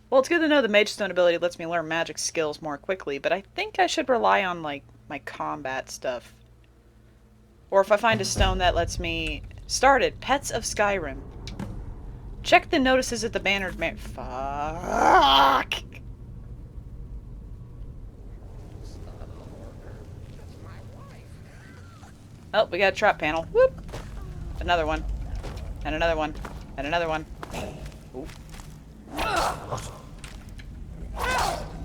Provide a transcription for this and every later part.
Well, it's good to know the Mage Stone ability lets me learn magic skills more quickly, but I think I should rely on, like, my combat stuff. Or if I find a stone that lets me... Started. Pets of Skyrim. Check the notices at the banner... Fuck! Oh, we got a trap panel. Whoop! Another one. And another one. And another one. Ooh.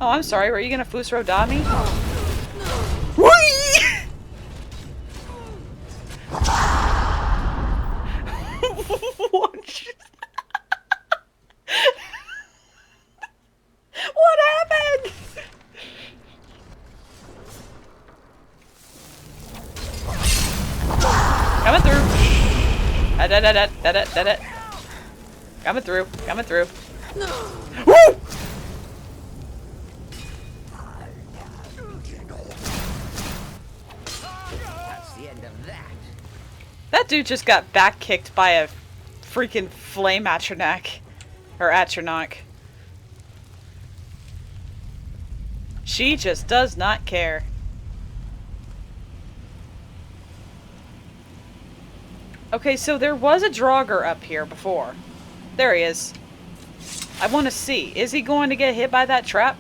Oh, I'm sorry. Were you gonna Fusro Da me? Whee! What? What happened? Coming through. Coming through. Coming through. Woo! That's the end of that. That dude just got back kicked by a freaking flame atronach. Or atronach. She just does not care. Okay, so there was a Draugr up here before. There he is. I want to see. Is he going to get hit by that trap?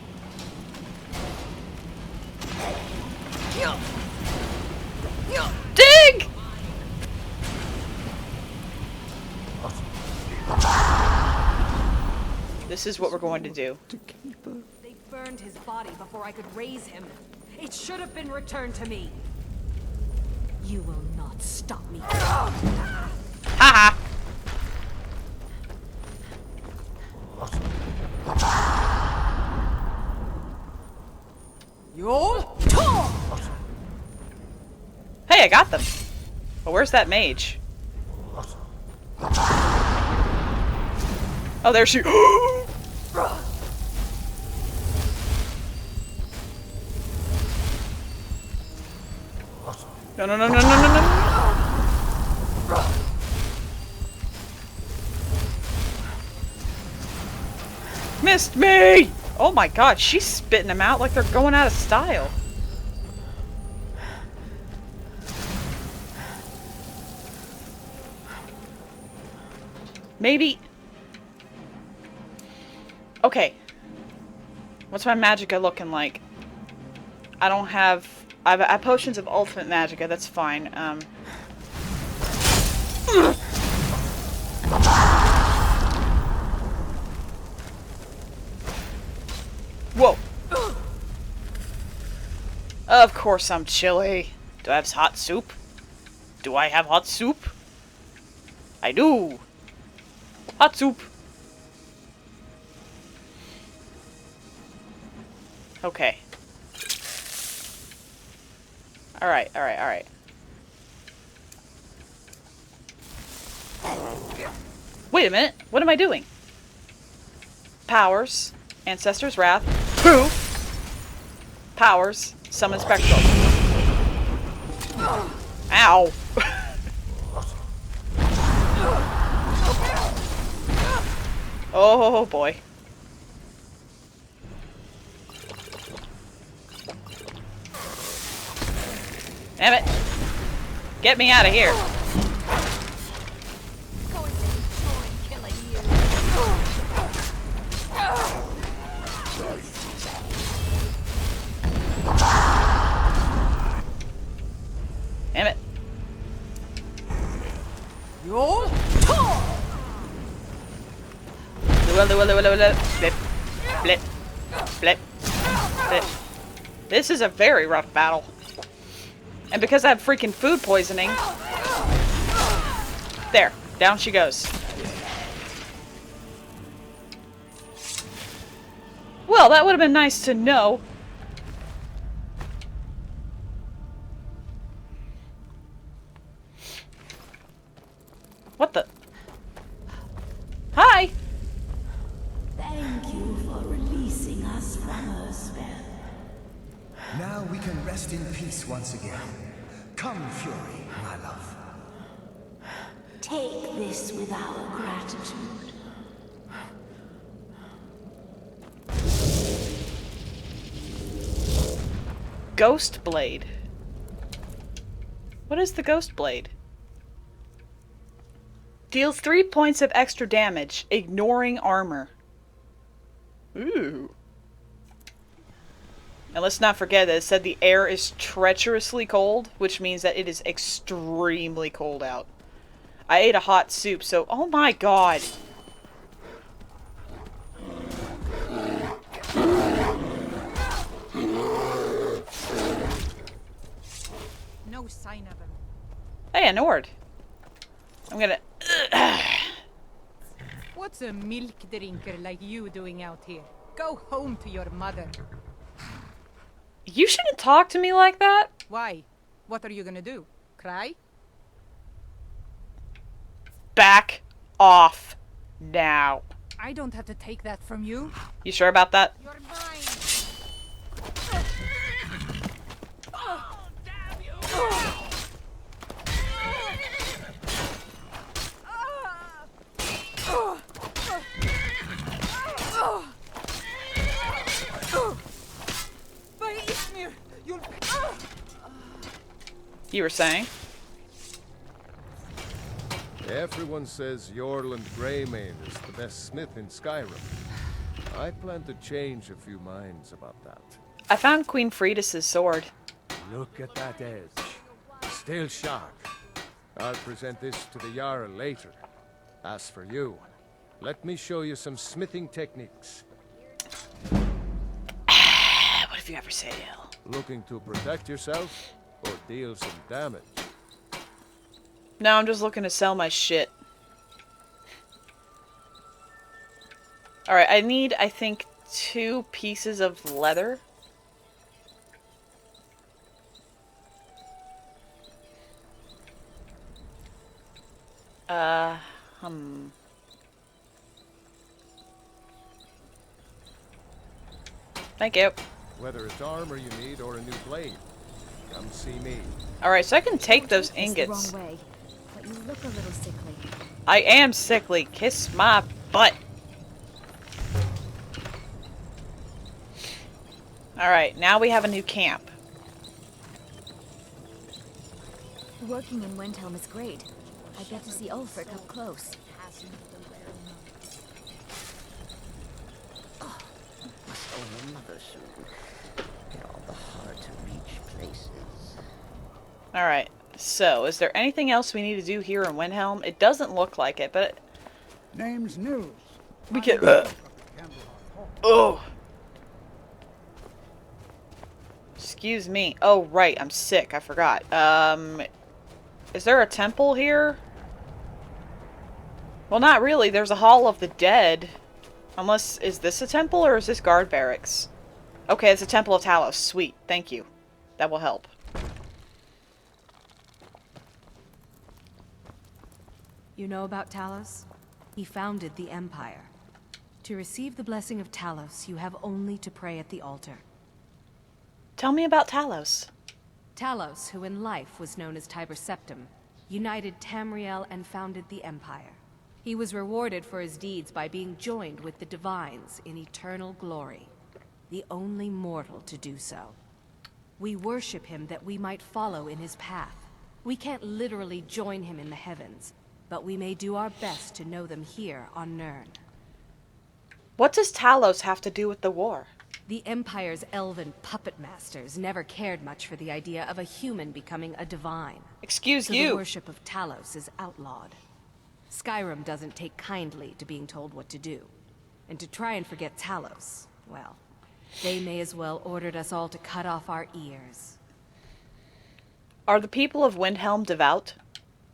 Dig! This is what we're going to do. They burned his body before I could raise him. It should have been returned to me. You will not stop me. Haha! Hey, I got them. But where's that mage? Oh, there she. No, no, no, no, no, no, no. Missed me! Oh my god, she's spitting them out like they're going out of style. Maybe... Okay. What's my magicka looking like? I don't have... I have potions of ultimate magicka, that's fine. Whoa! Of course I'm chilly. Do I have hot soup? Do I have hot soup? I do! Hot soup! Okay. Alright, alright, alright. Wait a minute, what am I doing? Powers, Ancestor's Wrath, Poof, Powers, Summon Spectral. Ow! Oh boy. Damn it! Get me out of here! Going to enjoy killing you. Damn it! Blip, blip, blip, blip. This is a very rough battle. And because I have freaking food poisoning... There. Down she goes. Well, that would have been nice to know. What the... Hi! Thank you for releasing us from her spell. Now we can rest in peace once again. Come, Fury, my love. Take this with our gratitude. Ghost blade. What is the ghost blade? Deals 3 points of extra damage, ignoring armor. Ooh. And let's not forget that it said the air is treacherously cold, which means that it is extremely cold out. I ate a hot soup, so... Oh my god! No sign of him. Hey, a Nord. I'm gonna... What's a milk drinker like you doing out here? Go home to your mother. You shouldn't talk to me like that. Why? What are you gonna do? Cry? Back off now. I don't have to take that from you. You sure about that? You're mine. You were saying? Everyone says Yorland Greymane is the best smith in Skyrim. I plan to change a few minds about that. I found Queen Freydis' sword. Look at that edge. Still sharp. I'll present this to the Jarl later. As for you, let me show you some smithing techniques. What if you ever say ill? Looking to protect yourself or deal some damage? No, I'm just looking to sell my shit. Alright, I need, I think, 2 pieces of leather. Thank you. Whether it's armor you need or a new blade, come see me. Alright, so I can take those Don't take this ingots. the wrong way, but you look a little sickly. I am sickly. Kiss my butt. Alright, now we have a new camp. Working in Windhelm is great. I get to see Ulfric up close. Must own a mother soon. In all the hard-to-reach places. Alright, so is there anything else we need to do here in Windhelm? It doesn't look like it, but... Name's News. We can... Oh! Excuse me. Oh, right, I'm sick. I forgot. Is there a temple here? Well, not really. There's a Hall of the Dead. Unless, is this a temple or is this guard barracks? Okay, it's a Temple of Talos. Sweet. Thank you. That will help. You know about Talos? He founded the Empire. To receive the blessing of Talos, you have only to pray at the altar. Tell me about Talos. Talos, who in life was known as Tiber Septim, united Tamriel and founded the Empire. He was rewarded for his deeds by being joined with the Divines in eternal glory, the only mortal to do so. We worship him that we might follow in his path. We can't literally join him in the heavens, but we may do our best to know them here on Nirn. What does Talos have to do with the war? The Empire's elven puppet masters never cared much for the idea of a human becoming a divine. Excuse So you. the worship of Talos is outlawed. Skyrim doesn't take kindly to being told what to do. And to try and forget Talos, well, they may as well ordered us all to cut off our ears. Are the people of Windhelm devout?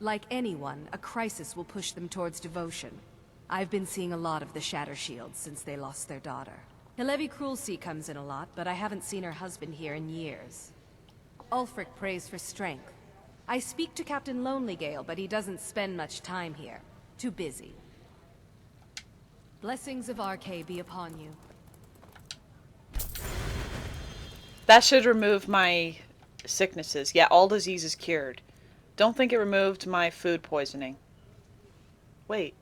Like anyone, a crisis will push them towards devotion. I've been seeing a lot of the Shatter Shields since they lost their daughter. Hillevi Cruelsea comes in a lot, but I haven't seen her husband here in years. Ulfric prays for strength. I speak to Captain Lonelygale, but he doesn't spend much time here. Too busy. Blessings of Archay be upon you. That should remove my sicknesses. Yeah, all diseases cured. Don't think it removed my food poisoning. Wait.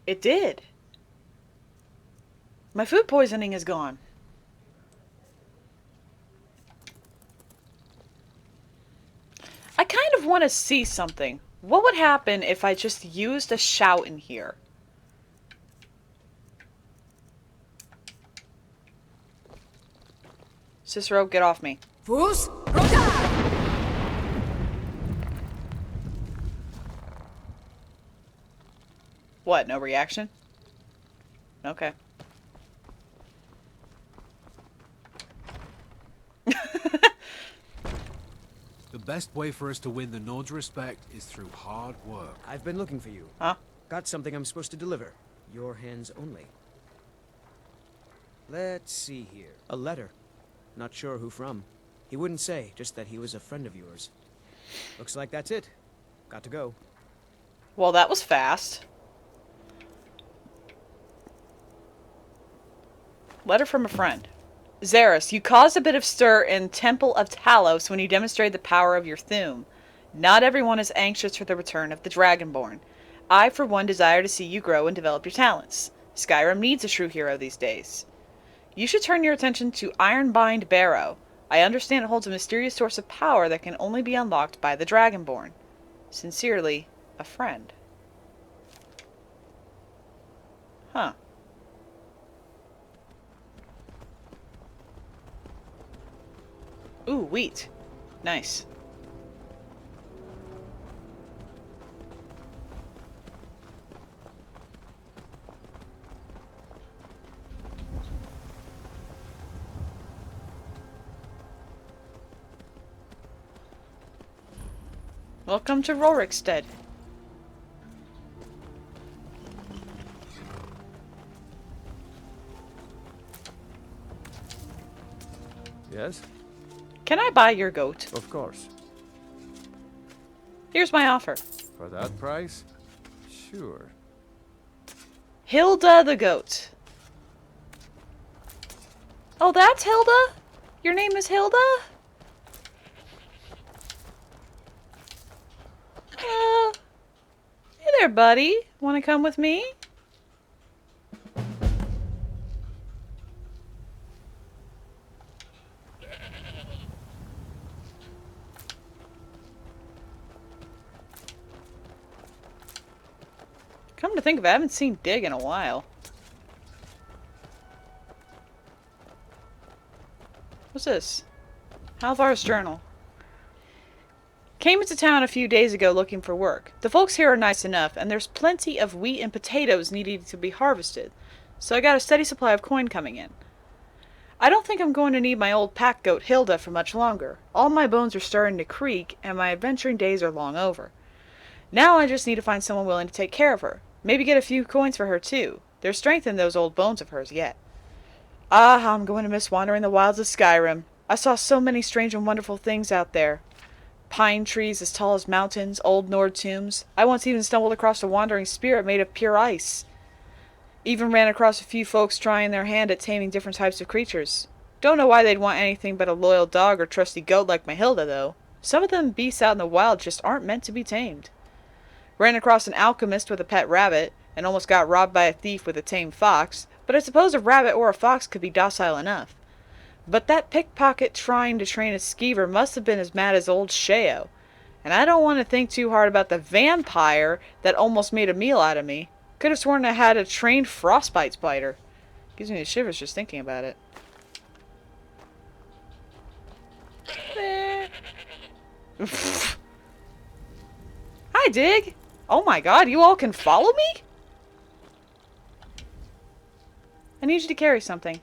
It did. My food poisoning is gone. of want to see something. What would happen if I just used a shout in here? Cicero, get off me. Fus, Rota! What, no reaction? Okay. The best way for us to win the Nord's respect is through hard work. I've been looking for you. Huh? Got something I'm supposed to deliver. Your hands only. Let's see here. A letter. Not sure who from. He wouldn't say, just that he was a friend of yours. Looks like that's it. Got to go. Well, that was fast. Letter from a friend. Xeris, you caused a bit of stir in Temple of Talos when you demonstrated the power of your Thume. Not everyone is anxious for the return of the Dragonborn. I, for one, desire to see you grow and develop your talents. Skyrim needs a true hero these days. You should turn your attention to Ironbind Barrow. I understand it holds a mysterious source of power that can only be unlocked by the Dragonborn. Sincerely, a friend. Huh. Ooh, wheat. Nice. Welcome to Rorikstead. Yes? Can I buy your goat? Of course. Here's my offer. For that price? Sure. Hilda the goat. Oh, that's Hilda? Your name is Hilda? Hey there, buddy. Want to come with me? Come to think of it, I haven't seen Dig in a while. What's this? Halvar's journal. Came into town a few days ago looking for work. The folks here are nice enough, and there's plenty of wheat and potatoes needing to be harvested, so I got a steady supply of coin coming in. I don't think I'm going to need my old pack goat Hilda for much longer. All my bones are starting to creak, and my adventuring days are long over. Now I just need to find someone willing to take care of her. Maybe get a few coins for her, too. There's strength in those old bones of hers yet. Ah, how I'm going to miss wandering the wilds of Skyrim. I saw so many strange and wonderful things out there. Pine trees as tall as mountains, old Nord tombs. I once even stumbled across a wandering spirit made of pure ice. Even ran across a few folks trying their hand at taming different types of creatures. Don't know why they'd want anything but a loyal dog or trusty goat like my Hilda, though. Some of them beasts out in the wild just aren't meant to be tamed. Ran across an alchemist with a pet rabbit, and almost got robbed by a thief with a tame fox, but I suppose a rabbit or a fox could be docile enough. But that pickpocket trying to train a skeever must have been as mad as old Sheo. And I don't want to think too hard about the vampire that almost made a meal out of me. Could have sworn I had a trained frostbite spider. Gives me the shivers just thinking about it. There. Hi, Dig! Oh my god, you all can follow me? I need you to carry something.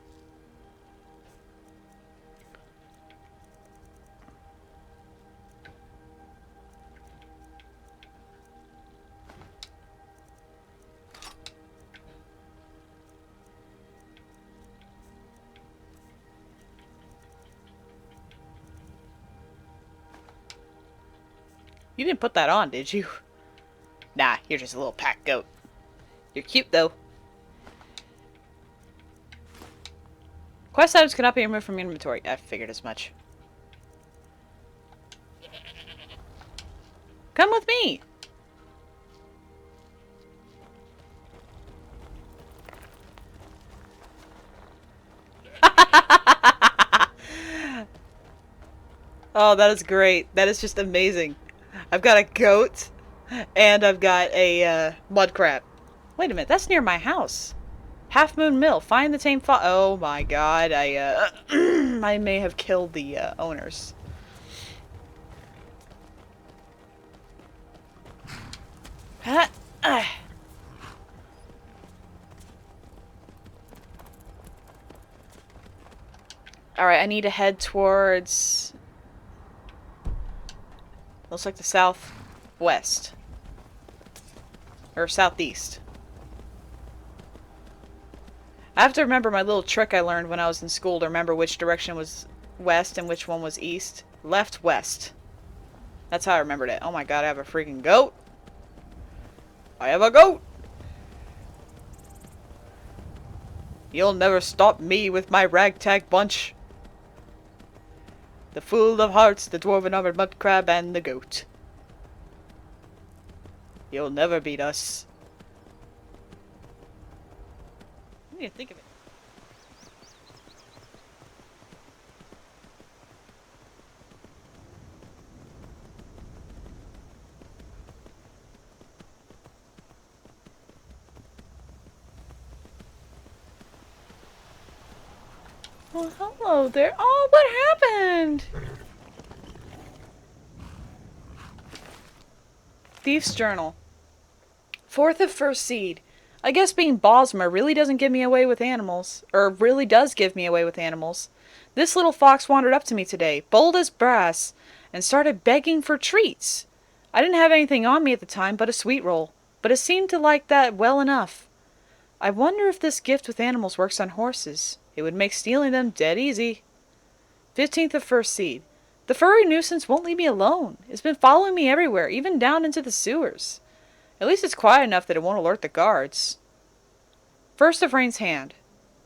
You didn't put that on, did you? Nah, you're just a little pack goat. You're cute, though. Quest items cannot be removed from your inventory. I figured as much. Come with me! Oh, that is great. That is just amazing. I've got a goat, and I've got a mudcrab. Wait a minute, that's near my house. Half Moon Mill. Find the tame fox. Oh my god, I I may have killed the owners. Alright, I need to head towards... looks like the southwest. Or southeast. I have to remember my little trick I learned when I was in school to remember which direction was west and which one was east. Left, west. That's how I remembered it. Oh my god, I have a freaking goat. I have a goat! You'll never stop me with my ragtag bunch. The Fool of Hearts, the Dwarven Armored Mudcrab, and the goat. You'll never beat us. I need to think of it. Well, hello there. Oh, what happened? Thief's Journal. 4th of first seed. I guess being Bosmer really doesn't give me away with animals. Or really does give me away with animals. This little fox wandered up to me today, bold as brass, and started begging for treats. I didn't have anything on me at the time but a sweet roll, but it seemed to like that well enough. I wonder if this gift with animals works on horses. It would make stealing them dead easy. 15th of first seed. The furry nuisance won't leave me alone. It's been following me everywhere, even down into the sewers. At least it's quiet enough that it won't alert the guards. 1st of Rain's hand.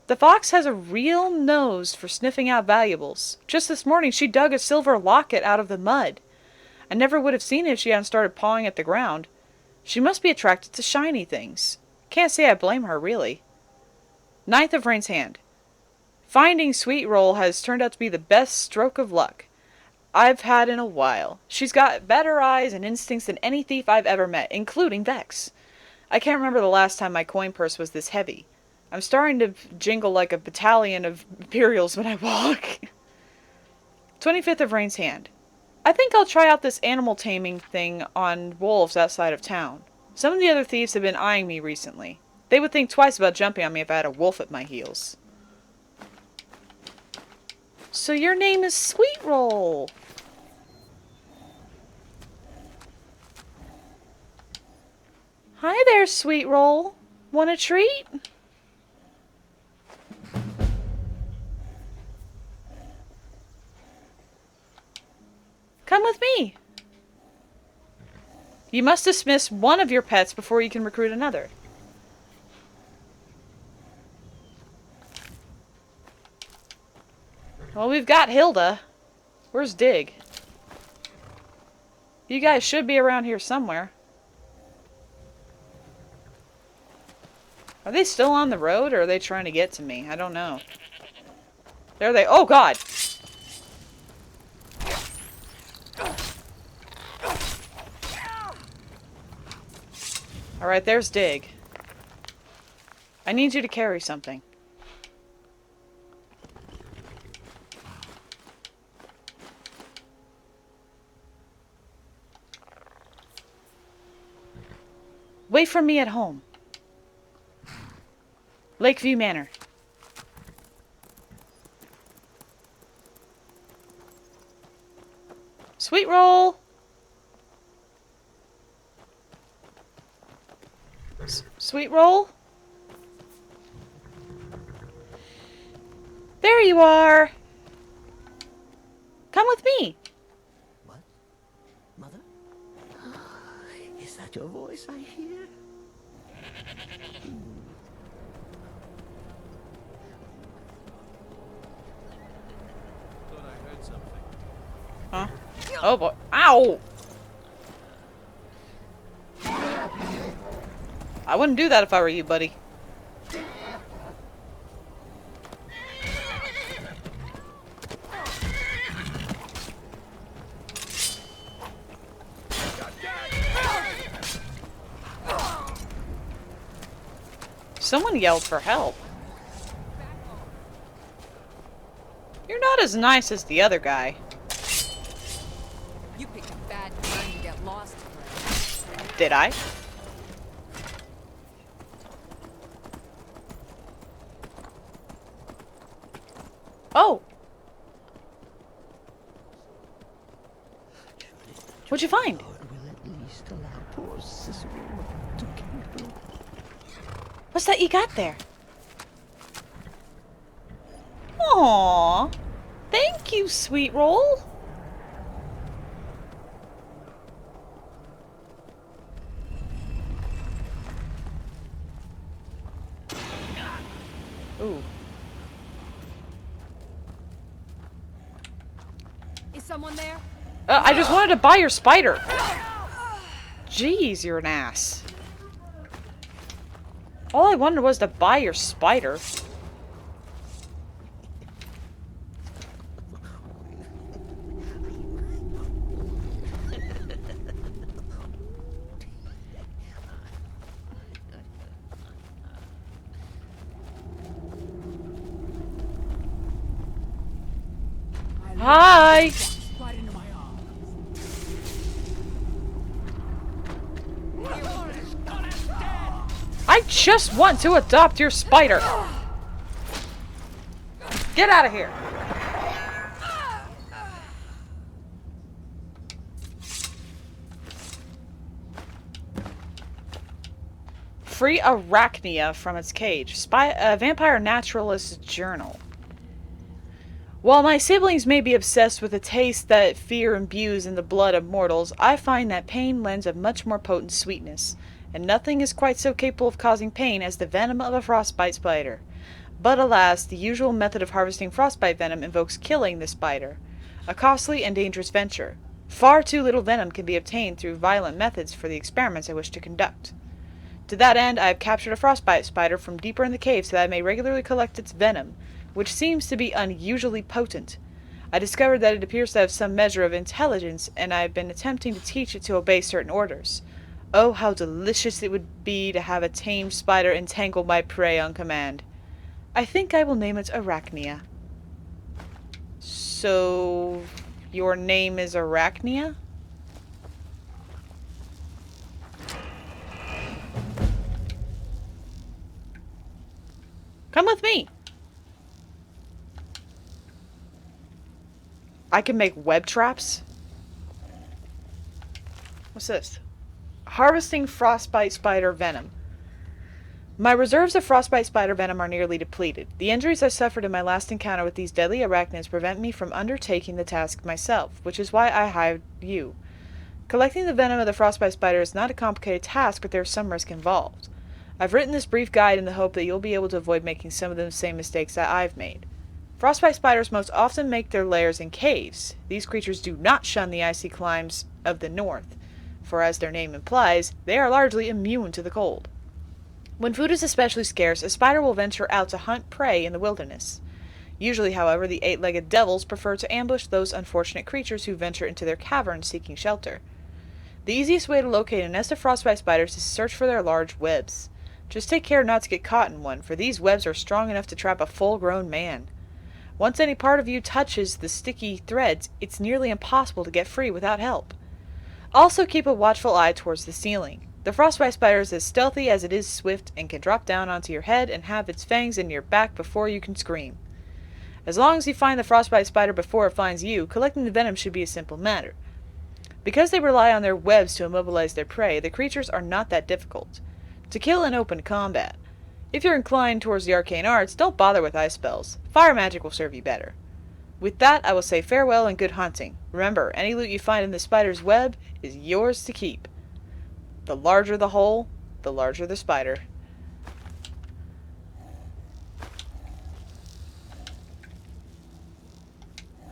The fox has a real nose for sniffing out valuables. Just this morning she dug a silver locket out of the mud. I never would have seen it if she hadn't started pawing at the ground. She must be attracted to shiny things. Can't say I blame her, really. 9th of Rain's hand. Finding Sweet Roll has turned out to be the best stroke of luck I've had in a while. She's got better eyes and instincts than any thief I've ever met, including Vex. I can't remember the last time my coin purse was this heavy. I'm starting to jingle like a battalion of Imperials when I walk. 25th of Rain's hand. I think I'll try out this animal taming thing on wolves outside of town. Some of the other thieves have been eyeing me recently. They would think twice about jumping on me if I had a wolf at my heels. So your name is Sweet Roll. Hi there, Sweet Roll. Want a treat? Come with me. You must dismiss one of your pets before you can recruit another. Well, we've got Hilda. Where's Dig? You guys should be around here somewhere. Are they still on the road, or are they trying to get to me? I don't know. There they... Oh, God! Alright, there's Dig. I need you to carry something. Wait for me at home. Lakeview Manor. Sweet Roll! Sweet Roll? There you are! Come with me! What? Mother? Is that your voice I hear? Thought I heard something. Huh? Oh boy. Ow! I wouldn't do that if I were you, buddy. Someone yelled for help. You're not as nice as the other guy. You picked a bad time to get lost. Did I? Oh! What'd you find? God will at least allow poor Cicero to kill her. What's that you got there? Aww. Thank you, sweet roll. Ooh. Is someone there? I just wanted to buy your spider. Jeez, you're an ass. All I wanted was to buy your spider. Hi! Right into my arm. I just want to adopt your spider. Get out of here. Free Arachnia from its cage. Vampire Naturalist's Journal. While my siblings may be obsessed with the taste that fear imbues in the blood of mortals, I find that pain lends a much more potent sweetness, and nothing is quite so capable of causing pain as the venom of a frostbite spider. But alas, the usual method of harvesting frostbite venom invokes killing the spider, a costly and dangerous venture. Far too little venom can be obtained through violent methods for the experiments I wish to conduct. To that end, I have captured a frostbite spider from deeper in the cave so that I may regularly collect its venom, which seems to be unusually potent. I discovered that it appears to have some measure of intelligence, and I have been attempting to teach it to obey certain orders. Oh, how delicious it would be to have a tamed spider entangle my prey on command. I think I will name it Arachnia. So, your name is Arachnia? Come with me! I can make web traps? What's this? Harvesting frostbite spider venom. My reserves of frostbite spider venom are nearly depleted. The injuries I suffered in my last encounter with these deadly arachnids prevent me from undertaking the task myself, which is why I hired you. Collecting the venom of the frostbite spider is not a complicated task, but there is some risk involved. I've written this brief guide in the hope that you'll be able to avoid making some of the same mistakes that I've made. Frostbite spiders most often make their lairs in caves. These creatures do not shun the icy climes of the north, for as their name implies, they are largely immune to the cold. When food is especially scarce, a spider will venture out to hunt prey in the wilderness. Usually, however, the eight-legged devils prefer to ambush those unfortunate creatures who venture into their caverns seeking shelter. The easiest way to locate a nest of frostbite spiders is to search for their large webs. Just take care not to get caught in one, for these webs are strong enough to trap a full-grown man. Once any part of you touches the sticky threads, it's nearly impossible to get free without help. Also keep a watchful eye towards the ceiling. The frostbite spider is as stealthy as it is swift and can drop down onto your head and have its fangs in your back before you can scream. As long as you find the frostbite spider before it finds you, collecting the venom should be a simple matter. Because they rely on their webs to immobilize their prey, the creatures are not that difficult to kill in open combat. If you're inclined towards the arcane arts, don't bother with ice spells. Fire magic will serve you better. With that, I will say farewell and good hunting. Remember, any loot you find in the spider's web is yours to keep. The larger the hole, the larger the spider.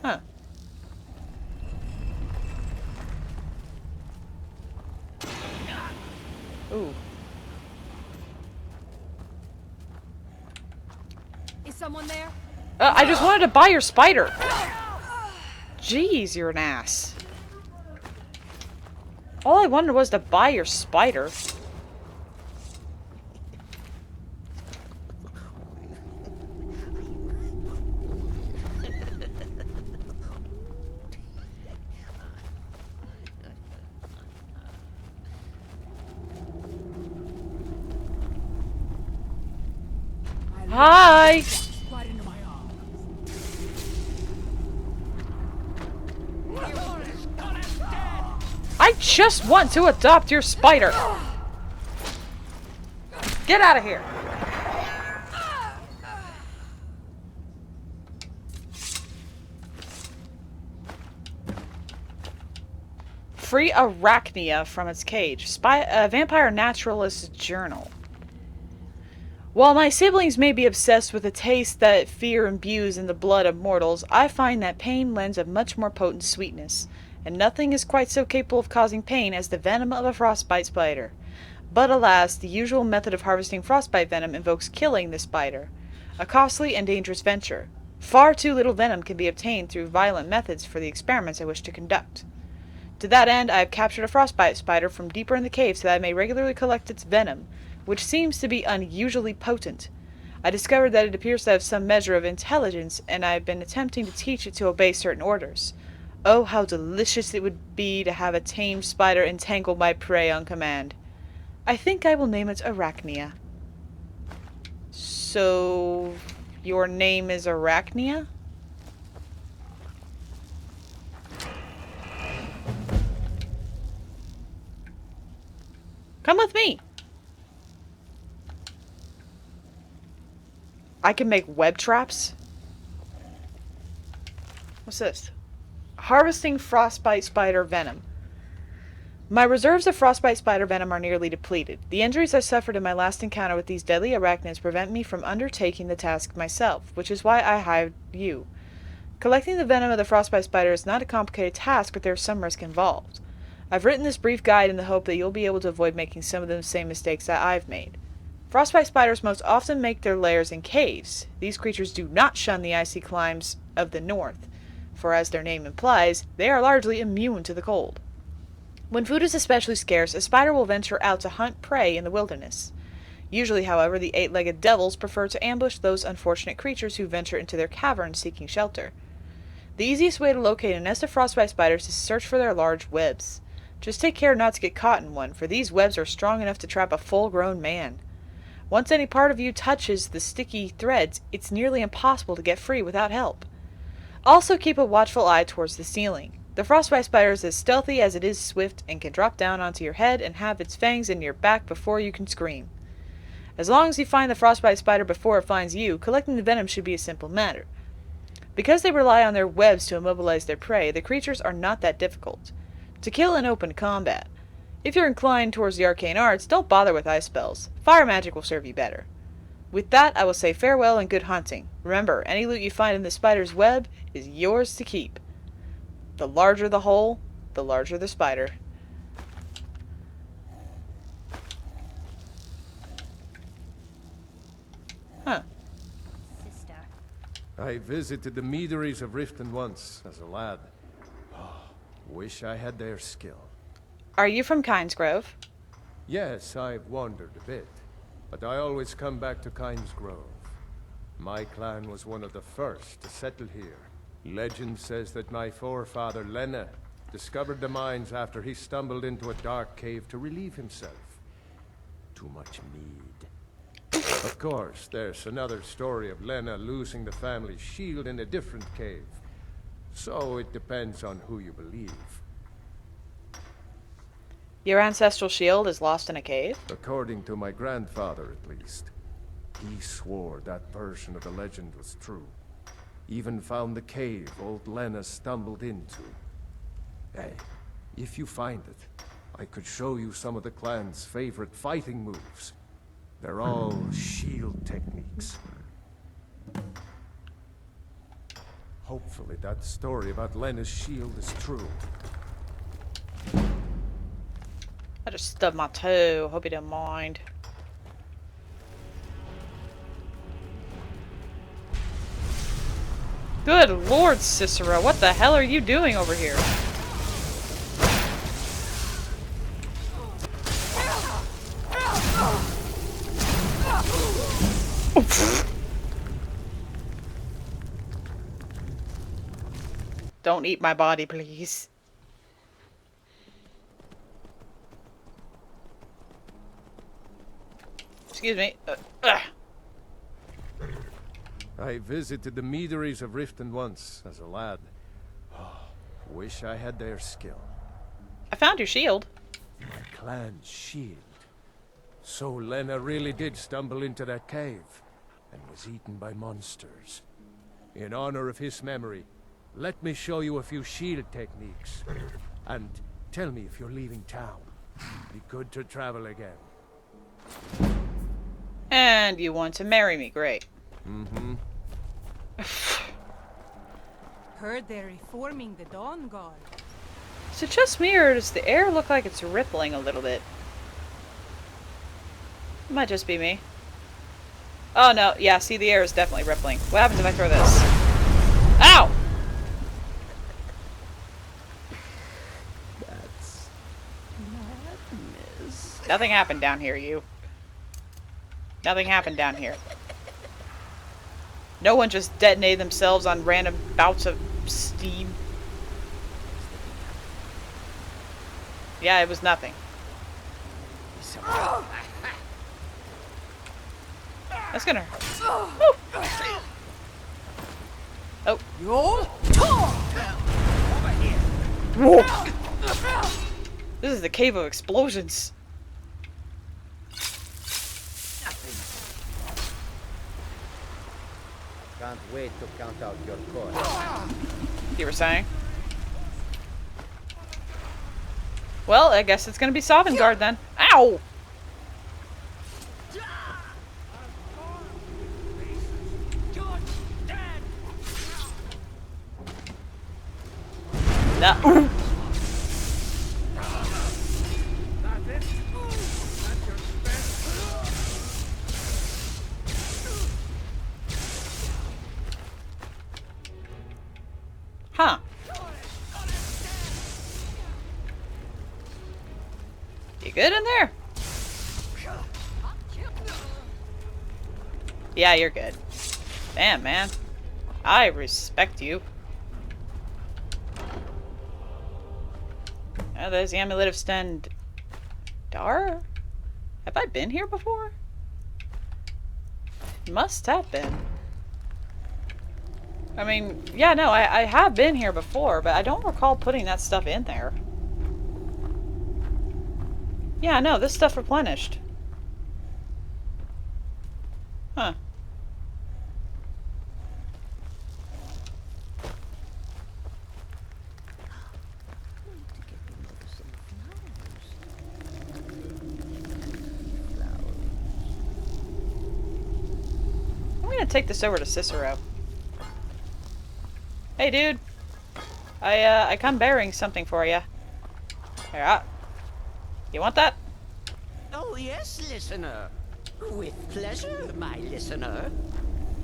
Huh. Ooh. Is someone there? I just wanted to buy your spider. Jeez, you're an ass. All I wanted was to buy your spider. Hi! Right into my arm. I just want to adopt your spider! Get out of here! Free Arachnia from its cage. Vampire Naturalist's Journal. While my siblings may be obsessed with the taste that fear imbues in the blood of mortals, I find that pain lends a much more potent sweetness, and nothing is quite so capable of causing pain as the venom of a frostbite spider. But alas, the usual method of harvesting frostbite venom invokes killing the spider, a costly and dangerous venture. Far too little venom can be obtained through violent methods for the experiments I wish to conduct. To that end, I have captured a frostbite spider from deeper in the cave so that I may regularly collect its venom, which seems to be unusually potent. I discovered that it appears to have some measure of intelligence, and I have been attempting to teach it to obey certain orders. Oh, how delicious it would be to have a tame spider entangle my prey on command. I think I will name it Arachnia. So, your name is Arachnia? Come with me! I can make web traps? What's this? Harvesting frostbite spider venom. My reserves of frostbite spider venom are nearly depleted. The injuries I suffered in my last encounter with these deadly arachnids prevent me from undertaking the task myself, which is why I hired you. Collecting the venom of the frostbite spider is not a complicated task, but there is some risk involved. I've written this brief guide in the hope that you'll be able to avoid making some of the same mistakes that I've made. Frostbite spiders most often make their lairs in caves. These creatures do not shun the icy climes of the north, for as their name implies, they are largely immune to the cold. When food is especially scarce, a spider will venture out to hunt prey in the wilderness. Usually, however, the eight-legged devils prefer to ambush those unfortunate creatures who venture into their caverns seeking shelter. The easiest way to locate a nest of frostbite spiders is to search for their large webs. Just take care not to get caught in one, for these webs are strong enough to trap a full-grown man. Once any part of you touches the sticky threads, it's nearly impossible to get free without help. Also keep a watchful eye towards the ceiling. The frostbite spider is as stealthy as it is swift and can drop down onto your head and have its fangs in your back before you can scream. As long as you find the frostbite spider before it finds you, collecting the venom should be a simple matter. Because they rely on their webs to immobilize their prey, the creatures are not that difficult to kill in open combat. If you're inclined towards the arcane arts, don't bother with ice spells. Fire magic will serve you better. With that, I will say farewell and good hunting. Remember, any loot you find in the spider's web is yours to keep. The larger the hole, the larger the spider. Huh. Sister. I visited the meaderies of Riften once, as a lad. Oh, wish I had their skill. Are you from Kynesgrove? Yes, I've wandered a bit, but I always come back to Kynesgrove. My clan was one of the first to settle here. Legend says that my forefather Lena discovered the mines after he stumbled into a dark cave to relieve himself. Too much mead. Of course, there's another story of Lena losing the family shield in a different cave. So it depends on who you believe. Your ancestral shield is lost in a cave? According to my grandfather, at least. He swore that version of the legend was true. Even found the cave old Lena stumbled into. Hey, if you find it, I could show you some of the clan's favorite fighting moves. They're all shield techniques. Hopefully that story about Lena's shield is true. I just stubbed my toe. Hope you don't mind. Good lord, Cicero. What the hell are you doing over here? Don't eat my body, please. Excuse me. I visited the meaderies of Riften once, as a lad. Wish I had their skill. I found your shield. My clan's shield. So Lena really did stumble into that cave, and was eaten by monsters. In honor of his memory, let me show you a few shield techniques. And tell me if you're leaving town. Be good to travel again. And you want to marry me, great. Mm-hmm. Heard they're reforming the Dawn Guard. Is it just me, or does the air look like it's rippling a little bit? It might just be me. Oh no, yeah, see, the air is definitely rippling. What happens if I throw this? Ow! That's madness. Nothing happened down here, you. Nothing happened down here. No one just detonated themselves on random bouts of steam. Yeah, it was nothing. That's gonna hurt. Oh. Whoa. This is the cave of explosions. Can't wait to count out your coin. You were saying? Well, I guess it's gonna be Sovngarde then. Ow! No. Huh. You good in there? Yeah, you're good. Damn, man. I respect you. Oh, there's the Amulet of Dar? Have I been here before? Must have been. I mean, yeah, no, I have been here before, but I don't recall putting that stuff in there. Yeah, no, this stuff replenished. Huh. I'm gonna take this over to Cicero. Hey, dude. I come bearing something for you. Here, you want that? Oh, yes, listener. With pleasure, my listener.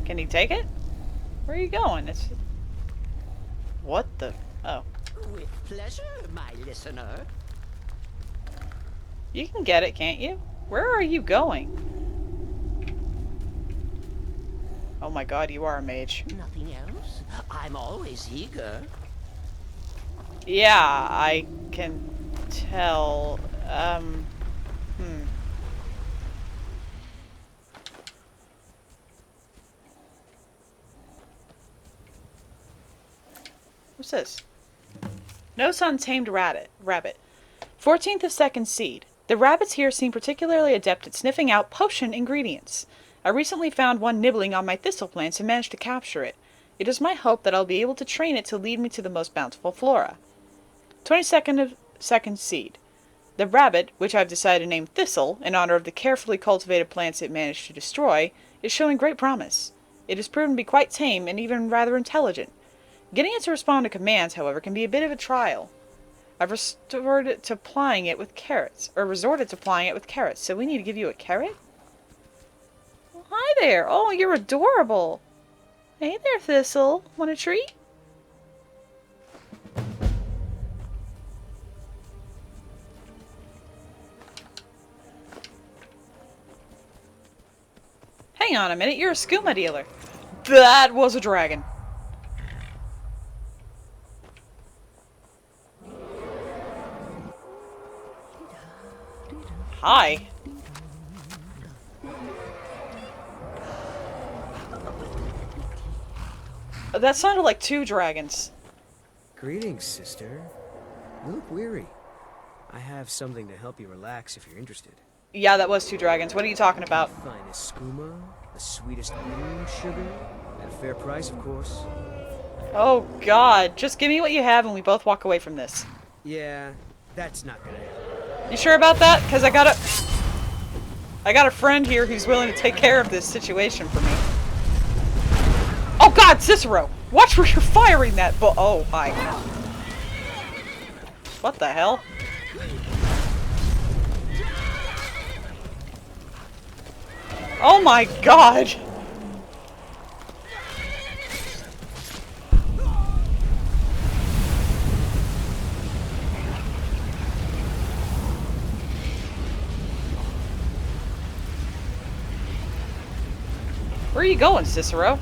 Can you take it? Where are you going? It's... What the... Oh. With pleasure, my listener. You can get it, can't you? Where are you going? Oh my god, you are a mage. Nothing else? I'm always eager. Yeah, I can tell. What's this? Notes on tamed rabbit. 14th of second seed. The rabbits here seem particularly adept at sniffing out potion ingredients. I recently found one nibbling on my thistle plants and managed to capture it. It is my hope that I'll be able to train it to lead me to the most bountiful flora. 22nd of second seed. The rabbit, which I've decided to name Thistle, in honor of the carefully cultivated plants it managed to destroy, is showing great promise. It has proven to be quite tame and even rather intelligent. Getting it to respond to commands, however, can be a bit of a trial. I've resorted to plying it with carrots, so we need to give you a carrot? Well, hi there! Oh, you're adorable! Hey there, Thistle. Want a treat? Hang on a minute, you're a skooma dealer. That was a dragon. Hi. That sounded like 2 dragons. Greetings, sister. You look weary. I have something to help you relax if you're interested. Yeah, that was 2 dragons. What are you talking about? Finest skooma, the sweetest moon sugar, at a fair price, of course. Oh god, just give me what you have and we both walk away from this. Yeah, that's not gonna happen. You sure about that? Because I got a friend here who's willing to take care of this situation for me. Oh god, Cicero! Watch where you're firing that oh, hi. What the hell? Oh my god! Where are you going, Cicero?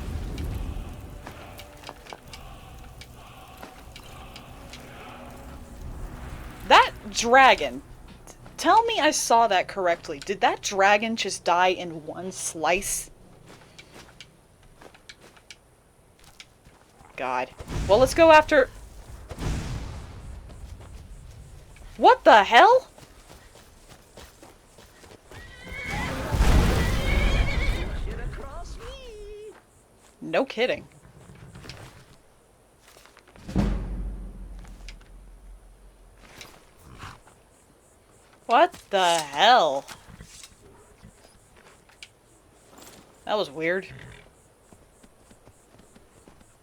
That dragon. Tell me I saw that correctly. Did that dragon just die in one slice? God. Well, let's go after... What the hell? No kidding. What the hell? That was weird.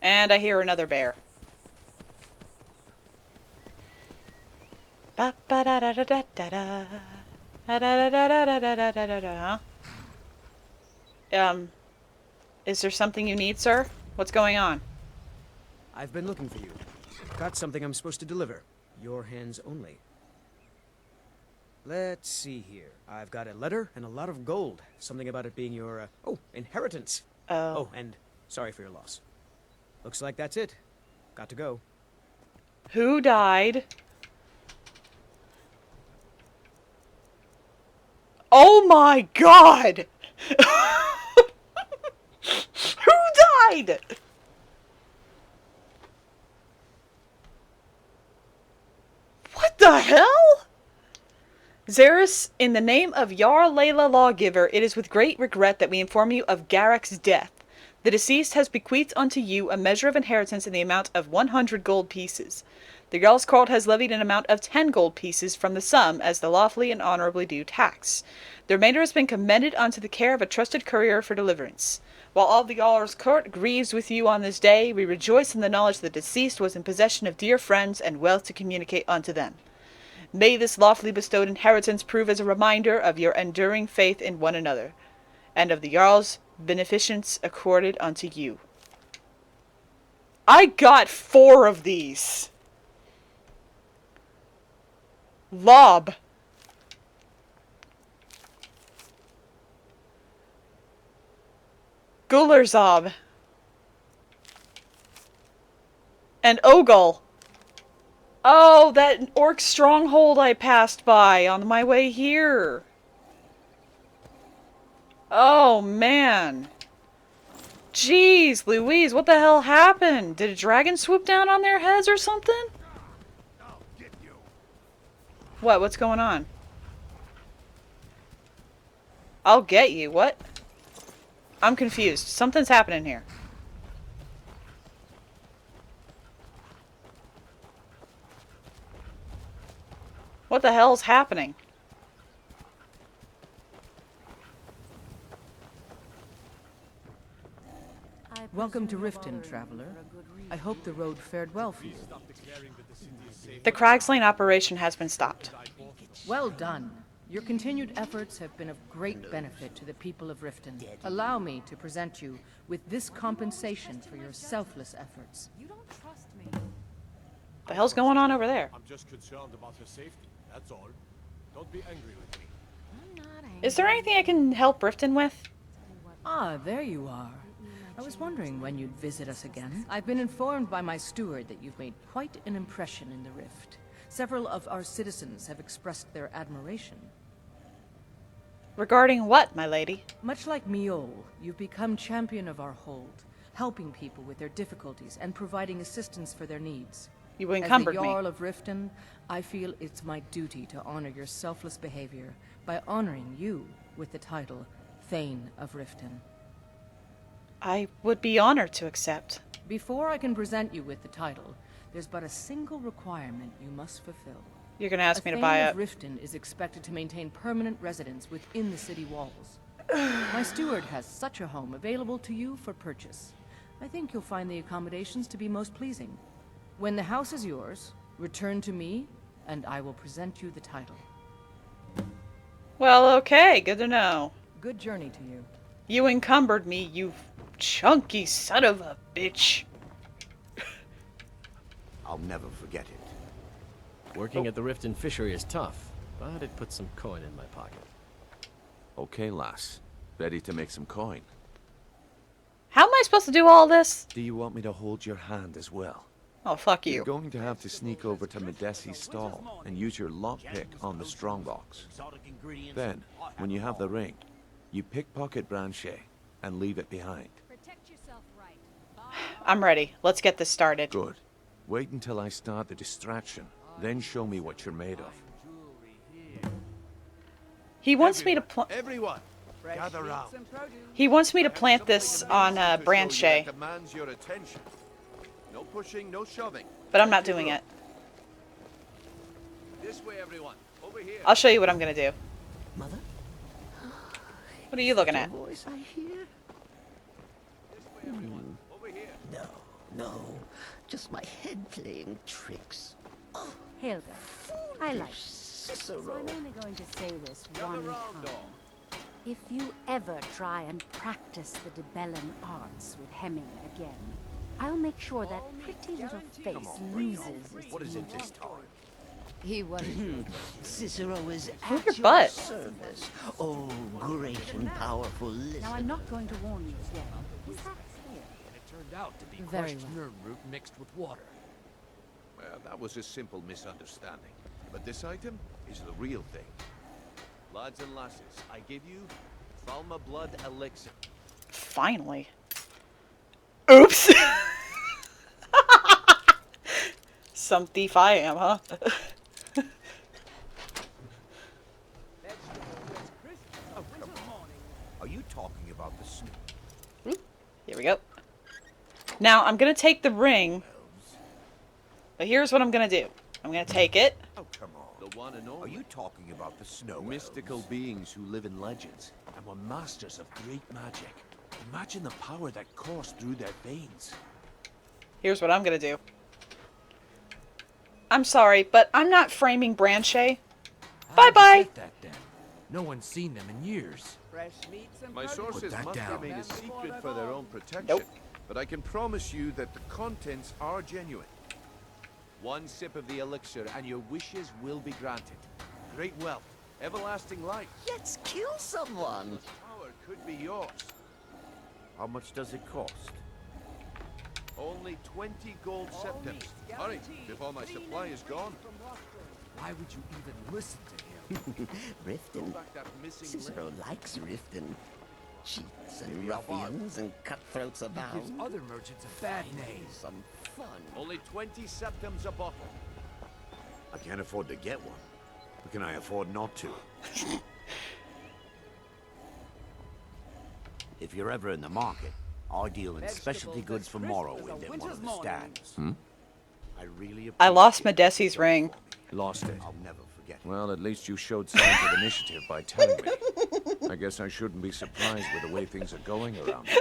And I hear another bear. Ba ba da da da da da da. Da da da da da da da da da da. Is there something you need, sir? What's going on? I've been looking for you. Got something I'm supposed to deliver. Your hands only. Let's see here. I've got a letter and a lot of gold. Something about it being your, inheritance. Oh, and sorry for your loss. Looks like that's it. Got to go. Who died? Oh my god! Who died? What the hell? Xeris, in the name of Yar Layla Lawgiver, it is with great regret that we inform you of Garak's death. The deceased has bequeathed unto you a measure of inheritance in the amount of 100 gold pieces. The Jarl's Court has levied an amount of 10 gold pieces from the sum as the lawfully and honorably due tax. The remainder has been commended unto the care of a trusted courier for deliverance. While all the Jarl's Court grieves with you on this day, we rejoice in the knowledge that the deceased was in possession of dear friends and wealth to communicate unto them. May this lawfully bestowed inheritance prove as a reminder of your enduring faith in one another, and of the Jarl's beneficence accorded unto you. I got 4 of these. Lob. Gularzab. And Ogle. Oh, that orc stronghold I passed by on my way here. Oh, man. Jeez, Louise, what the hell happened? Did a dragon swoop down on their heads or something? What? What's going on? I'll get you. What? I'm confused. Something's happening here. What the hell's happening? Welcome to Riften, traveler. I hope the road fared well for you. The Crags Lane operation has been stopped. Well done. Your continued efforts have been of great benefit to the people of Riften. Allow me to present you with this compensation for your selfless efforts. You don't trust me. What the hell's going on over there? I'm just concerned about her safety, that's all. Don't be angry with me. I'm not angry. Is there anything I can help Riften with? Ah, there you are. I was wondering when you'd visit us again. I've been informed by my steward that you've made quite an impression in the Rift. Several of our citizens have expressed their admiration. Regarding what, my lady? Much like Miol, you've become champion of our hold. helping people with their difficulties and providing assistance for their needs. You encumbered As the me. Jarl of Riften, I feel it's my duty to honor your selfless behavior by honoring you with the title Thane of Riften. I would be honored to accept. Before I can present you with the title, there's but a single requirement you must fulfill. You're gonna ask me to Thane buy of it. Riften is expected to maintain permanent residence within the city walls. My steward has such a home available to you for purchase. I think you'll find the accommodations to be most pleasing. When the house is yours, return to me, and I will present you the title. Well, okay, good to know. Good journey to you. You encumbered me, you chunky son of a bitch. I'll never forget it. Working at the Riften fishery is tough, but it puts some coin in my pocket. Okay, lass. Ready to make some coin. How am I supposed to do all this? Do you want me to hold your hand as well? Oh, fuck you. You're going to have to sneak over to Medesi's stall and use your lockpick on the strongbox. Then, when you have the ring, you pickpocket Branchet and leave it behind. I'm ready. Let's get this started. Good. Wait until I start the distraction, then show me what you're made of. He wants me to plant. Everyone, gather round. He wants me to plant this on Branchet, Demands your attention. No pushing, no shoving. but I'm not doing it. This way, everyone. Over here. I'll show you what I'm gonna do. Mother? What are you looking at? Voice I hear? No, no. Just my head playing tricks. Hilda, I like you. Cicero. So I'm only going to say this one time. If you ever try and practice the Debellin arts with Hemming again, I'll make sure that pretty little face loses its What is it this time? He was. Cicero is Move at your your butt. service. Oh, great and powerful lizard. Now I'm not going to warn you again. Is that clear? It turned out to be Very crushed well. nerve root mixed with water. Well, that was a simple misunderstanding. But this item is the real thing. Lads and lasses, I give you Falma Blood Elixir. Finally. Oops. Some thief I am, huh? Are you talking about the snow? Here we go. Now, I'm gonna take the ring. But here's what I'm gonna do. I'm gonna take it. Oh, come on. The one and only. Are you talking about the snow Mystical elves? beings who live in legends and were masters of great magic. Imagine the power that coursed through their veins. Here's what I'm gonna do. I'm sorry, but I'm not framing Branchet. Bye-bye. That then. No one's seen them in years. My sources that must down. remain a secret for their own protection. Nope. But I can promise you that the contents are genuine. One sip of the elixir and your wishes will be granted. Great wealth, everlasting life. Let's kill someone. Power could be yours. How much does it cost? Only 20 gold septims. Hurry, before my supply is gone. Why would you even listen to him? Riften. Back that missing Cicero leg. likes Riften. Cheats and ruffians and cutthroats He abound. gives other merchants a bad name. Some fun. Only 20 septims a bottle. I can't afford to get one. But can I afford not to? If you're ever in the market, I deal in specialty goods for Morrowind at one of the stands. I really I lost appreciate Medesi's ring. Lost it. I'll never forget it. Well, at least you showed signs of initiative by telling me. I guess I shouldn't be surprised with the way things are going around here.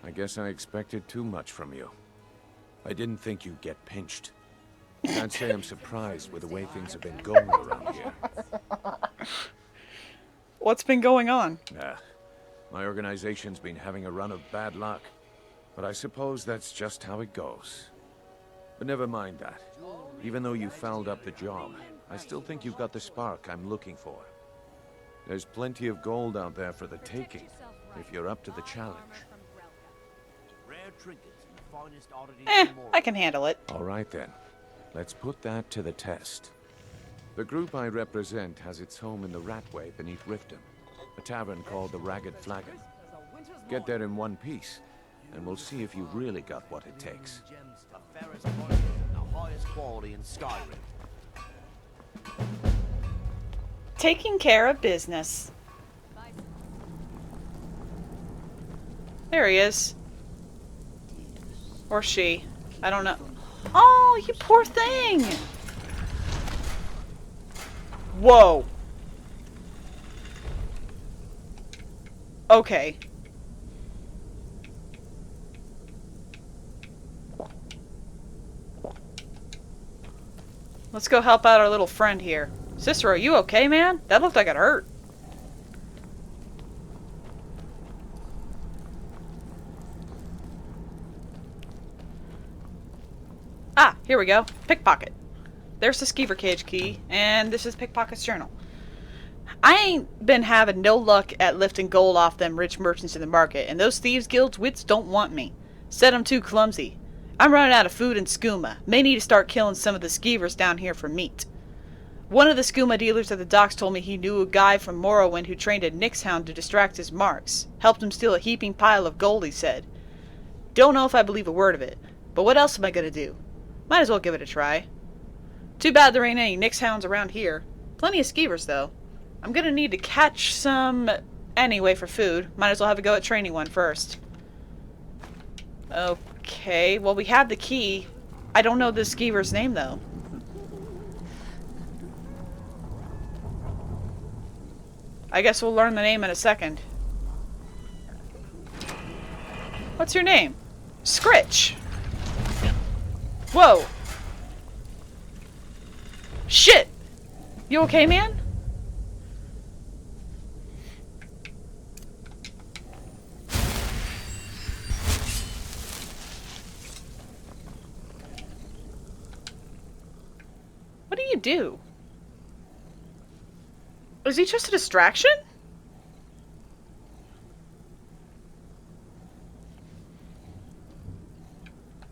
I guess I expected too much from you. I didn't think you'd get pinched. Can't say I'm surprised with the way things have been going around here. What's been going on? My organization's been having a run of bad luck. But I suppose that's just how it goes. But never mind that. Even though you fouled up the job, I still think you've got the spark I'm looking for. There's plenty of gold out there for the taking, if you're up to the challenge. Rare trinkets and the finest oddities from I can handle it. All right then. Let's put that to the test. The group I represent has its home in the Ratway beneath Riften. a tavern called the Ragged Flagon. Get there in one piece, and we'll see if you've really got what it takes. The fairest prices and the highest quality in Skyrim. Taking care of business. There he is. Or she. I don't know. Oh, you poor thing! Whoa. Okay. Let's go help out our little friend here. Cicero, you okay, man? That looked like it hurt. Ah, here we go. Pickpocket. There's the skeever cage key, and this is Pickpocket's journal. I ain't been having no luck at lifting gold off them rich merchants in the market, and those thieves' guild's wits don't want me. Said I'm too clumsy. I'm running out of food and skooma. May need to start killing some of the skeevers down here for meat. One of the skooma dealers at the docks told me he knew a guy from Morrowind who trained a Nyx hound to distract his marks. Helped him steal a heaping pile of gold, he said. Don't know if I believe a word of it, but what else am I gonna do? Might as well give it a try. Too bad there ain't any Nyx hounds around here. Plenty of skeevers, though. I'm gonna need to catch some anyway for food. Might as well have a go at training one first. Okay, well we have the key. I don't know the skeever's name, though. I guess we'll learn the name in a second. What's your name? Scritch. Whoa. Shit! You okay, man? What do you do? Is he just a distraction?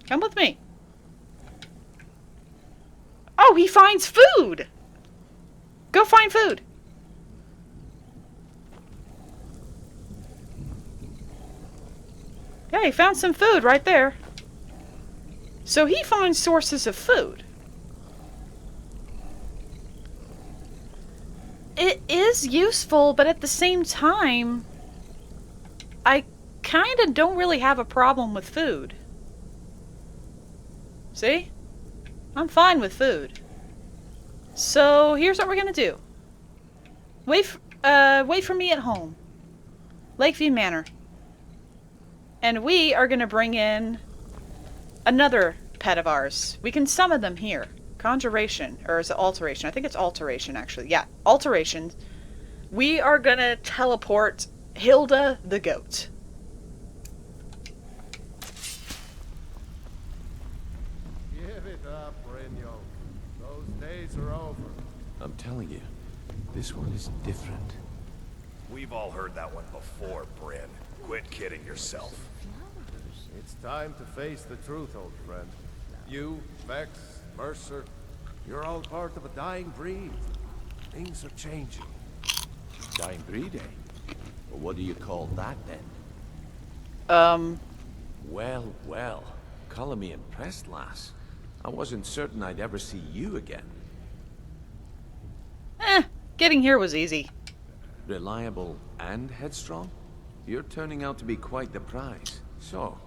Come with me. Oh, he finds food! Go find food! Yeah, he found some food right there. So he finds sources of food. It is useful, but at the same time, I kind of don't really have a problem with food. See? I'm fine with food. So, here's what we're gonna do. Wait for me at home. Lakeview Manor. And we are gonna bring in another pet of ours. We can summon them here. Conjuration, or is it alteration? I think it's alteration, actually. Yeah, alteration. We are gonna teleport Hilda the goat. Give it up, Brynjo. Those days are over. I'm telling you, this one is different. We've all heard that one before, Bryn. Quit kidding yourself. It's time to face the truth, old friend. You, Vex, Mercer, you're all part of a dying breed. Things are changing. Dying breed, eh? Well, what do you call that, then? Well, well. Color me impressed, lass. I wasn't certain I'd ever see you again. Getting here was easy. Reliable and headstrong? You're turning out to be quite the prize. So,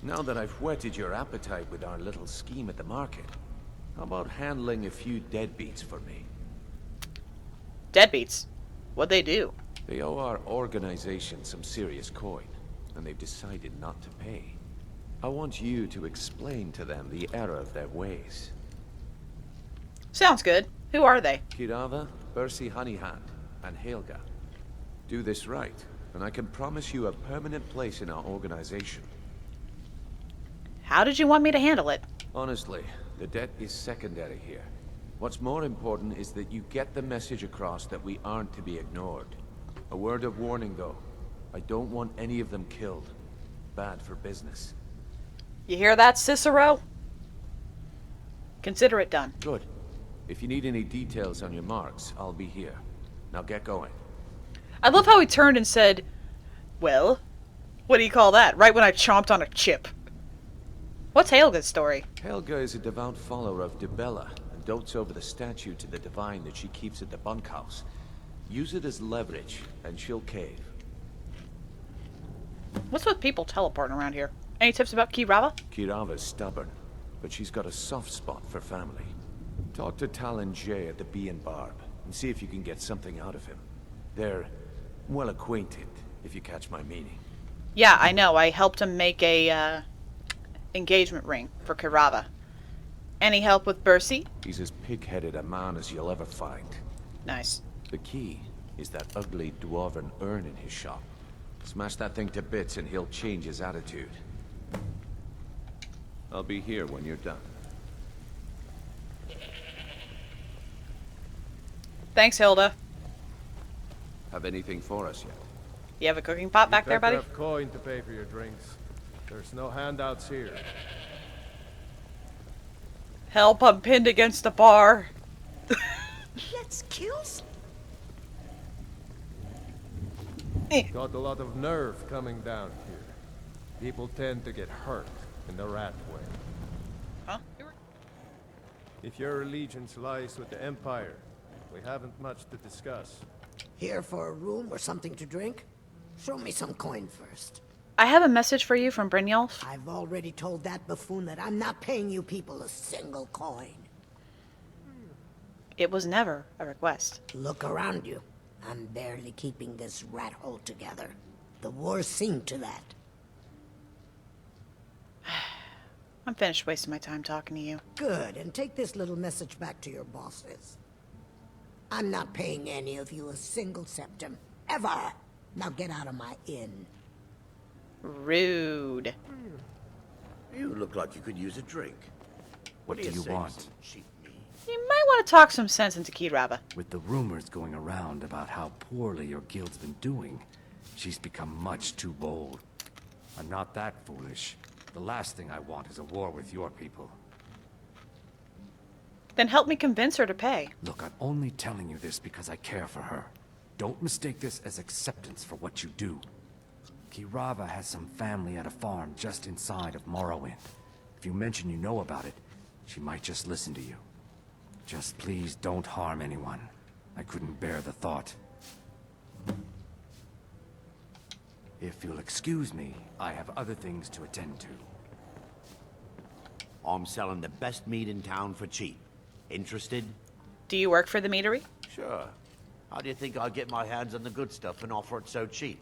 now that I've whetted your appetite with our little scheme at the market, how about handling a few deadbeats for me? Deadbeats? What'd they do? They owe our organization some serious coin, and they've decided not to pay. I want you to explain to them the error of their ways. Sounds good. Who are they? Kirava, Bercy Honeyhand, and Helga. Do this right, and I can promise you a permanent place in our organization. How did you want me to handle it? Honestly, the debt is secondary here. What's more important is that you get the message across that we aren't to be ignored. A word of warning, though. I don't want any of them killed. Bad for business. You hear that, Cicero? Consider it done. Good. If you need any details on your marks, I'll be here. Now get going. I love how he turned and said, well, what do you call that? Right when I chomped on a chip. What's Helga's story? Helga is a devout follower of Dibella and dotes over the statue to the divine that she keeps at the bunkhouse. Use it as leverage, and she'll cave. What's with people teleporting around here? Any tips about Kirava? Kirava's stubborn, but she's got a soft spot for family. Talk to Talon Jay at the Bee and Barb, and see if you can get something out of him. They're well acquainted, if you catch my meaning. Yeah, I know. I helped him make a engagement ring for Kirava. Any help with Bercy? He's as pig-headed a man as you'll ever find. Nice. The key is that ugly dwarven urn in his shop. Smash that thing to bits and he'll change his attitude. I'll be here when you're done. Thanks, Hilda. Have anything for us yet? You have a cooking pot back there, buddy? You have coin to pay for your drinks. There's no handouts here. Help, I'm pinned against a bar. Let's kill some. Got a lot of nerve coming down here. People tend to get hurt in the rat way. Huh? If your allegiance lies with the Empire, we haven't much to discuss. Here for a room or something to drink? Show me some coin first. I have a message for you from Brynjolf. I've already told that buffoon that I'm not paying you people a single coin. It was never a request. Look around you. I'm barely keeping this rat hole together. The war's seen to that. I'm finished wasting my time talking to you. Good, and take this little message back to your bosses. I'm not paying any of you a single septim. Ever! Now get out of my inn. Rude. You look like you could use a drink. What do you want? You might want to talk some sense into Kirava. With the rumors going around about how poorly your guild's been doing, she's become much too bold. I'm not that foolish. The last thing I want is a war with your people. Then help me convince her to pay. Look, I'm only telling you this because I care for her. Don't mistake this as acceptance for what you do. Kirava has some family at a farm just inside of Morrowind. If you mention you know about it, she might just listen to you. Just please don't harm anyone. I couldn't bear the thought. If you'll excuse me, I have other things to attend to. I'm selling the best meat in town for cheap. Interested? Do you work for the meadery? Sure. How do you think I get my hands on the good stuff and offer it so cheap?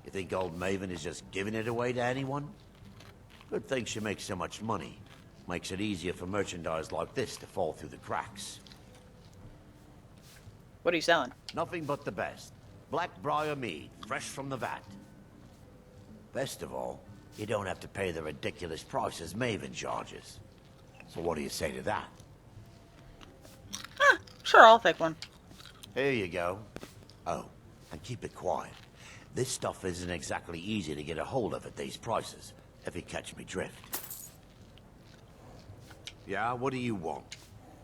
You think old Maven is just giving it away to anyone? Good thing she makes so much money. Makes it easier for merchandise like this to fall through the cracks. What are you selling? Nothing but the best. Blackbriar mead, fresh from the vat. Best of all, you don't have to pay the ridiculous prices Maven charges. So what do you say to that? Sure, I'll take one. Here you go. Oh, and keep it quiet. This stuff isn't exactly easy to get a hold of at these prices, if you catch me drift. Yeah, what do you want?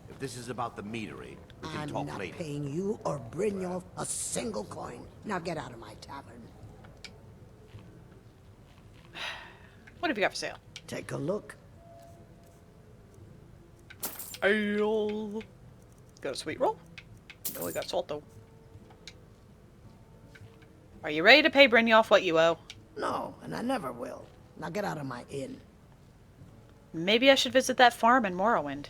If this is about the meadery, we can talk I'm not later. paying you or Brynjolf a single coin. Now get out of my tavern. What have you got for sale? Take a look. Ale. Got a sweet roll? No, we got salt though. Are you ready to pay Brynjolf what you owe? No, and I never will. Now get out of my inn. Maybe I should visit that farm in Morrowind.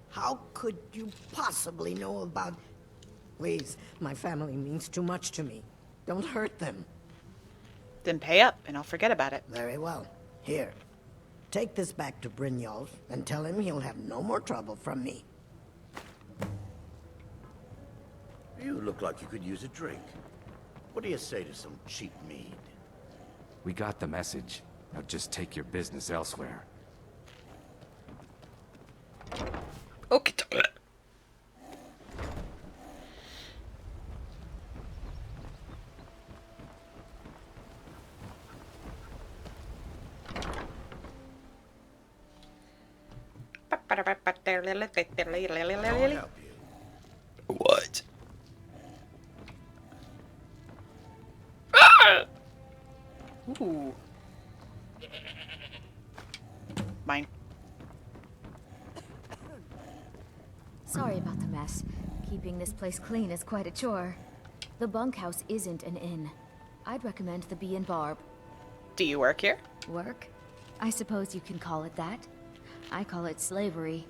How could you possibly know about... Please, my family means too much to me. Don't hurt them. Then pay up, and I'll forget about it. Very well. Here. Take this back to Brynjolf, and tell him he'll have no more trouble from me. You look like you could use a drink. What do you say to some cheap mead? We got the message. Now just take your business elsewhere. Okay. What? Ooh. Mine. Sorry about the mess. Keeping this place clean is quite a chore. The bunkhouse isn't an inn. I'd recommend the Bee and Barb. Do you work here? Work? I suppose you can call it that. I call it slavery.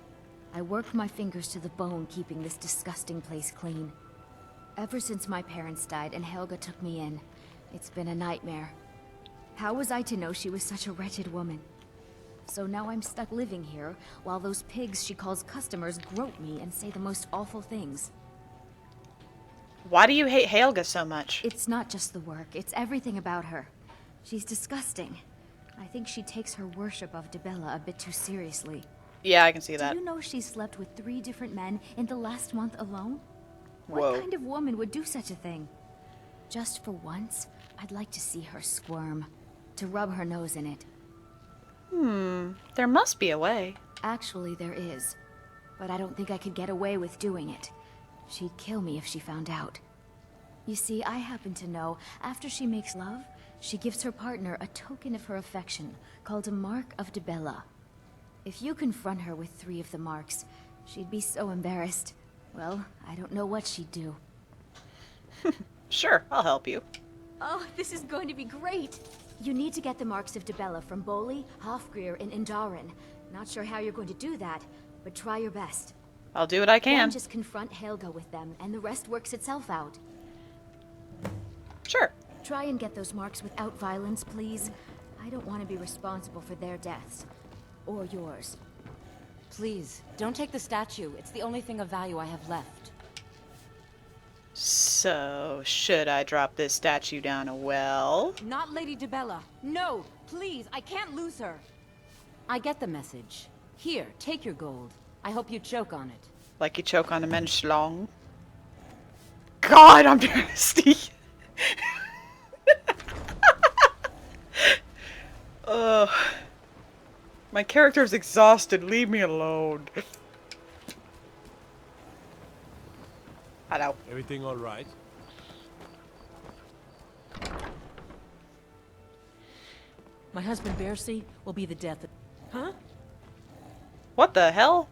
I work my fingers to the bone keeping this disgusting place clean. Ever since my parents died and Helga took me in, it's been a nightmare. How was I to know she was such a wretched woman? So now I'm stuck living here, while those pigs she calls customers grope me and say the most awful things. Why do you hate Helga so much? It's not just the work, it's everything about her. She's disgusting. I think she takes her worship of Dibella a bit too seriously. Yeah, I can see that. Do you know she slept with 3 different men in the last month alone? Whoa. What kind of woman would do such a thing? Just for once, I'd like to see her squirm. To rub her nose in it. There must be a way. Actually, there is. But I don't think I could get away with doing it. She'd kill me if she found out. You see, I happen to know, after she makes love, she gives her partner a token of her affection, called a Mark of Dibella. If you confront her with 3 of the marks, she'd be so embarrassed. Well, I don't know what she'd do. Sure, I'll help you. Oh, this is going to be great! You need to get the marks of Dibella from Boli, Hofgrir, and Indaren. Not sure how you're going to do that, but try your best. I'll do what I can. Then just confront Helga with them, and the rest works itself out. Sure. Try and get those marks without violence, please. I don't want to be responsible for their deaths. Or yours. Please, don't take the statue. It's the only thing of value I have left. So, should I drop this statue down a well? Not Lady Dibella. No, please, I can't lose her. I get the message. Here, take your gold. I hope you choke on it. Like you choke on a menschlong. God, I'm thirsty. Ugh. My character's exhausted. Leave me alone. Hello. Everything all right? My husband Bercy will be the death of... Huh? What the hell?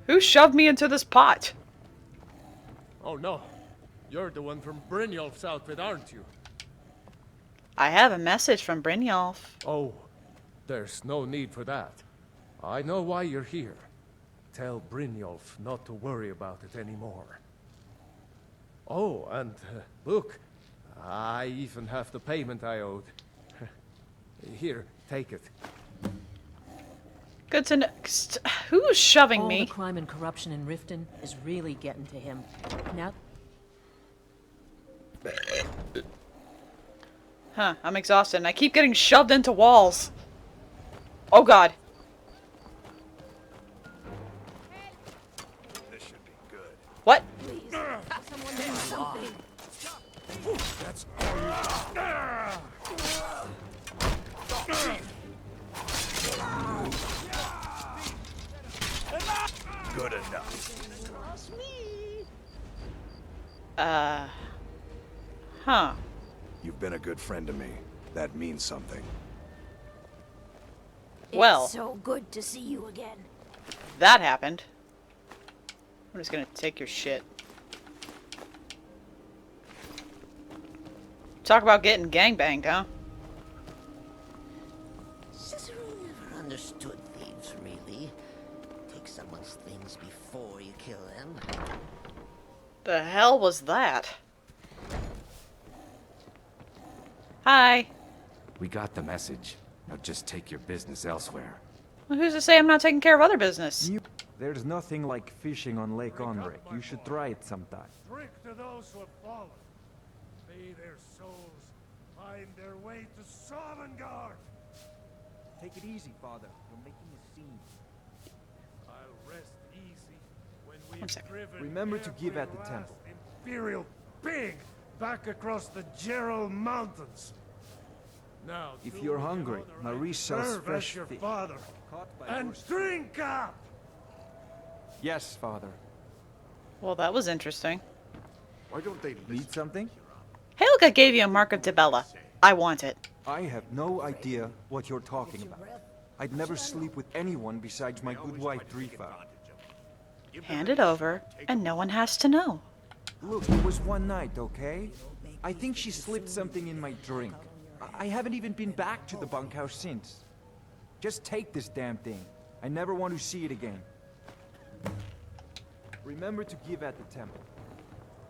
Who shoved me into this pot? Oh no. You're the one from Brynjolf's outfit, aren't you? I have a message from Brynjolf. Oh, there's no need for that. I know why you're here. Tell Brynjolf not to worry about it anymore. Oh, and look, I even have the payment I owed. Here, take it. Good to know. Who's shoving All me? the crime and corruption in Riften is really getting to him. Now... Huh, I'm exhausted and I keep getting shoved into walls. Oh god. This should be good. What? Someone do something. That's all. Good enough. Huh. You've been a good friend to me. That means something. Well. It's so good to see you again. That happened. I'm just gonna take your shit. Talk about getting gangbanged, huh? Cicero never understood thieves, really. Take someone's things before you kill them. The hell was that? Hi. We got the message. Now just take your business elsewhere. Well, who's to say I'm not taking care of other business? There's nothing like fishing on Lake Onric. You should try it sometime. Drink to those who have fallen. May their souls find their way to Sovngarde. Take it easy, Father. You're making a scene. I'll rest easy when we've 1 second. driven Remember to give at the every temple. last Imperial pig back across the Gerald Mountains. Now, If do you're the hungry, honor I Marie sells deserve fresh as your fish. father. Caught by And horses. drink up! Yes, Father. Well, that was interesting. Why don't they Need something? Helga gave you a mark of Dibella. I want it. I have no idea what you're talking about. I'd never sleep with anyone besides my good wife, Drifa. Hand it over, and no one has to know. Look, it was one night, okay? I think she slipped something in my drink. I haven't even been back to the bunkhouse since. Just take this damn thing. I never want to see it again. Remember to give at the temple.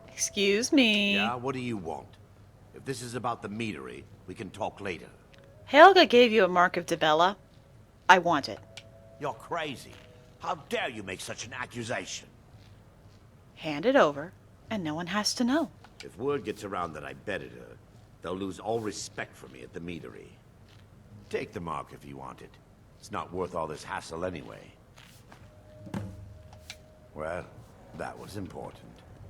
Excuse me. Yeah, what do you want? If this is about the meadery, we can talk later. Helga gave you a mark of Dibella. I want it. You're crazy. How dare you make such an accusation? Hand it over, and no one has to know. If word gets around that I betted her, they'll lose all respect for me at the meadery. Take the mark if you want it. It's not worth all this hassle anyway. Well, that was important.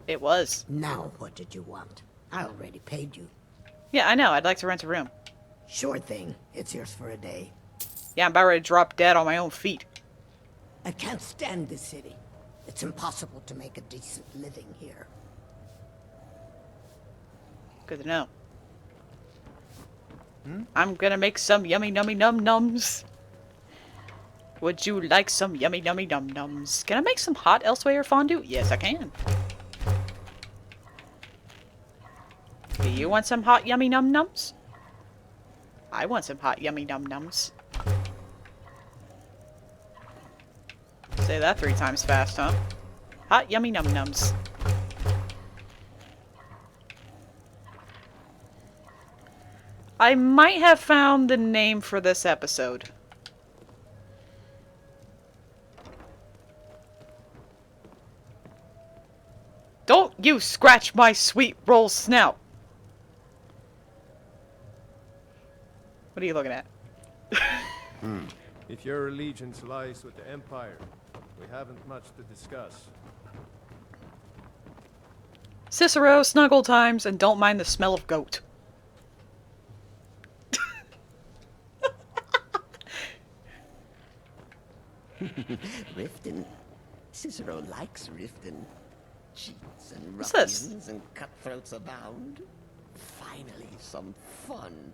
It was. Now, what did you want? I already paid you. Yeah, I know. I'd like to rent a room. Sure thing. It's yours for a day. Yeah, I'm about ready to drop dead on my own feet. I can't stand this city. It's impossible to make a decent living here. Good to know. I'm gonna make some yummy nummy num nums. Would you like some yummy nummy num nums? Can I make some hot elsewhere fondue? Yes, I can. Do you want some hot yummy num nums? I want some hot yummy num nums. Say that 3 times fast, huh? Hot yummy num nums. I might have found the name for this episode. Don't you scratch my sweet roll snout! What are you looking at? If your allegiance lies with the Empire, we haven't much to discuss. Cicero, snuggle times, and don't mind the smell of goat. Riften. Cicero likes Riften. Cheats and What's this? ruffians and cutthroats abound. Finally, some fun.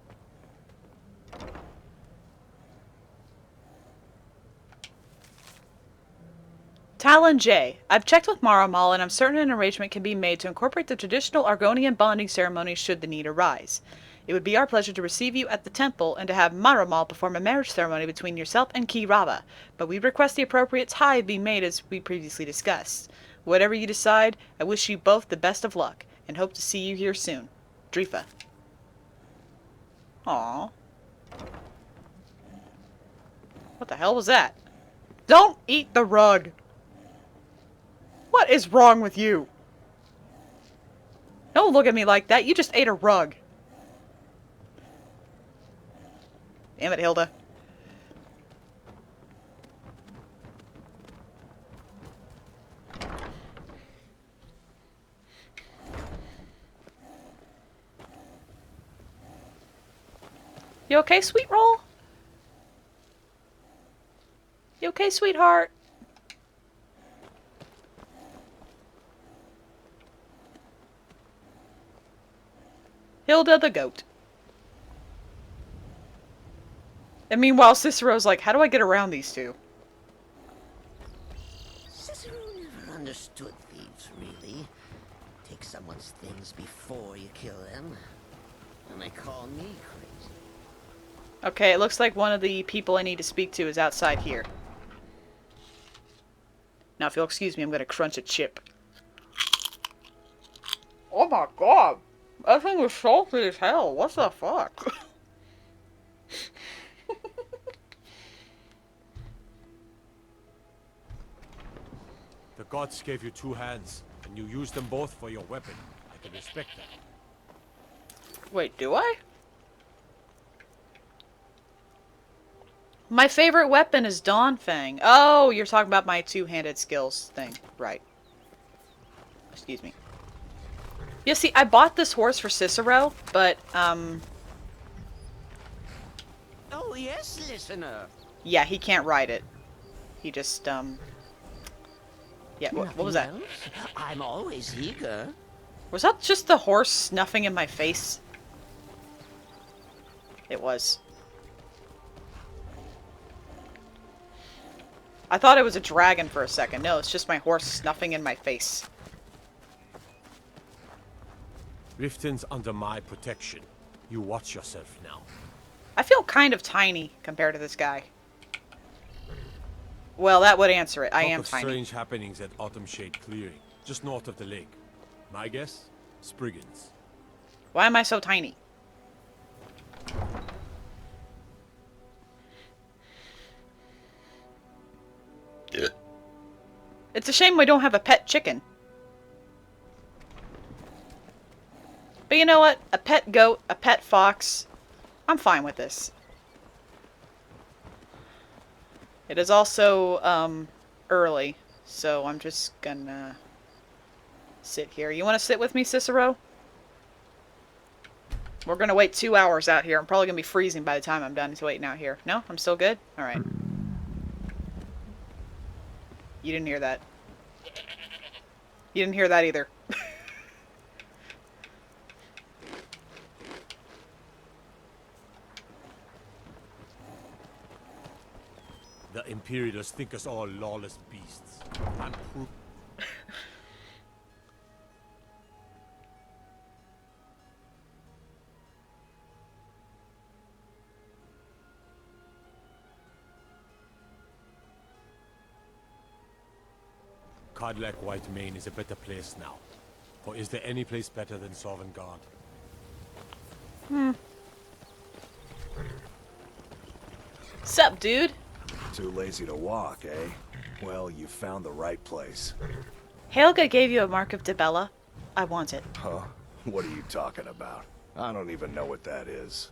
Talon J. I've checked with Maramal and I'm certain an arrangement can be made to incorporate the traditional Argonian bonding ceremony should the need arise. It would be our pleasure to receive you at the temple and to have Maramal perform a marriage ceremony between yourself and Kirava, but we request the appropriate tithe be made as we previously discussed. Whatever you decide, I wish you both the best of luck and hope to see you here soon. Drifa. Aww. What the hell was that? Don't eat the rug! What is wrong with you? Don't look at me like that. You just ate a rug. Damn it, Hilda. You okay, sweet roll? You okay, sweetheart? Hilda the goat. And meanwhile, Cicero's like, how do I get around these two? Cicero never understood thieves, really. Take someone's things before you kill them. And they call me crazy. Okay, it looks like one of the people I need to speak to is outside here. Now, if you'll excuse me, I'm gonna crunch a chip. Oh my god! That thing was salty as hell. What the fuck? The gods gave you 2 hands, and you used them both for your weapon. I can respect that. Wait, do I? My favorite weapon is Dawn Fang. Oh, you're talking about my 2-handed skills thing. Right. Excuse me. Yeah, see, I bought this horse for Cicero, but, Oh, yes, listener. yeah, he can't ride it. He just, yeah, what was that? Nothing else? I'm always eager. Was that just the horse snuffing in my face? It was. I thought it was a dragon for a second. No, it's just my horse snuffing in my face. Riften's under my protection. You watch yourself now. I feel kind of tiny compared to this guy. Well, that would answer it. I am tiny. Strange happenings at Autumn Shade Clearing, just north of the lake. My guess? Spriggans. Why am I so tiny? It's a shame we don't have a pet chicken. But you know what? A pet goat, a pet fox. I'm fine with this. It is also, early. So I'm just gonna sit here. You want to sit with me, Cicero? We're gonna wait 2 hours out here. I'm probably gonna be freezing by the time I'm done waiting out here. No? I'm still good? Alright. You didn't hear that. You didn't hear that either. The Imperialists think us all lawless beasts. I'm proof. Codlac White Mane is a better place now. For is there any place better than Sovngarde? Sup, dude? Too lazy to walk, eh? Well, you found the right place. Helga gave you a mark of Dibella. I want it. Huh? What are you talking about? I don't even know what that is.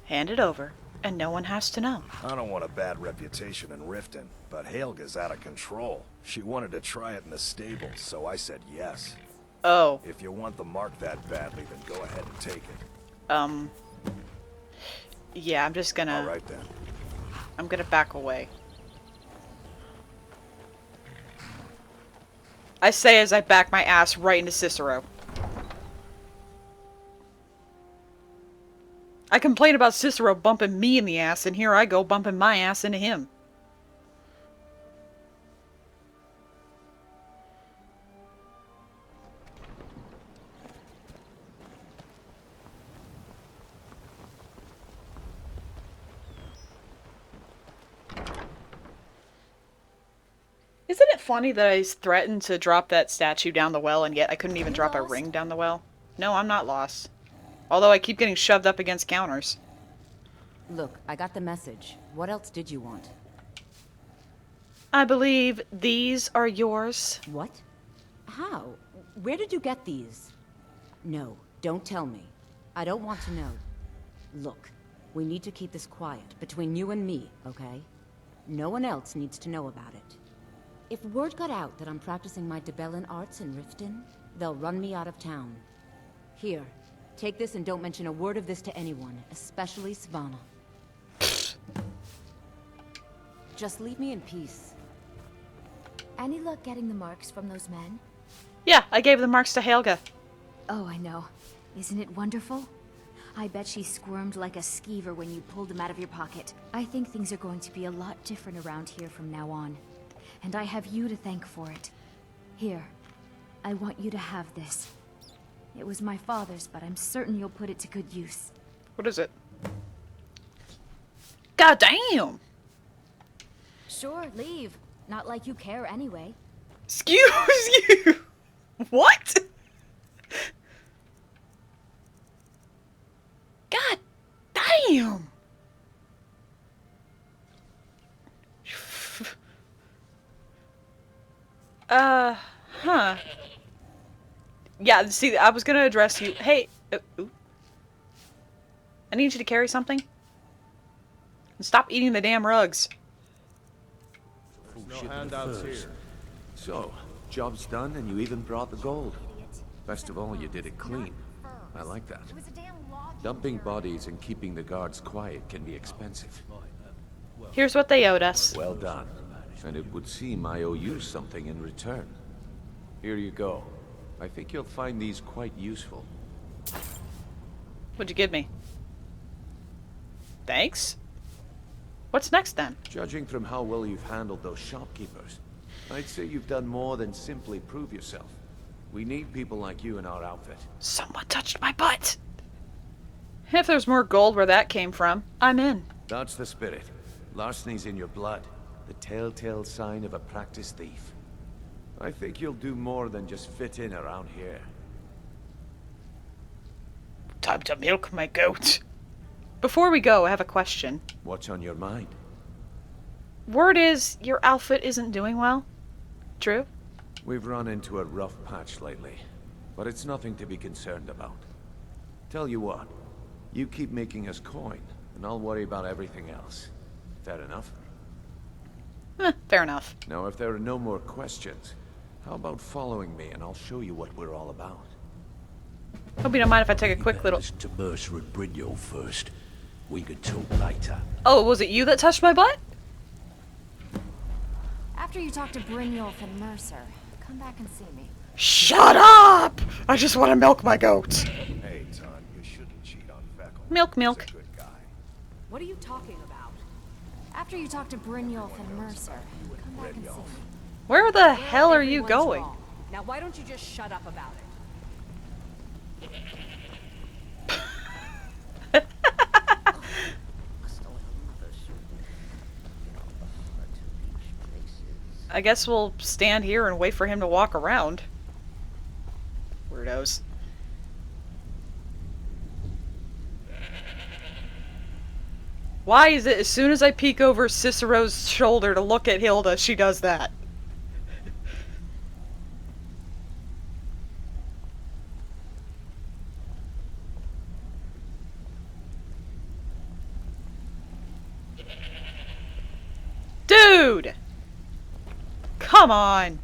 Hand it over, and no one has to know. I don't want a bad reputation in Riften, but Helga's out of control. She wanted to try it in the stable, so I said yes. Oh. If you want the mark that badly, then go ahead and take it. Yeah, I'm just gonna... All right, then. I'm gonna back away. I say as I back my ass right into Cicero. I complain about Cicero bumping me in the ass, and here I go bumping my ass into him. Isn't it funny that I threatened to drop that statue down the well, and yet I couldn't even drop a ring down the well? No, I'm not lost. Although I keep getting shoved up against counters. Look, I got the message. What else did you want? I believe these are yours. What? How? Where did you get these? No, don't tell me. I don't want to know. Look, we need to keep this quiet, between you and me, okay? No one else needs to know about it. If word got out that I'm practicing my Dibellan arts in Riften, they'll run me out of town. Here, take this and don't mention a word of this to anyone, especially Svanna. Just leave me in peace. Any luck getting the marks from those men? Yeah, I gave the marks to Helga. Oh, I know. Isn't it wonderful? I bet she squirmed like a skeever when you pulled them out of your pocket. I think things are going to be a lot different around here from now on. And I have you to thank for it. Here, I want you to have this. It was my father's, but I'm certain you'll put it to good use. What is it? God damn! Sure, leave. Not like you care anyway. Excuse you! What? God damn! Huh. Yeah, see, I was gonna address you. Hey, ooh. I need you to carry something. And stop eating the damn rugs. No handouts here. So, job's done and you even brought the gold. Best of all, you did it clean. I like that. Dumping bodies and keeping the guards quiet can be expensive. Here's what they owed us. Well done. And it would seem I owe you something in return. Here you go. I think you'll find these quite useful. What'd you give me? Thanks. What's next then? Judging from how well you've handled those shopkeepers, I'd say you've done more than simply prove yourself. We need people like you in our outfit. Someone touched my butt! If there's more gold where that came from, I'm in. That's the spirit. Larceny's in your blood. The telltale sign of a practiced thief. I think you'll do more than just fit in around here. Time to milk my goat. Before we go, I have a question. What's on your mind? Word is, your outfit isn't doing well. True? We've run into a rough patch lately, but it's nothing to be concerned about. Tell you what, you keep making us coin, and I'll worry about everything else. Fair enough? Fair enough. Now, if there are no more questions, how about following me and I'll show you what we're all about? Hope you don't mind if I take a quick little... To Mercer and Brynjolf first. We could talk later. Oh, was it you that touched my butt? After you talk to Brynjolf and Mercer, come back and see me. Shut up! I just want to milk my goat. Hey, Ton, you shouldn't cheat on Vekel. Milk, milk. He's a good guy. What are you talking about? After you talk to Brynjolf and Mercer, come back and see me. Where the hell are you going? Wrong. Now why don't you just shut up about it? I guess we'll stand here and wait for him to walk around. Weirdos. Why is it as soon as I peek over Cicero's shoulder to look at Hilda, she does that? Dude! Come on!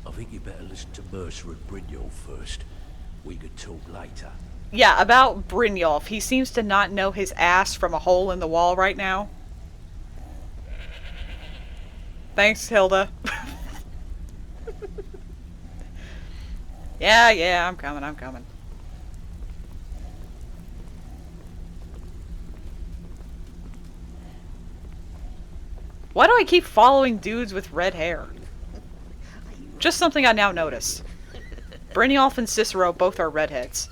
I think you better listen to Mercer and Brynjolf first. We could talk later. Yeah, about Brynjolf. He seems to not know his ass from a hole in the wall right now. Thanks, Hilda. Yeah, I'm coming. Why do I keep following dudes with red hair? Just something I now notice. Brynjolf and Cicero both are redheads.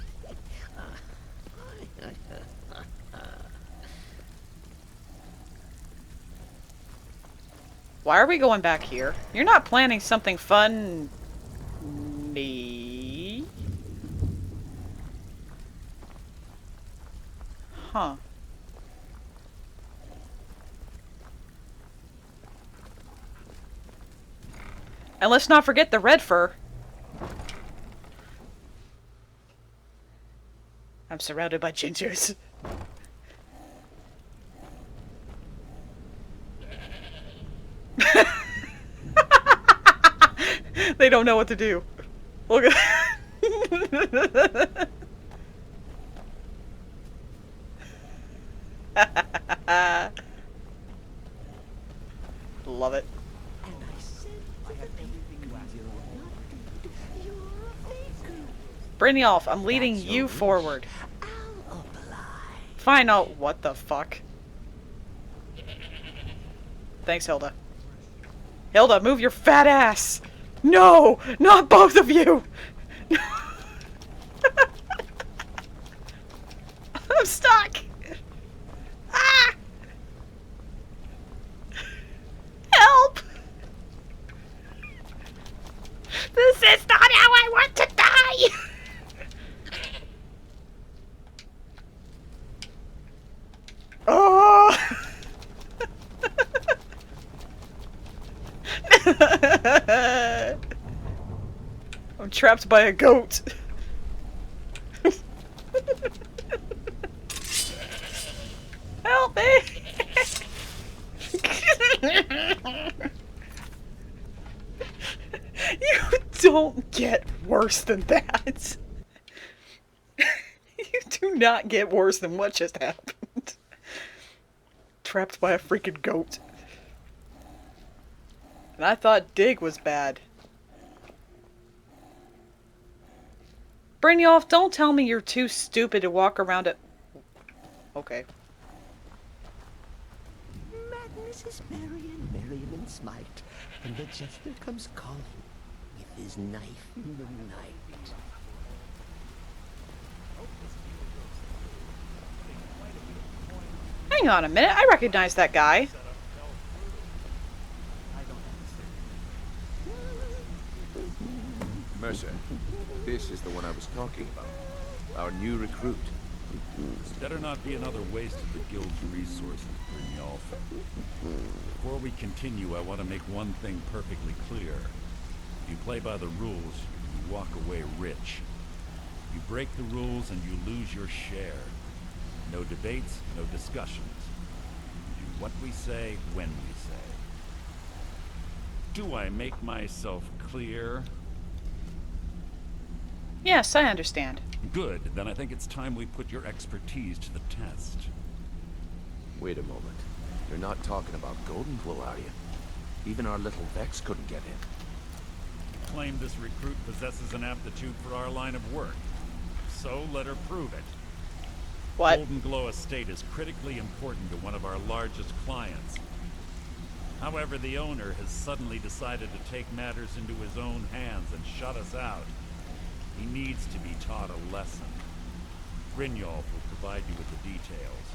Why are we going back here? You're not planning something fun... Huh. And let's not forget the red fur. I'm surrounded by gingers. They don't know what to do. Look at Love it. Brynjolf, I'm leading you forward. Fine, what the fuck? Thanks, Hilda. Hilda, move your fat ass! No! Not both of you! I'm stuck! Ah! Help! This is not how I want to die! Oh! I'm trapped by a goat. Help me! You don't get worse than that. You do not get worse than what just happened. Trapped by a freaking goat. And I thought dig was bad. Brynjolf, don't tell me you're too stupid to walk around it. okay. Madness is merry and merriment smite, and the jester comes calling with his knife in the night. Hang on a minute, I recognize that guy. Mercer, this is the one I was talking about. Our new recruit. This better not be another waste of the guild's resources, Brynjolf. Before we continue, I want to make one thing perfectly clear. If you play by the rules, you walk away rich. You break the rules and you lose your share. No debates, no discussions. Do what we say, when we say. Do I make myself clear? Yes, I understand. Good, then I think it's time we put your expertise to the test. Wait a moment. You're not talking about Golden Glow, are you? Even our little Vex couldn't get in. Claim this recruit possesses an aptitude for our line of work. So let her prove it. What? Golden Glow Estate is critically important to one of our largest clients. However, the owner has suddenly decided to take matters into his own hands and shut us out. He needs to be taught a lesson. Brynjolf will provide you with the details.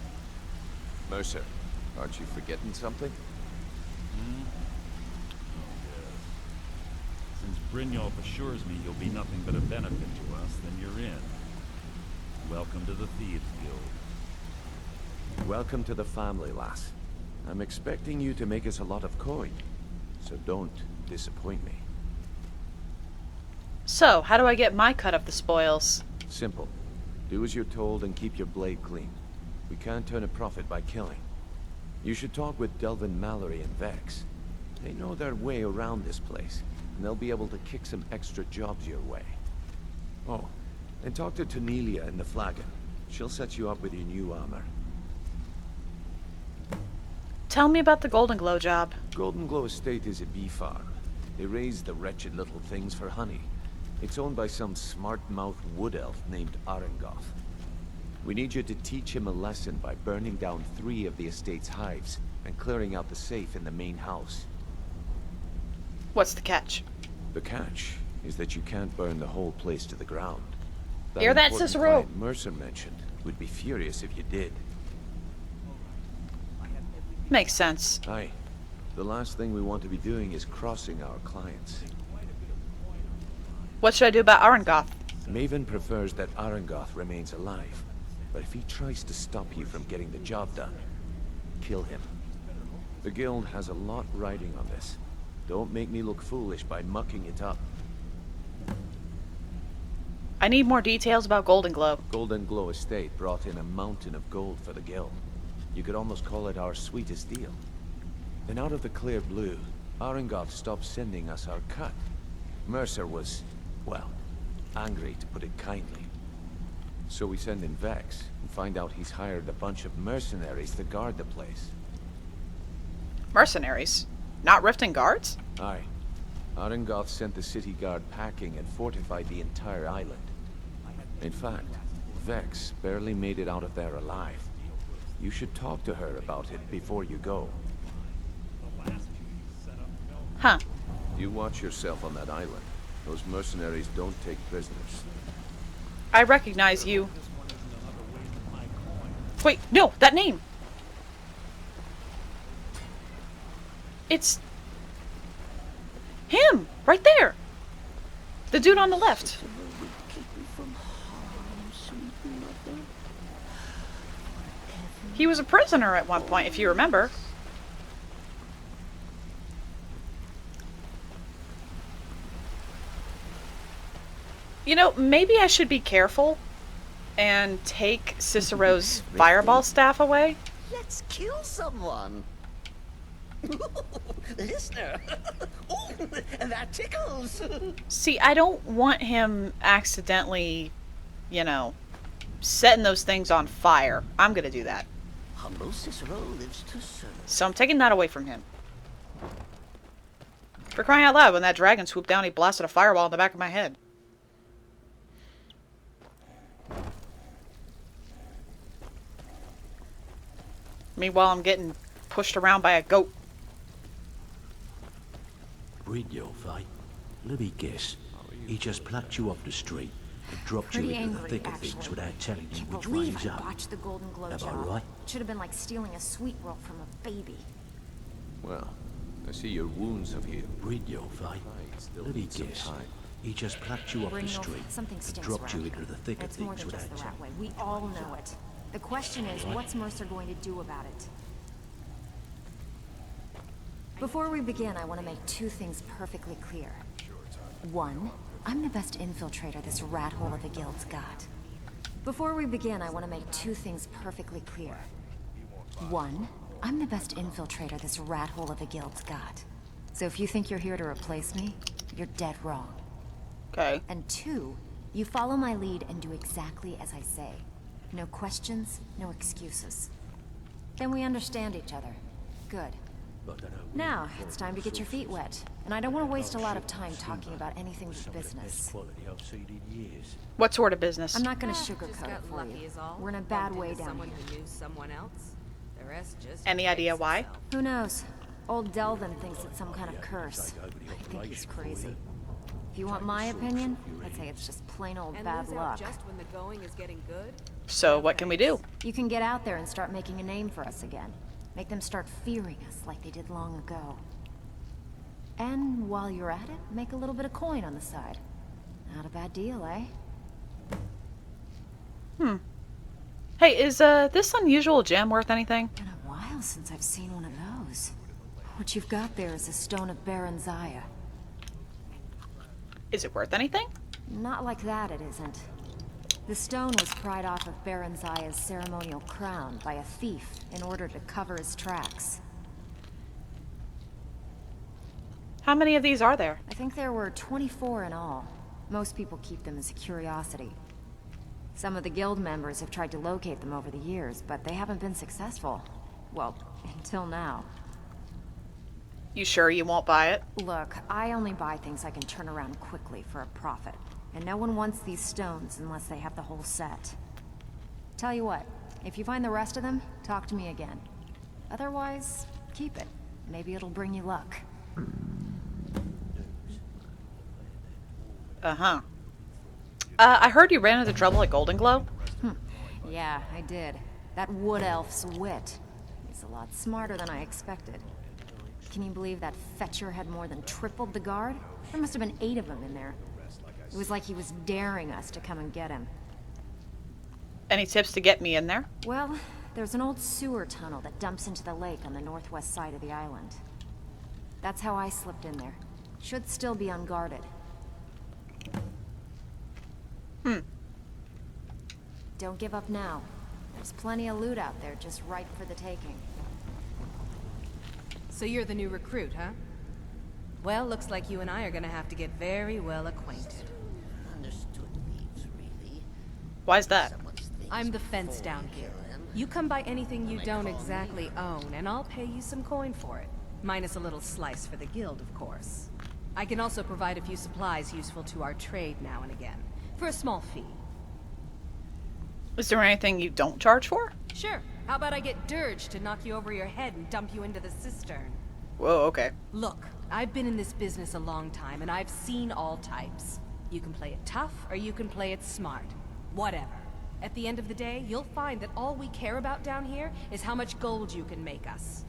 Mercer, aren't you forgetting something? Hmm? Oh, yes. Since Brynjolf assures me you'll be nothing but a benefit to us, then you're in. Welcome to the Thieves Guild. Welcome to the family, lass. I'm expecting you to make us a lot of coin, so don't disappoint me. So, how do I get my cut of the spoils? Simple. Do as you're told and keep your blade clean. We can't turn a profit by killing. You should talk with Delvin Mallory and Vex. They know their way around this place, and they'll be able to kick some extra jobs your way. Oh, and talk to Tanelia in the Flagon. She'll set you up with your new armor. Tell me about the Golden Glow job. Golden Glow Estate is a bee farm. They raise the wretched little things for honey. It's owned by some smart-mouthed wood elf named Arengoth. We need you to teach him a lesson by burning down 3 of the estate's hives and clearing out the safe in the main house. What's the catch? The catch is that you can't burn the whole place to the ground. Hear that, important Cicero? client Mercer mentioned would be furious if you did. Makes sense. Aye. The last thing we want to be doing is crossing our clients. What should I do about Arengoth? Maven prefers that Arengoth remains alive, but if he tries to stop you from getting the job done, kill him. The guild has a lot riding on this. Don't make me look foolish by mucking it up. I need more details about Golden Glow. Golden Glow Estate brought in a mountain of gold for the guild. You could almost call it our sweetest deal. Then out of the clear blue, Arengoth stopped sending us our cut. Mercer was, well, angry to put it kindly. So we send in Vex and find out he's hired a bunch of mercenaries to guard the place. Mercenaries? Not Riften guards? Aye. Arengoth sent the city guard packing and fortified the entire island. In fact, Vex barely made it out of there alive. You should talk to her about it before you go. Huh. You watch yourself on that island. Those mercenaries don't take prisoners. I recognize you. Wait, no, that name! It's... him! Right there! The dude on the left. He was a prisoner at one point, if you remember. You know, maybe I should be careful and take Cicero's fireball staff away. Let's kill someone. Listener. Oh, that tickles. See, I don't want him accidentally, you know, setting those things on fire. I'm gonna do that. Humble Cicero lives to serve. So I'm taking that away from him. For crying out loud, when that dragon swooped down, he blasted a fireball in the back of my head. Meanwhile, I'm getting pushed around by a goat. Brynjolf, eh? Let me guess. He just plucked you off the street and dropped Pretty you into the angry, thick of actually. things without telling you Can't which way believe he's I up. botched the Golden Glow Am I job. right? Should have been like stealing a sweet roll from a baby. Well, I see your wounds have healed. Brynjolf, eh? Let me guess. He just plucked you off the Brynjolf, street something and stinks dropped you around into here. the thick of It's more things than just without the telling rat way. We all know it. The question is, Right. what's Mercer going to do about it? Before we begin, I want to make two things perfectly clear. One, I'm the best infiltrator this rat hole of a guild's got. Before we begin, I want to make two things perfectly clear. One, I'm the best infiltrator this rat hole of a guild's got. So if you think you're here to replace me, you're dead wrong. Okay. And two, you follow my lead and do exactly as I say. No questions, no excuses. Then we understand each other. Good. Now, it's time to get your feet wet. And I don't want to waste a lot of time talking about anything but business. What sort of business? I'm not going to sugarcoat it for you. We're in a bad way down Someone here. who knew someone else. The rest just Any idea why? Who knows? Old Delvin thinks it's some kind of curse. I think he's crazy. If you want my opinion, I'd say it's just plain old and bad lose out luck. just when the going is getting good. So what can we do? You can get out there and start making a name for us again. Make them start fearing us like they did long ago. And while you're at it, make a little bit of coin on the side. Not a bad deal, eh? Hey, is this unusual gem worth anything? Been a while since I've seen one of those. What you've got there is a stone of Baron Zaya. Is it worth anything? Not like that, it isn't. The stone was pried off of Baron Zaya's ceremonial crown by a thief in order to cover his tracks. How many of these are there? I think there were 24 in all. Most people keep them as a curiosity. Some of the guild members have tried to locate them over the years, but they haven't been successful. Well, until now. You sure you won't buy it? Look, I only buy things I can turn around quickly for a profit. And no one wants these stones unless they have the whole set. Tell you what, if you find the rest of them, talk to me again. Otherwise, keep it. Maybe it'll bring you luck. Uh-huh. I heard you ran into trouble at Golden Glow? Yeah, I did. That wood elf's wit. He's a lot smarter than I expected. Can you believe that fetcher had more than tripled the guard? There must have been 8 of them in there. It was like he was daring us to come and get him. Any tips to get me in there? Well, there's an old sewer tunnel that dumps into the lake on the northwest side of the island. That's how I slipped in there. Should still be unguarded. Don't give up now. There's plenty of loot out there just ripe for the taking. So you're the new recruit, huh? Well, looks like you and I are gonna have to get very well acquainted. Understood thieves, really. Why's that? I'm the fence down here. You come by anything you don't exactly own, and I'll pay you some coin for it. Minus a little slice for the guild, of course. I can also provide a few supplies useful to our trade now and again, for a small fee. Is there anything you don't charge for? Sure. How about I get Dirge to knock you over your head and dump you into the cistern? Whoa, okay. Look, I've been in this business a long time, and I've seen all types. You can play it tough, or you can play it smart. Whatever. At the end of the day, you'll find that all we care about down here is how much gold you can make us.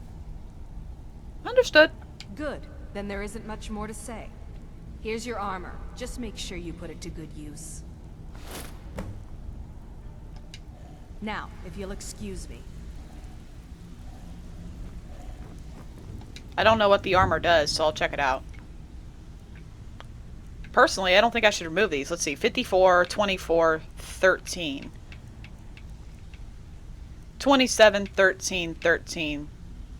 Understood. Good. Then there isn't much more to say. Here's your armor. Just make sure you put it to good use. Now, if you'll excuse me. I don't know what the armor does, so I'll check it out. Personally, I don't think I should remove these. Let's see. 54, 24, 13. 27, 13, 13,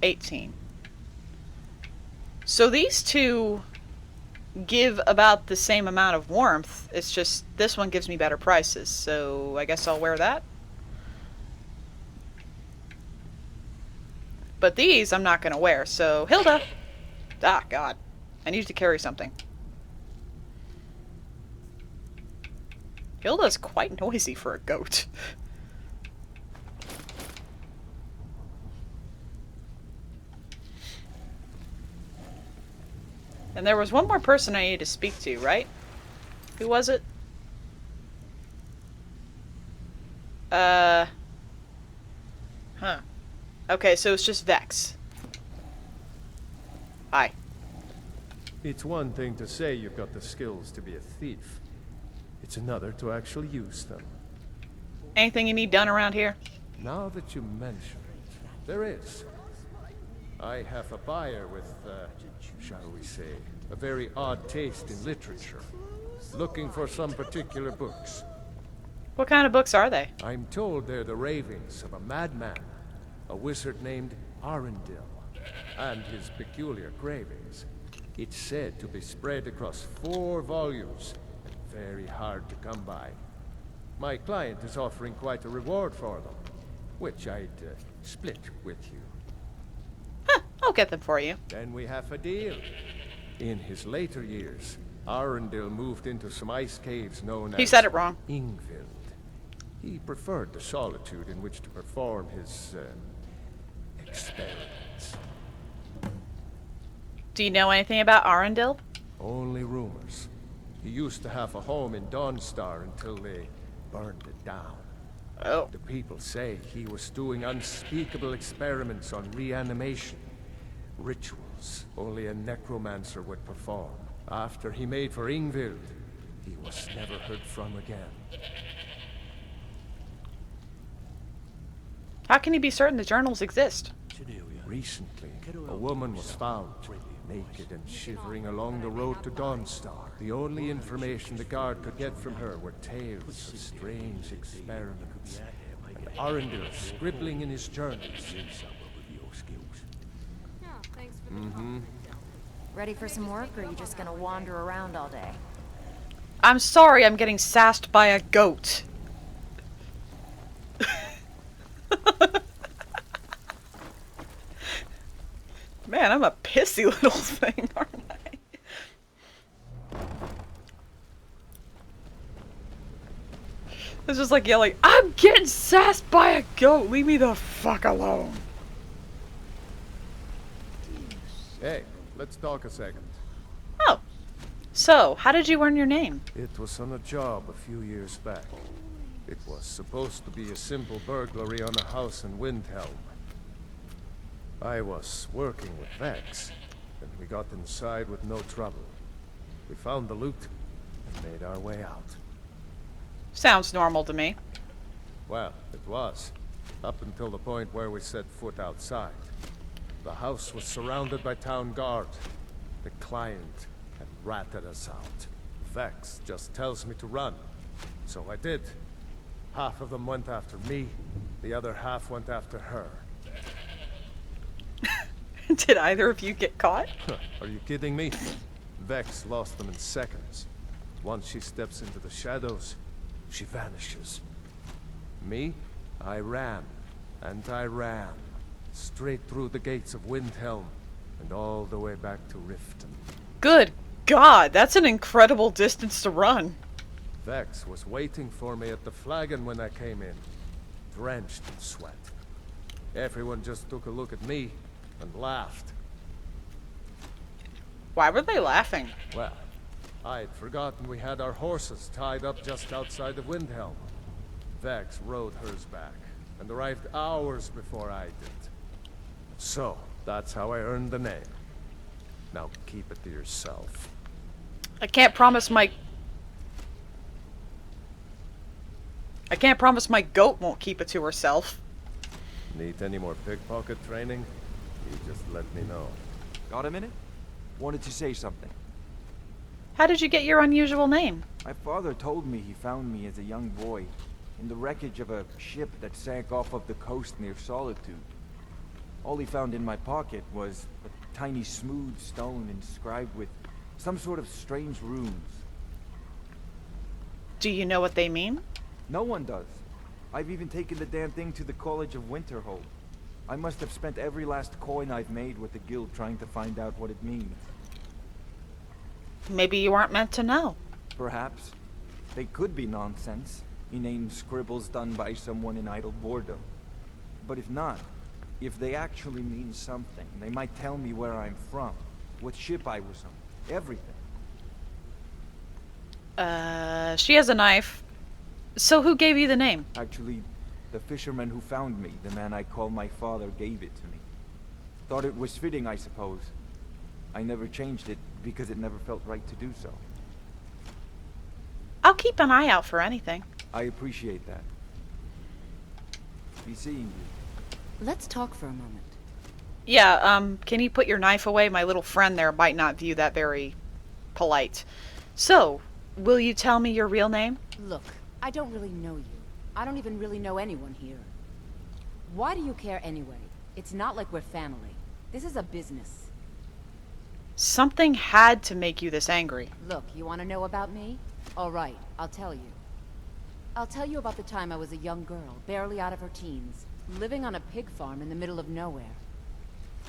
18. So these two give about the same amount of warmth. It's just this one gives me better prices. So I guess I'll wear that. But these I'm not going to wear. So Hilda. Ah, God. I need to carry something. Hilda's quite noisy for a goat. And there was one more person I needed to speak to, right? Who was it? Huh. Okay, so it's just Vex. Hi. It's one thing to say you've got the skills to be a thief. It's another to actually use them. Anything you need done around here? Now that you mention it, there is. I have a buyer with, shall we say, a very odd taste in literature. Looking for some particular books. What kind of books are they? I'm told they're the ravings of a madman, a wizard named Arundel, and his peculiar cravings. It's said to be spread across 4 volumes, and very hard to come by. My client is offering quite a reward for them, which I'd split with you. Huh, I'll get them for you. Then we have a deal. In his later years, Arundel moved into some ice caves known as... He said it wrong. Ingvild. He preferred the solitude in which to perform his, experiments. Do you know anything about Arundel? Only rumors. He used to have a home in Dawnstar until they burned it down. Oh. The people say he was doing unspeakable experiments on reanimation. Rituals only a necromancer would perform. After he made for Ingvild, he was never heard from again. How can he be certain the journals exist? Recently, a woman was found, naked and shivering along the road to Dawnstar. The only information the guard could get from her were tales of strange experiments, and Arundel scribbling in his journals. Ready for some work, or are you just gonna wander around all day? I'm sorry I'm getting sassed by a goat. Man, I'm a pissy little thing, aren't I? It's just like yelling, I'm getting sassed by a goat! Leave me the fuck alone. Hey, let's talk a second. Oh. So, how did you earn your name? It was on a job a few years back. It was supposed to be a simple burglary on a house in Windhelm. I was working with Vex, and we got inside with no trouble. We found the loot and made our way out. Sounds normal to me. Well, it was, up until the point where we set foot outside. The house was surrounded by town guard. The client had ratted us out. Vex just tells me to run, so I did. Half of them went after me, the other half went after her. Did either of you get caught? Are you kidding me? Vex lost them in seconds. Once she steps into the shadows, she vanishes. Me? I ran, and I ran. Straight through the gates of Windhelm, and all the way back to Riften. Good God, that's an incredible distance to run. Vex was waiting for me at the flagon when I came in, drenched in sweat. Everyone just took a look at me and laughed. Why were they laughing? Well, I'd forgotten we had our horses tied up just outside of Windhelm. Vex rode hers back and arrived hours before I did. So, that's how I earned the name. Now keep it to yourself. I can't promise my goat won't keep it to herself. Need any more pickpocket training? You just let me know. Got a minute? Wanted to say something. How did you get your unusual name? My father told me he found me as a young boy in the wreckage of a ship that sank off of the coast near Solitude. All he found in my pocket was a tiny smooth stone inscribed with some sort of strange runes. Do you know what they mean? No one does. I've even taken the damn thing to the College of Winterhold. I must have spent every last coin I've made with the guild trying to find out what it means. Maybe you aren't meant to know. Perhaps. They could be nonsense. Inane scribbles done by someone in idle boredom. But if not, if they actually mean something, they might tell me where I'm from, what ship I was on, Everything. She has a knife. So who gave you the name? Actually, the fisherman who found me, the man I call my father, gave it to me. Thought it was fitting, I suppose. I never changed it because it never felt right to do so. I'll keep an eye out for anything. I appreciate that. Be seeing you. Let's talk for a moment. Yeah, can you put your knife away? My little friend there might not view that very polite. So, will you tell me your real name? Look, I don't really know you. I don't even really know anyone here. Why do you care anyway? It's not like we're family. This is a business. Something had to make you this angry. Look, you want to know about me? All right, I'll tell you. I'll tell you about the time I was a young girl, barely out of her teens, living on a pig farm in the middle of nowhere.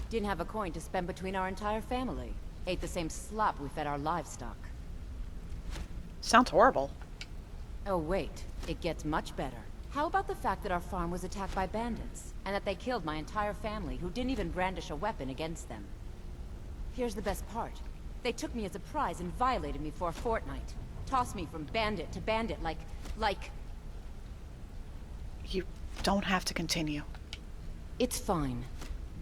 Didn't have a coin to spend between our entire family. Ate the same slop we fed our livestock. Sounds horrible. Oh wait, it gets much better. How about the fact that our farm was attacked by bandits, and that they killed my entire family who didn't even brandish a weapon against them? Here's the best part. They took me as a prize and violated me for a fortnight. Tossed me from bandit to bandit like... You don't have to continue. It's fine.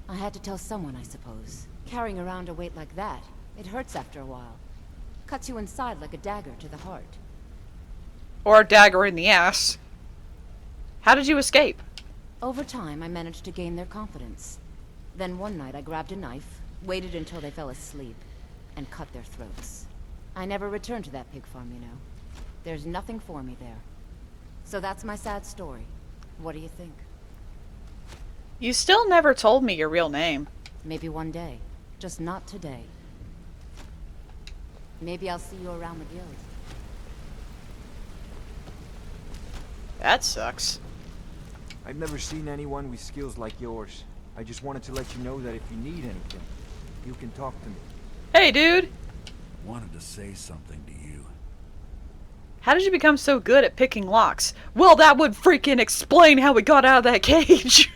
I had to tell someone, I suppose. Carrying around a weight like that, it hurts after a while. Cuts you inside like a dagger to the heart. Or a dagger in the ass. How did you escape? Over time, I managed to gain their confidence. Then one night I grabbed a knife, waited until they fell asleep, and cut their throats. I never returned to that pig farm, you know. There's nothing for me there. So that's my sad story. What do you think? You still never told me your real name. Maybe one day. Just not today. Maybe I'll see you around the guild. That sucks. I've never seen anyone with skills like yours. I just wanted to let you know that if you need anything, you can talk to me. Hey, dude! Wanted to say something to you. How did you become so good at picking locks? Well, that would freaking explain how we got out of that cage.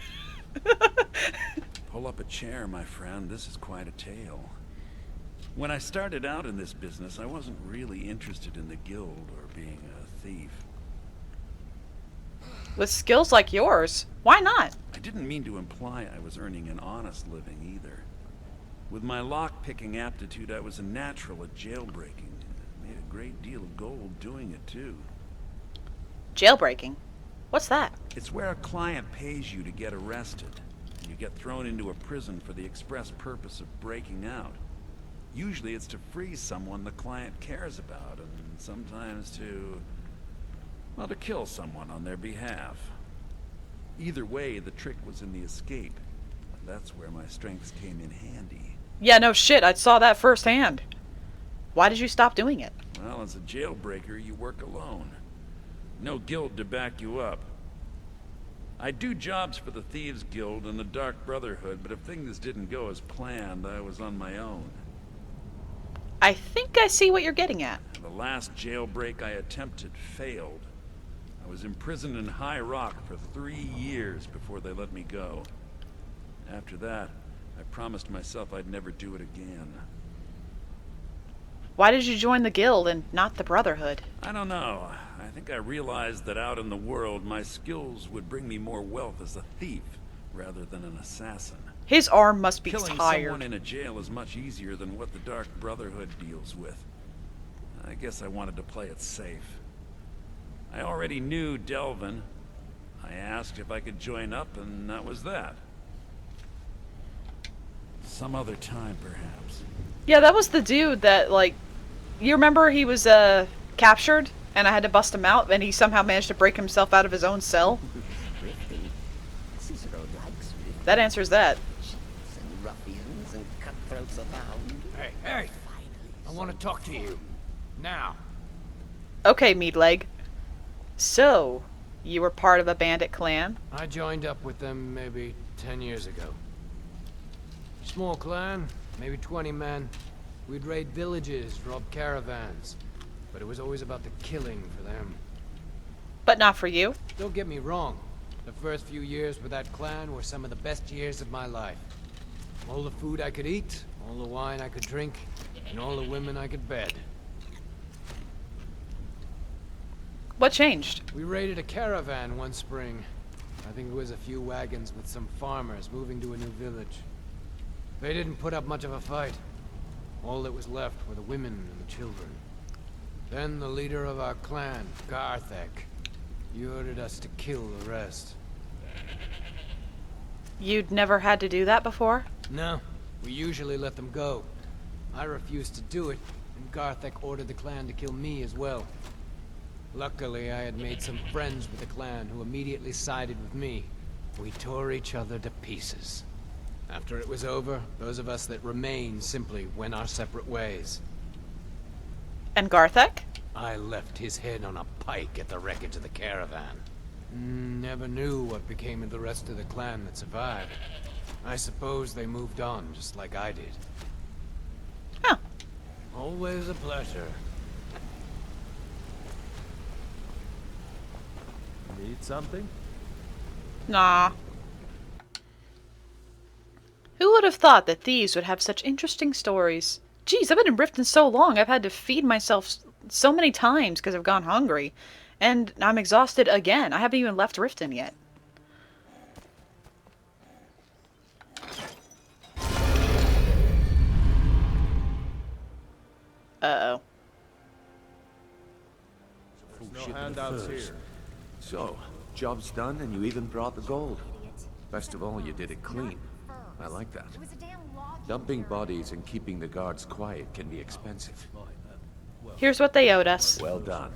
Pull up a chair, my friend. This is quite a tale. When I started out in this business, I wasn't really interested in the guild or being a thief. With skills like yours, why not? I didn't mean to imply I was earning an honest living either. With my lock-picking aptitude, I was a natural at jailbreaking. Made a great deal of gold doing it, too. Jailbreaking? What's that? It's where a client pays you to get arrested, and you get thrown into a prison for the express purpose of breaking out. Usually it's to free someone the client cares about, and sometimes to... well, to kill someone on their behalf. Either way, the trick was in the escape. That's where my strengths came in handy. Yeah, no shit, I saw that firsthand. Why did you stop doing it? Well, as a jailbreaker, you work alone. No guild to back you up. I do jobs for the Thieves Guild and the Dark Brotherhood, but if things didn't go as planned, I was on my own. I think I see what you're getting at. The last jailbreak I attempted failed. I was imprisoned in High Rock for 3 years before they let me go. After that, I promised myself I'd never do it again. Why did you join the guild and not the Brotherhood? I don't know. I think I realized that out in the world, my skills would bring me more wealth as a thief rather than an assassin. His arm must be Killing tired. someone in a jail is much easier than what the Dark Brotherhood deals with. I guess I wanted to play it safe. I already knew Delvin. I asked if I could join up, and that was that. Some other time, perhaps. Yeah, that was the dude that, like... You remember he was, captured? And I had to bust him out, and he somehow managed to break himself out of his own cell? That answers that. And ruffians and cutthroats abound. Hey, hey! I want to talk to you. Now. Okay, Meatleg. So, you were part of a bandit clan? I joined up with them maybe 10 years ago. Small clan, maybe 20 men. We'd raid villages, rob caravans. But it was always about the killing for them. But not for you? Don't get me wrong. The first few years with that clan were some of the best years of my life. All the food I could eat, all the wine I could drink, and all the women I could bed. What changed? We raided a caravan one spring. I think it was a few wagons with some farmers moving to a new village. They didn't put up much of a fight. All that was left were the women and the children. Then the leader of our clan, Garthek, he ordered us to kill the rest. You'd never had to do that before? No, we usually let them go. I refused to do it, and Garthek ordered the clan to kill me as well. Luckily, I had made some friends with the clan who immediately sided with me. We tore each other to pieces. After it was over, those of us that remained simply went our separate ways. And Garthek? I left his head on a pike at the wreckage of the caravan. Never knew what became of the rest of the clan that survived. I suppose they moved on, just like I did. Huh. Always a pleasure. Need something? Nah. Who would have thought that thieves would have such interesting stories? Geez, I've been in Riften so long, I've had to feed myself so many times because I've gone hungry. And I'm exhausted again. I haven't even left Riften yet. Uh-oh. No handouts here. So, job's done and you even brought the gold. Best of all, you did it clean. I like that. Dumping bodies and keeping the guards quiet can be expensive. Here's what they owed us. Well done.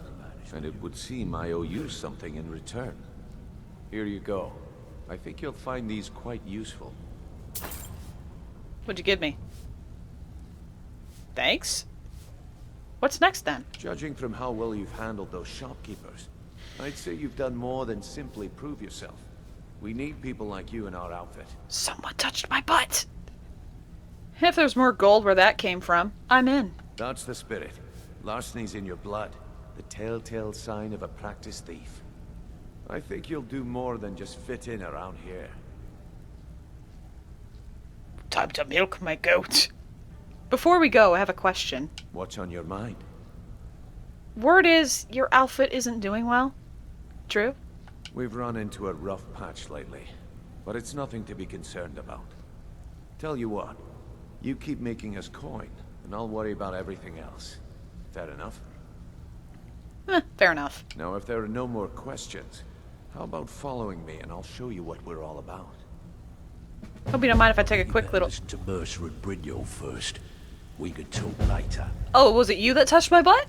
And it would seem I owe you something in return. Here you go. I think you'll find these quite useful. What'd you give me? Thanks. What's next then? Judging from how well you've handled those shopkeepers, I'd say you've done more than simply prove yourself. We need people like you in our outfit. Someone touched my butt! If there's more gold where that came from, I'm in. That's the spirit. Larceny's in your blood. The telltale sign of a practiced thief. I think you'll do more than just fit in around here. Time to milk my goat. Before we go, I have a question. What's on your mind? Word is, your outfit isn't doing well. True? We've run into a rough patch lately, but it's nothing to be concerned about. Tell you what, you keep making us coin, and I'll worry about everything else. Fair enough? Fair enough. Now, if there are no more questions, how about following me and I'll show you what we're all about? Hope you don't mind if I take a quick little... Listen to Mercer and Brynjolf first. We could talk later. Oh, was it you that touched my butt?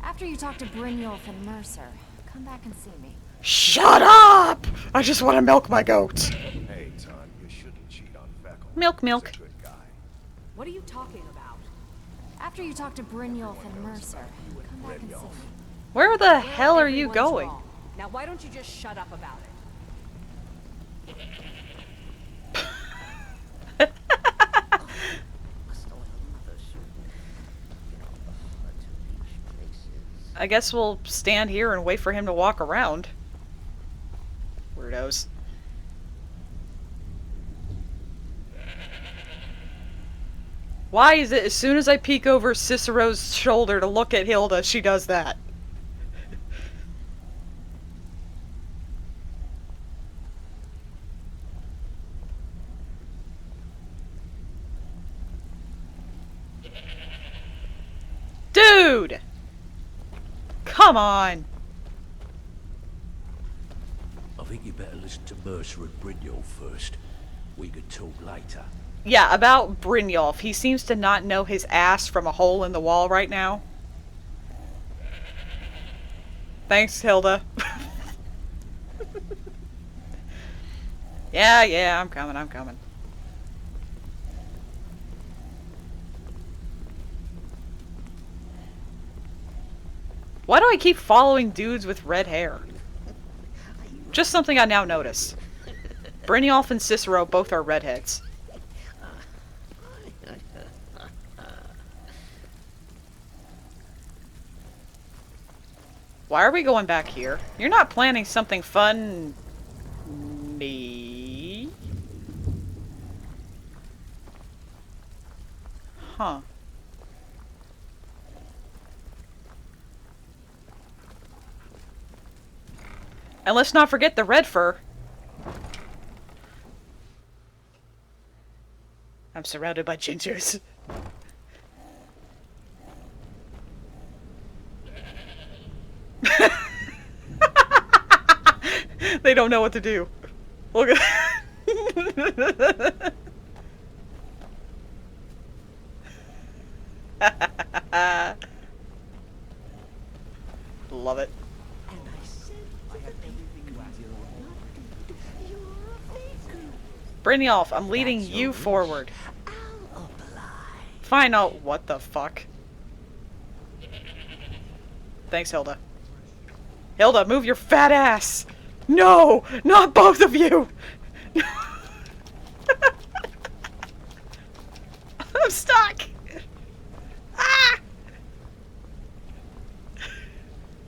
After you talk to Brynjolf and Mercer, come back and see me. Shut up! I just want to milk my goat. Hey, Ton, you shouldn't cheat on Feckle. Milk, milk. He's a good guy. What are you talking about? After you talk to Brynjolf and Mercer, come back and see me. Where the hell are you going? Wrong. Now why don't you just shut up about it? I guess we'll stand here and wait for him to walk around. Weirdos. Why is it as soon as I peek over Cicero's shoulder to look at Hilda, she does that? Dude! Come on! I think you better listen to Mercer and Brynjolf first. We could talk later. Yeah, about Brynjolf. He seems to not know his ass from a hole in the wall right now. Thanks, Hilda. Yeah, I'm coming. Why do I keep following dudes with red hair? Just something I now notice. Brynjolf and Cicero both are redheads. Why are we going back here? You're not planning something fun... me? Huh. And let's not forget the red fur. I'm surrounded by gingers. They don't know what to do. Look at Love it. Brynjolf, I'm leading you forward. Fine, what the fuck? Thanks, Hilda. Hilda, move your fat ass! No! Not both of you! I'm stuck! Ah!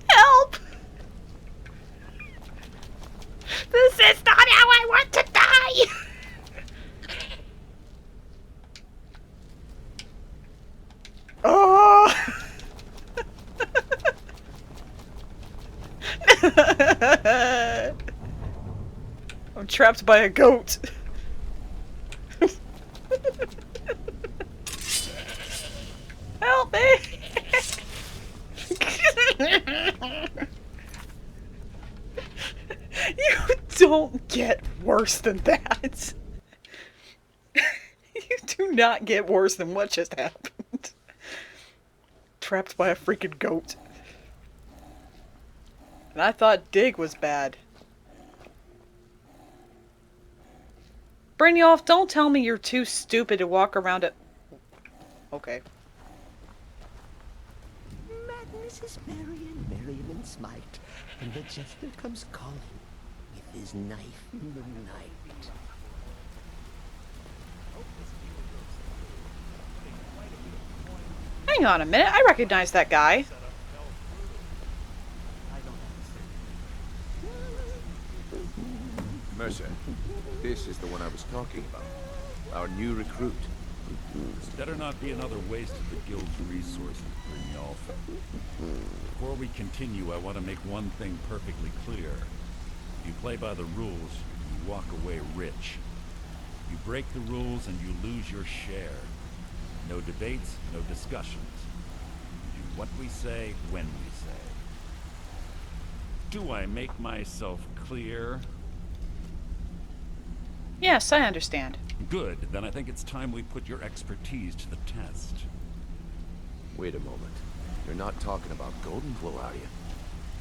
Help! This is not how I want to die! Oh! I'm trapped by a goat. Help me! You don't get worse than that. You do not get worse than what just happened. Trapped by a freaking goat. And I thought dig was bad. Brynjolf, don't tell me you're too stupid to walk around it. Okay. Madness is merry and merriment smite, and the jester comes calling with his knife in the night. Hang on a minute, I recognize that guy. Mercer, this is the one I was talking about. Our new recruit. This better not be another waste of the guild's resources, Brynjolf. Before we continue, I want to make one thing perfectly clear. If you play by the rules, you walk away rich. You break the rules and you lose your share. No debates, no discussions. Do what we say, when we say. Do I make myself clear? Yes, I understand. Good, then I think it's time we put your expertise to the test. Wait a moment. You're not talking about Golden Glow, are you?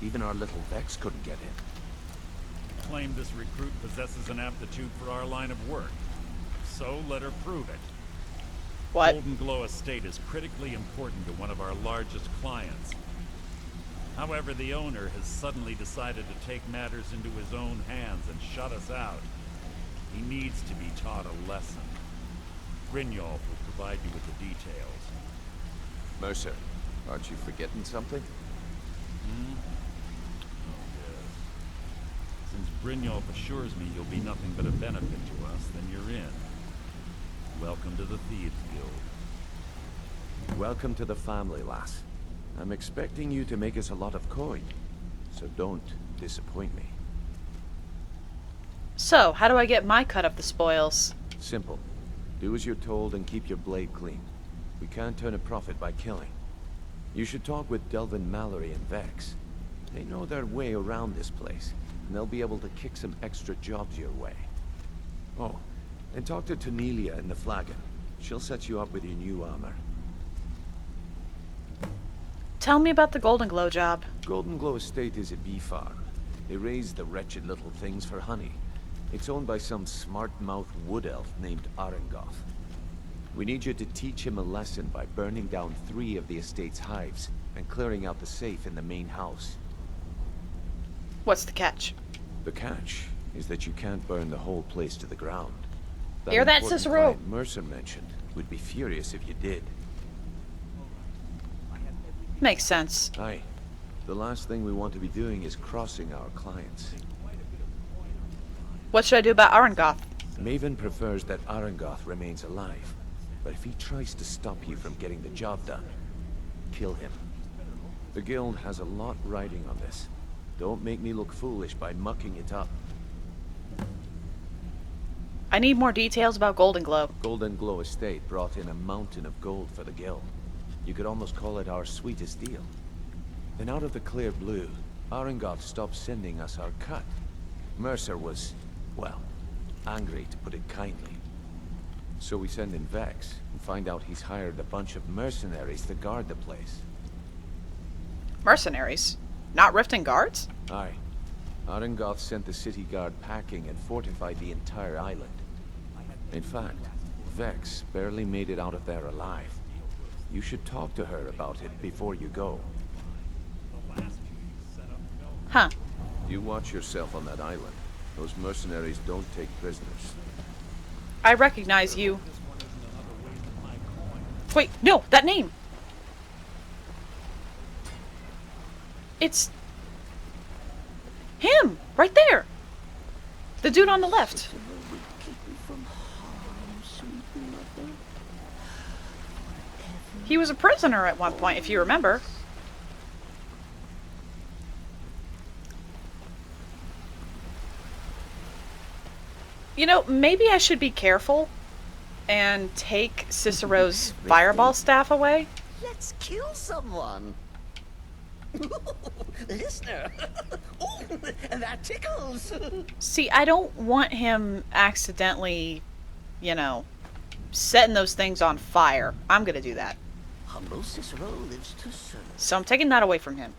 Even our little Vex couldn't get in. Claim this recruit possesses an aptitude for our line of work. So let her prove it. What? Golden Glow Estate is critically important to one of our largest clients. However, the owner has suddenly decided to take matters into his own hands and shut us out. He needs to be taught a lesson. Brynjolf will provide you with the details. Mercer, aren't you forgetting something? Hmm? Oh, yes. Since Brynjolf assures me you'll be nothing but a benefit to us, then you're in. Welcome to the Thieves Guild. Welcome to the family, lass. I'm expecting you to make us a lot of coin, so don't disappoint me. So, how do I get my cut of the spoils? Simple. Do as you're told and keep your blade clean. We can't turn a profit by killing. You should talk with Delvin Mallory and Vex. They know their way around this place, and they'll be able to kick some extra jobs your way. Oh, and talk to Tanelia in the Flagon. She'll set you up with your new armor. Tell me about the Golden Glow job. Golden Glow Estate is a bee farm. They raise the wretched little things for honey. It's owned by some smart-mouthed wood elf named Arengoth. We need you to teach him a lesson by burning down 3 of the estate's hives and clearing out the safe in the main house. What's the catch? The catch is that you can't burn the whole place to the ground. Hear that, important Cicero? client Mercer mentioned would be furious if you did. Makes sense. Aye. The last thing we want to be doing is crossing our clients. What should I do about Arengoth? Maven prefers that Arengoth remains alive. But if he tries to stop you from getting the job done, kill him. The guild has a lot riding on this. Don't make me look foolish by mucking it up. I need more details about Golden Glow. Golden Glow Estate brought in a mountain of gold for the guild. You could almost call it our sweetest deal. Then out of the clear blue, Arengoth stopped sending us our cut. Mercer was, well, angry to put it kindly. So we send in Vex and find out he's hired a bunch of mercenaries to guard the place. Mercenaries? Not Riften guards? Aye. Arengoth sent the city guard packing and fortified the entire island. In fact, Vex barely made it out of there alive. You should talk to her about it before you go. Huh. You watch yourself on that island. Those mercenaries don't take prisoners. I recognize you. Wait, no, that name! It's... him! Right there! The dude on the left. He was a prisoner at one point, if you remember. You know, maybe I should be careful and take Cicero's fireball staff away. Let's kill someone. Listener. Oh, that tickles. See, I don't want him accidentally, you know, setting those things on fire. I'm gonna do that. Humble Cicero lives to serve. So I'm taking that away from him.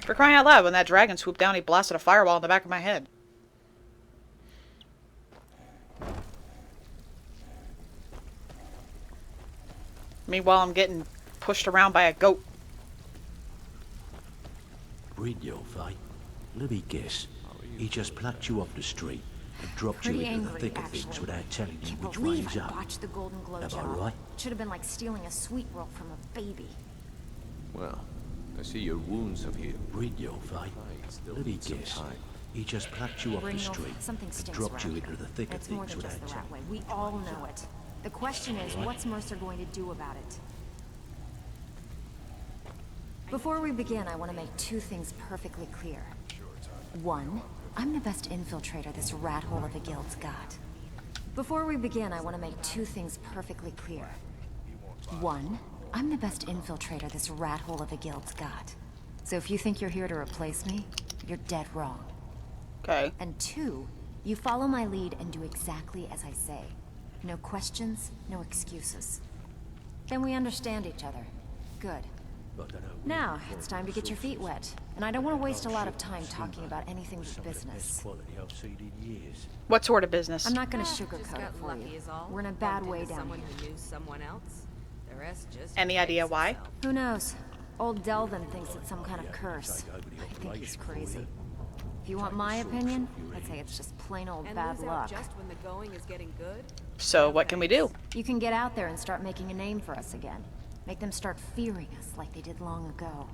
For crying out loud, when that dragon swooped down, he blasted a fireball in the back of my head. Meanwhile, I'm getting pushed around by a goat. Brynjolf, eh? Let me guess. He just plucked you off the street and dropped Pretty you into the angry, thick of actually. things without telling you Can't which believe way he's I up. botched the Golden Glow Am I job. right? Should have been like stealing a sweet roll from a baby. Well, I see your wounds have healed. Brynjolf, eh? Let me guess. He just plucked you off the Brynjolf, street something and stinks dropped you around into here. the thick of It's more things than just without the rat telling way. We all know it. The question is, Right. what's Mercer going to do about it? Before we begin, I want to make two things perfectly clear. One, I'm the best infiltrator this rat hole of a guild's got. Before we begin, I want to make two things perfectly clear. One, I'm the best infiltrator this rat hole of a guild's got. So if you think you're here to replace me, you're dead wrong. Okay. And two, you follow my lead and do exactly as I say. No questions, no excuses. Then we understand each other. Good. Now, it's time to get your feet wet. And I don't want to waste a lot of time talking about anything but business. What sort of business? I'm not going to sugarcoat it for you. We're in a bad way down Someone here. who knew someone else. The rest just Any idea why? Who knows? Old Delvin thinks it's some kind of curse. I think he's crazy. If you want my opinion, I'd say it's just plain old and bad lose out luck. just when the going is getting good. So what can we do? You can get out there and start making a name for us again. Make them start fearing us like they did long ago.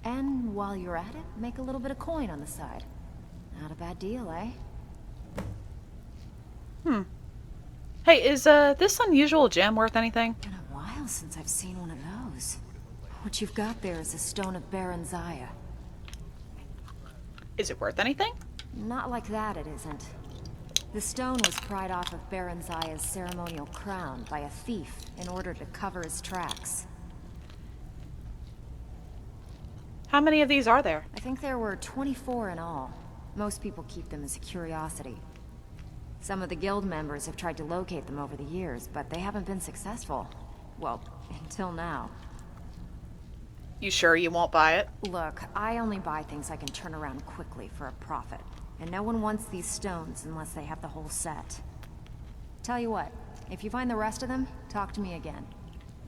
And while you're at it, make a little bit of coin on the side. Not a bad deal, eh? Hey, is this unusual gem worth anything? Been a while since I've seen one of those. What you've got there is a stone of Baron Zaya. Is it worth anything? Not like that, it isn't. The stone was pried off of Baron Zaya's ceremonial crown by a thief in order to cover his tracks. How many of these are there? I think there were 24 in all. Most people keep them as a curiosity. Some of the guild members have tried to locate them over the years, but they haven't been successful. Well, until now. You sure you won't buy it? Look, I only buy things I can turn around quickly for a profit. And no one wants these stones unless they have the whole set. Tell you what, if you find the rest of them, talk to me again.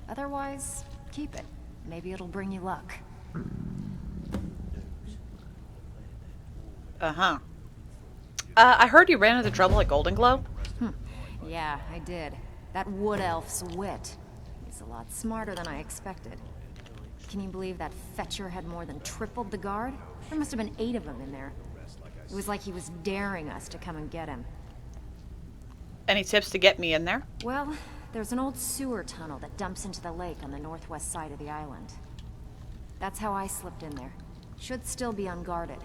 Otherwise, keep it. Maybe it'll bring you luck. Uh-huh. I heard you ran into trouble at Golden Glow? Yeah, I did. That wood elf's wit. He's a lot smarter than I expected. Can you believe that fetcher had more than tripled the guard? There must have been 8 of them in there. It was like he was daring us to come and get him. Any tips to get me in there? Well, there's an old sewer tunnel that dumps into the lake on the northwest side of the island. That's how I slipped in there. Should still be unguarded.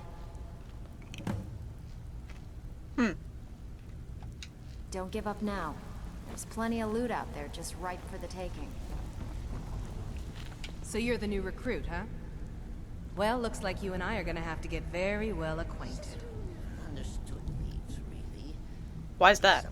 Don't give up now. There's plenty of loot out there just ripe for the taking. So you're the new recruit, huh? Well, looks like you and I are gonna have to get very well acquainted. Understood thieves, really. Why's that?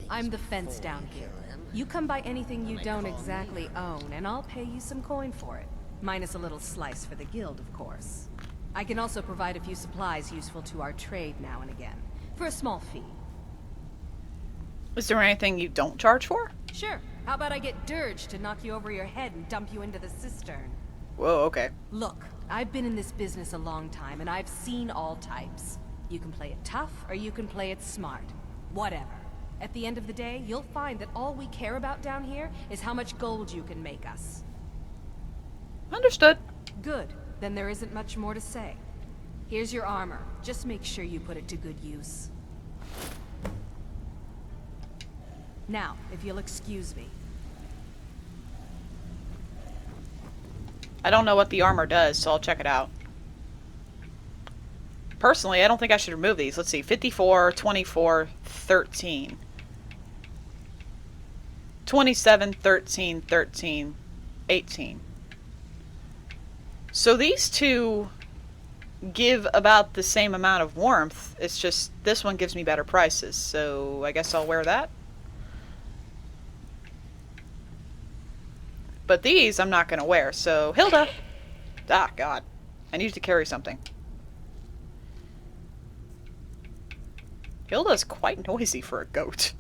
I'm the fence down here. You come by anything you don't exactly own, and I'll pay you some coin for it. Minus a little slice for the guild, of course. I can also provide a few supplies useful to our trade now and again, for a small fee. Is there anything you don't charge for? Sure. How about I get Dirge to knock you over your head and dump you into the cistern? Whoa, okay. Look, I've been in this business a long time, and I've seen all types. You can play it tough, or you can play it smart. Whatever. At the end of the day, you'll find that all we care about down here is how much gold you can make us. Understood. Good. Then there isn't much more to say. Here's your armor. Just make sure you put it to good use. Now, if you'll excuse me. I don't know what the armor does, so I'll check it out. Personally, I don't think I should remove these. Let's see. 54, 24, 13. 27, 13, 13, 18. So these two give about the same amount of warmth. It's just this one gives me better prices. So I guess I'll wear that. But these I'm not going to wear. So Hilda. Ah, God. I need to carry something. Hilda's quite noisy for a goat.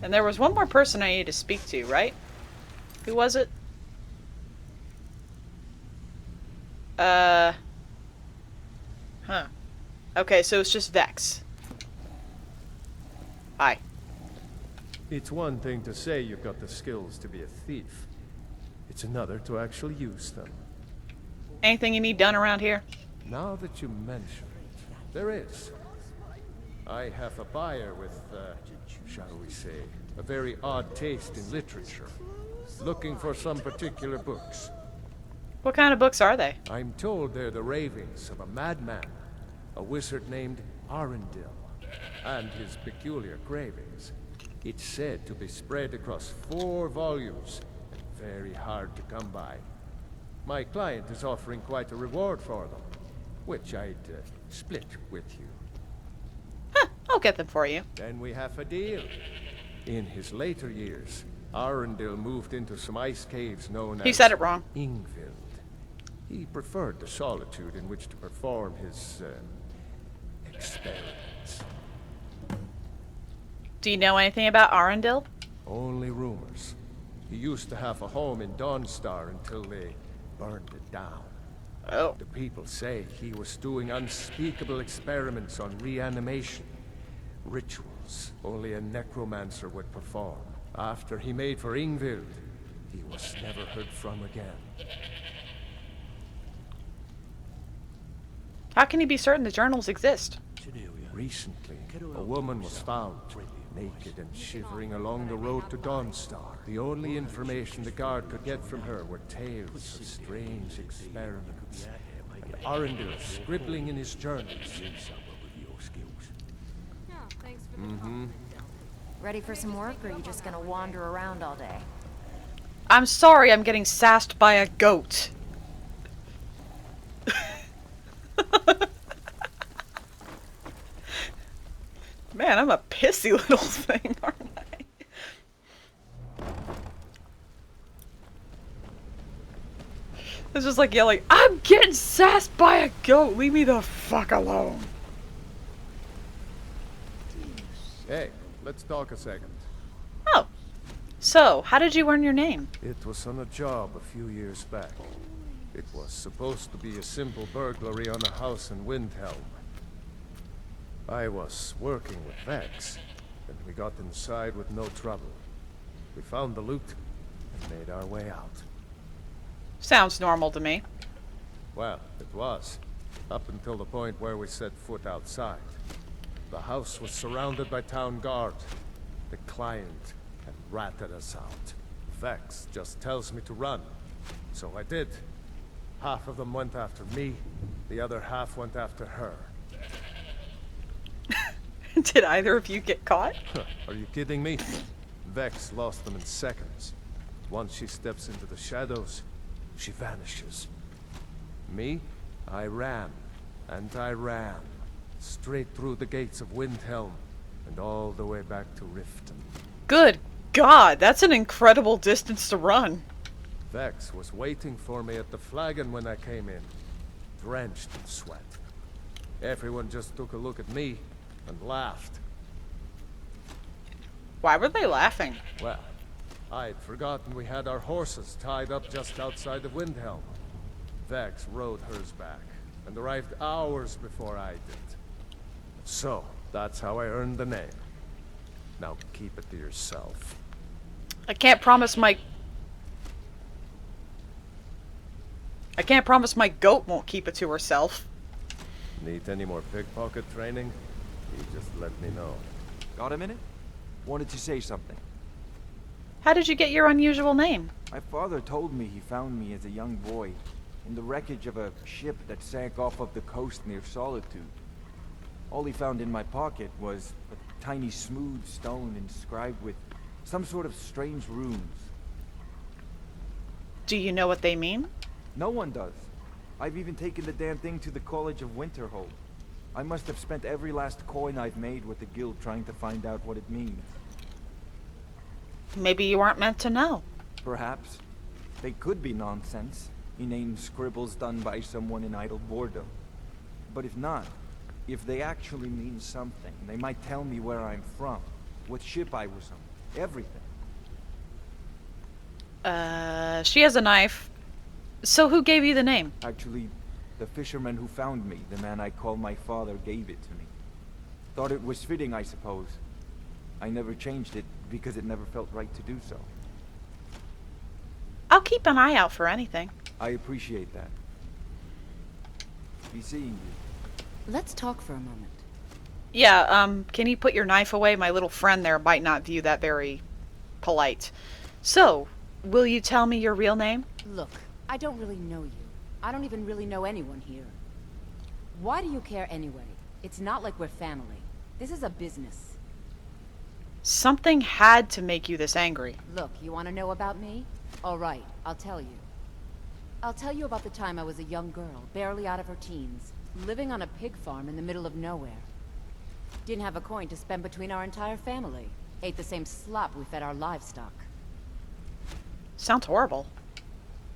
And there was one more person I needed to speak to, right? Who was it? Huh. Okay, so it's just Vex. Hi. It's one thing to say you've got the skills to be a thief. It's another to actually use them. Anything you need done around here? Now that you mention it, there is. I have a buyer with, shall we say, a very odd taste in literature. Looking for some particular books. What kind of books are they? I'm told they're the ravings of a madman, a wizard named Arundel, and his peculiar cravings. It's said to be spread across 4 volumes, and very hard to come by. My client is offering quite a reward for them, which I'd split with you. I'll get them for you. Then we have a deal. In his later years, Arundel moved into some ice caves known as... He said it wrong. Ingvild. He preferred the solitude in which to perform his, experiments. Do you know anything about Arundel? Only rumors. He used to have a home in Dawnstar until they burned it down. Oh. The people say he was doing unspeakable experiments on reanimation. Rituals only a necromancer would perform. After he made for Ingvild, he was never heard from again. How can he be certain the journals exist? Recently, a woman was found, naked and shivering along the road to Dawnstar. The only information the guard could get from her were tales of strange experiments. And Arundel scribbling in his journals. Ready for some work, or are you just gonna wander around all day? I'm sorry I'm getting sassed by a goat. Man, I'm a pissy little thing, aren't I? It's just like yelling, I'm getting sassed by a goat! Leave me the fuck alone. Hey, let's talk a second. Oh. So, how did you earn your name? It was on a job a few years back. It was supposed to be a simple burglary on a house in Windhelm. I was working with Vex, and we got inside with no trouble. We found the loot and made our way out. Sounds normal to me. Well, it was. Up until the point where we set foot outside. The house was surrounded by town guard. The client had ratted us out. Vex just tells me to run. So I did. Half of them went after me, the other half went after her. Did either of you get caught? Are you kidding me? Vex lost them in seconds. Once she steps into the shadows, she vanishes. Me? I ran, and I ran. Straight through the gates of Windhelm, and all the way back to Riften. Good God, that's an incredible distance to run. Vex was waiting for me at the flagon when I came in, drenched in sweat. Everyone just took a look at me and laughed. Why were they laughing? Well, I'd forgotten we had our horses tied up just outside of Windhelm. Vex rode hers back, and arrived hours before I did. So, that's how I earned the name. Now keep it to yourself. I can't promise my goat won't keep it to herself. Need any more pickpocket training? You just let me know. Got a minute? Wanted to say something. How did you get your unusual name? My father told me he found me as a young boy in the wreckage of a ship that sank off of the coast near Solitude. All he found in my pocket was a tiny smooth stone inscribed with some sort of strange runes. Do you know what they mean? No one does. I've even taken the damn thing to the College of Winterhold. I must have spent every last coin I've made with the guild trying to find out what it means. Maybe you aren't meant to know. Perhaps. They could be nonsense. Inane scribbles done by someone in idle boredom. But if not, if they actually mean something, they might tell me where I'm from, what ship I was on, everything. She has a knife. So who gave you the name? Actually, the fisherman who found me, the man I call my father, gave it to me. Thought it was fitting, I suppose. I never changed it because it never felt right to do so. I'll keep an eye out for anything. I appreciate that. Be seeing you. Let's talk for a moment. Yeah, can you put your knife away? My little friend there might not view that very polite. So, will you tell me your real name? Look, I don't really know you. I don't even really know anyone here. Why do you care anyway? It's not like we're family. This is a business. Something had to make you this angry. Look, you want to know about me? All right, I'll tell you. I'll tell you about the time I was a young girl, barely out of her teens, living on a pig farm in the middle of nowhere. Didn't have a coin to spend between our entire family. Ate the same slop we fed our livestock. Sounds horrible.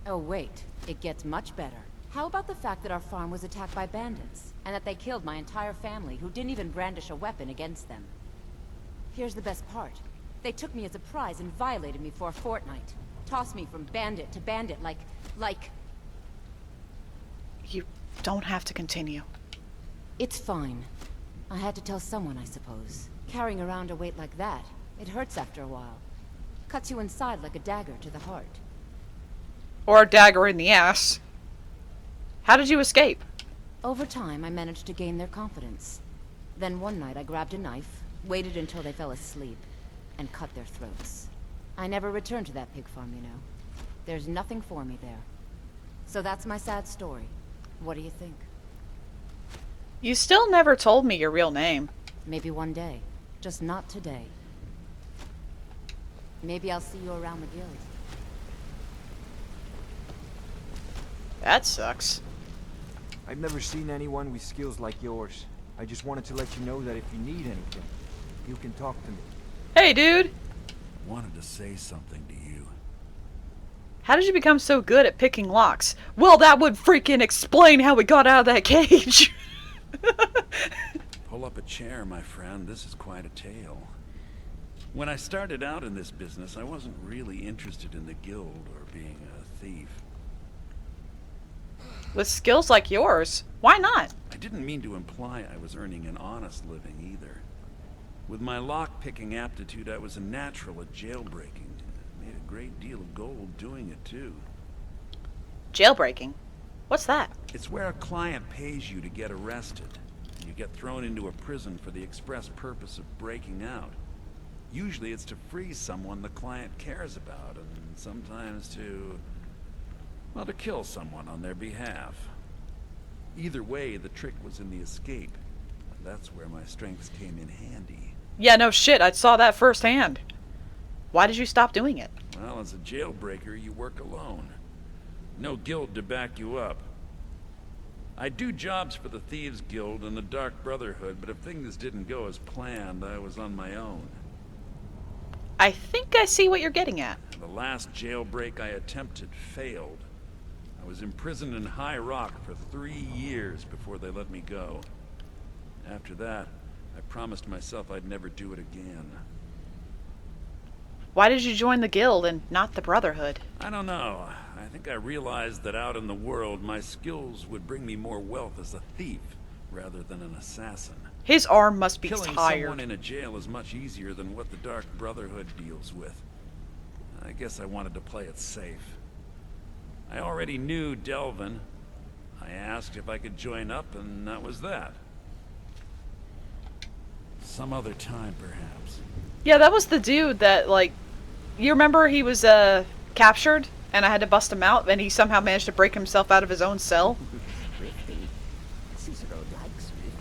Oh wait, it gets much better. How about the fact that our farm was attacked by bandits, and that they killed my entire family who didn't even brandish a weapon against them? Here's the best part. They took me as a prize and violated me for a fortnight. Tossed me from bandit to bandit like... You don't have to continue. It's fine. I had to tell someone, I suppose. Carrying around a weight like that, it hurts after a while. Cuts you inside like a dagger to the heart. Or a dagger in the ass. How did you escape? Over time, I managed to gain their confidence. Then one night I grabbed a knife, waited until they fell asleep, and cut their throats. I never returned to that pig farm, you know. There's nothing for me there. So that's my sad story. What do you think? You still never told me your real name. Maybe one day. Just not today. Maybe I'll see you around the guild. That sucks. I've never seen anyone with skills like yours. I just wanted to let you know that if you need anything, you can talk to me. Hey, dude! Wanted to say something to you. How did you become so good at picking locks? Well, that would freaking explain how we got out of that cage. Pull up a chair, my friend. This is quite a tale. When I started out in this business, I wasn't really interested in the guild or being a thief. With skills like yours, why not? I didn't mean to imply I was earning an honest living either. With my lock-picking aptitude, I was a natural at jailbreaking. Made a great deal of gold doing it, too. Jailbreaking? What's that? It's where a client pays you to get arrested. And you get thrown into a prison for the express purpose of breaking out. Usually it's to free someone the client cares about, and sometimes to... well, to kill someone on their behalf. Either way, the trick was in the escape. And that's where my strengths came in handy. Yeah, no shit, I saw that firsthand. Why did you stop doing it? Well, as a jailbreaker, you work alone. No guild to back you up. I do jobs for the Thieves Guild and the Dark Brotherhood, but if things didn't go as planned, I was on my own. I think I see what you're getting at. The last jailbreak I attempted failed. I was imprisoned in High Rock for 3 years before they let me go. After that, I promised myself I'd never do it again. Why did you join the guild and not the Brotherhood? I don't know. I think I realized that out in the world, my skills would bring me more wealth as a thief, rather than an assassin. His arm must be Killing tired. someone in a jail is much easier than what the Dark Brotherhood deals with. I guess I wanted to play it safe. I already knew Delvin. I asked if I could join up, and that was that. Some other time, perhaps. Yeah, that was the dude that, like... You remember he was, captured? And I had to bust him out, and he somehow managed to break himself out of his own cell?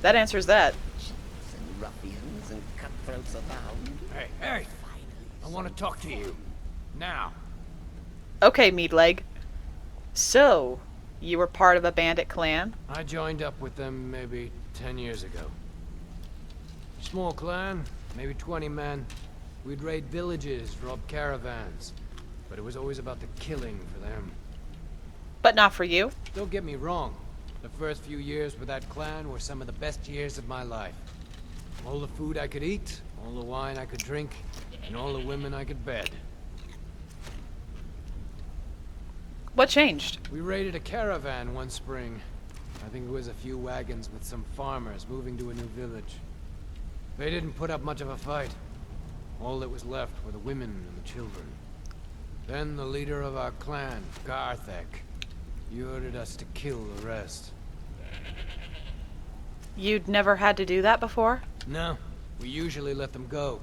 That answers that. And ruffians and cutthroats abound. Hey, hey! I want to talk to you. Now. Okay, Meatleg. So, you were part of a bandit clan? I joined up with them maybe 10 years ago. Small clan, maybe 20 men. We'd raid villages, rob caravans. But it was always about the killing for them. But not for you? Don't get me wrong. The first few years with that clan were some of the best years of my life. All the food I could eat, all the wine I could drink, and all the women I could bed. What changed? We raided a caravan one spring. I think it was a few wagons with some farmers moving to a new village. They didn't put up much of a fight. All that was left were the women and the children. Then the leader of our clan, Garthek, he ordered us to kill the rest. You'd never had to do that before? No, we usually let them go.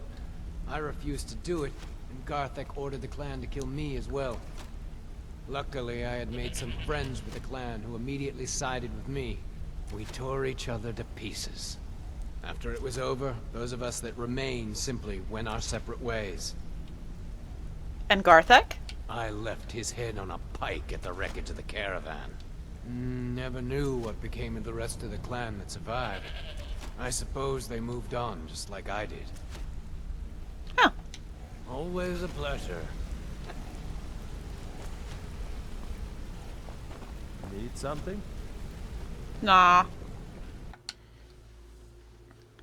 I refused to do it, and Garthek ordered the clan to kill me as well. Luckily, I had made some friends with the clan who immediately sided with me. We tore each other to pieces. After it was over, those of us that remained simply went our separate ways. And Garthek? I left his head on a pike at the wreckage of the caravan. Never knew what became of the rest of the clan that survived. I suppose they moved on, just like I did. Huh. Always a pleasure. Need something? Nah.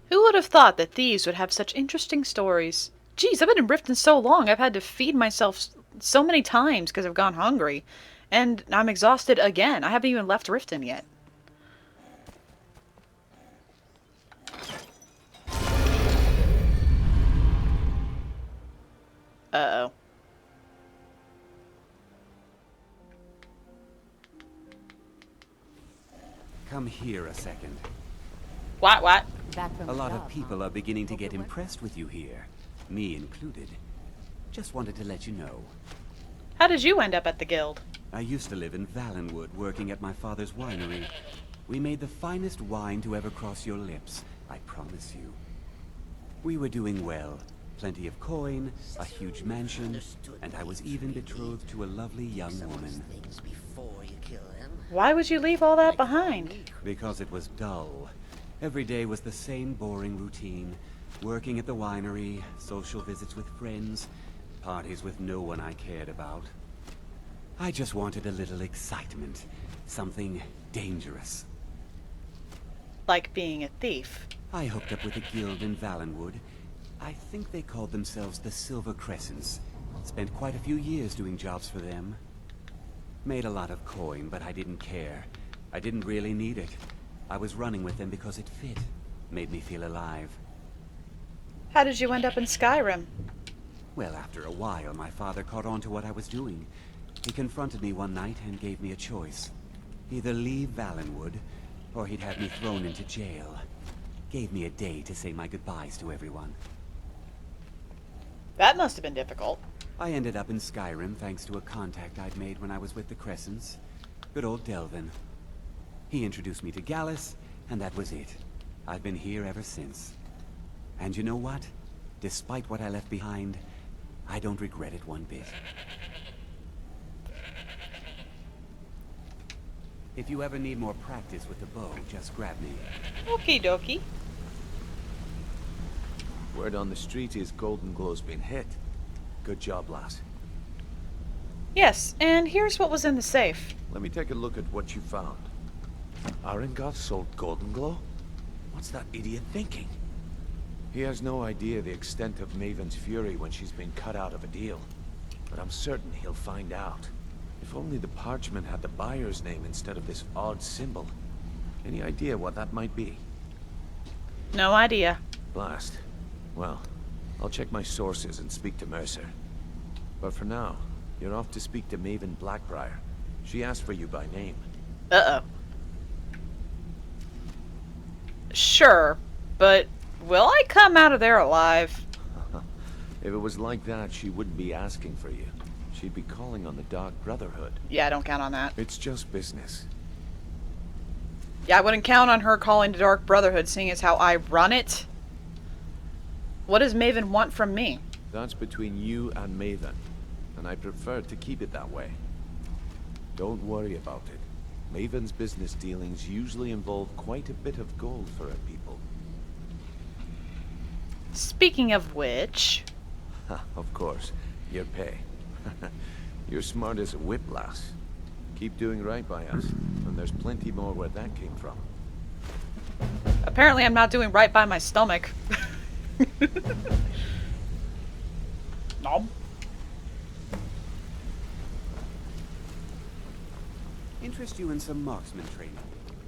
Who would have thought that thieves would have such interesting stories? Geez, I've been in Riften so long, I've had to feed myself so many times because I've gone hungry. And I'm exhausted again. I haven't even left Riften yet. Uh-oh. Come here a second. What? A lot of people are beginning to get impressed with you here, me included. Just wanted to let you know. How did you end up at the guild? I used to live in Valenwood, working at my father's winery. We made the finest wine to ever cross your lips, I promise you. We were doing well. Plenty of coin, a huge mansion, and I was even betrothed to a lovely young woman. Why would you leave all that behind? Because it was dull. Every day was the same boring routine. Working at the winery, social visits with friends, parties with no one I cared about. I just wanted a little excitement. Something dangerous. Like being a thief. I hooked up with a guild in Valenwood. I think they called themselves the Silver Crescents. Spent quite a few years doing jobs for them. Made a lot of coin, but I didn't care. I didn't really need it. I was running with them because it fit. Made me feel alive. How did you end up in Skyrim? Well, after a while, my father caught on to what I was doing. He confronted me one night and gave me a choice. Either leave Valenwood, or he'd have me thrown into jail. Gave me a day to say my goodbyes to everyone. That must have been difficult. I ended up in Skyrim thanks to a contact I'd made when I was with the Crescents. Good old Delvin. He introduced me to Gallus, and that was it. I've been here ever since. And you know what? Despite what I left behind, I don't regret it one bit. If you ever need more practice with the bow, just grab me. Okie dokie. Word on the street is Golden Glow's been hit. Good job, lass. Yes, and here's what was in the safe. Let me take a look at what you found. Arengoth sold Golden Glow? What's that idiot thinking? He has no idea the extent of Maven's fury when she's been cut out of a deal. But I'm certain he'll find out. If only the parchment had the buyer's name instead of this odd symbol. Any idea what that might be? No idea. Blast. Well, I'll check my sources and speak to Mercer. But for now, you're off to speak to Maven Blackbriar. She asked for you by name. Uh-oh. Sure, but will I come out of there alive? If it was like that, she wouldn't be asking for you. She'd be calling on the Dark Brotherhood. Yeah, I don't count on that. It's just business. Yeah, I wouldn't count on her calling the Dark Brotherhood, seeing as how I run it. What does Maven want from me? That's between you and Maven, and I prefer to keep it that way. Don't worry about it. Maven's business dealings usually involve quite a bit of gold for her people. Speaking of which... Of course, your pay. You're smart as a whip, lass. Keep doing right by us, and there's plenty more where that came from. Apparently I'm not doing right by my stomach. Nom. Interest you in some marksman training?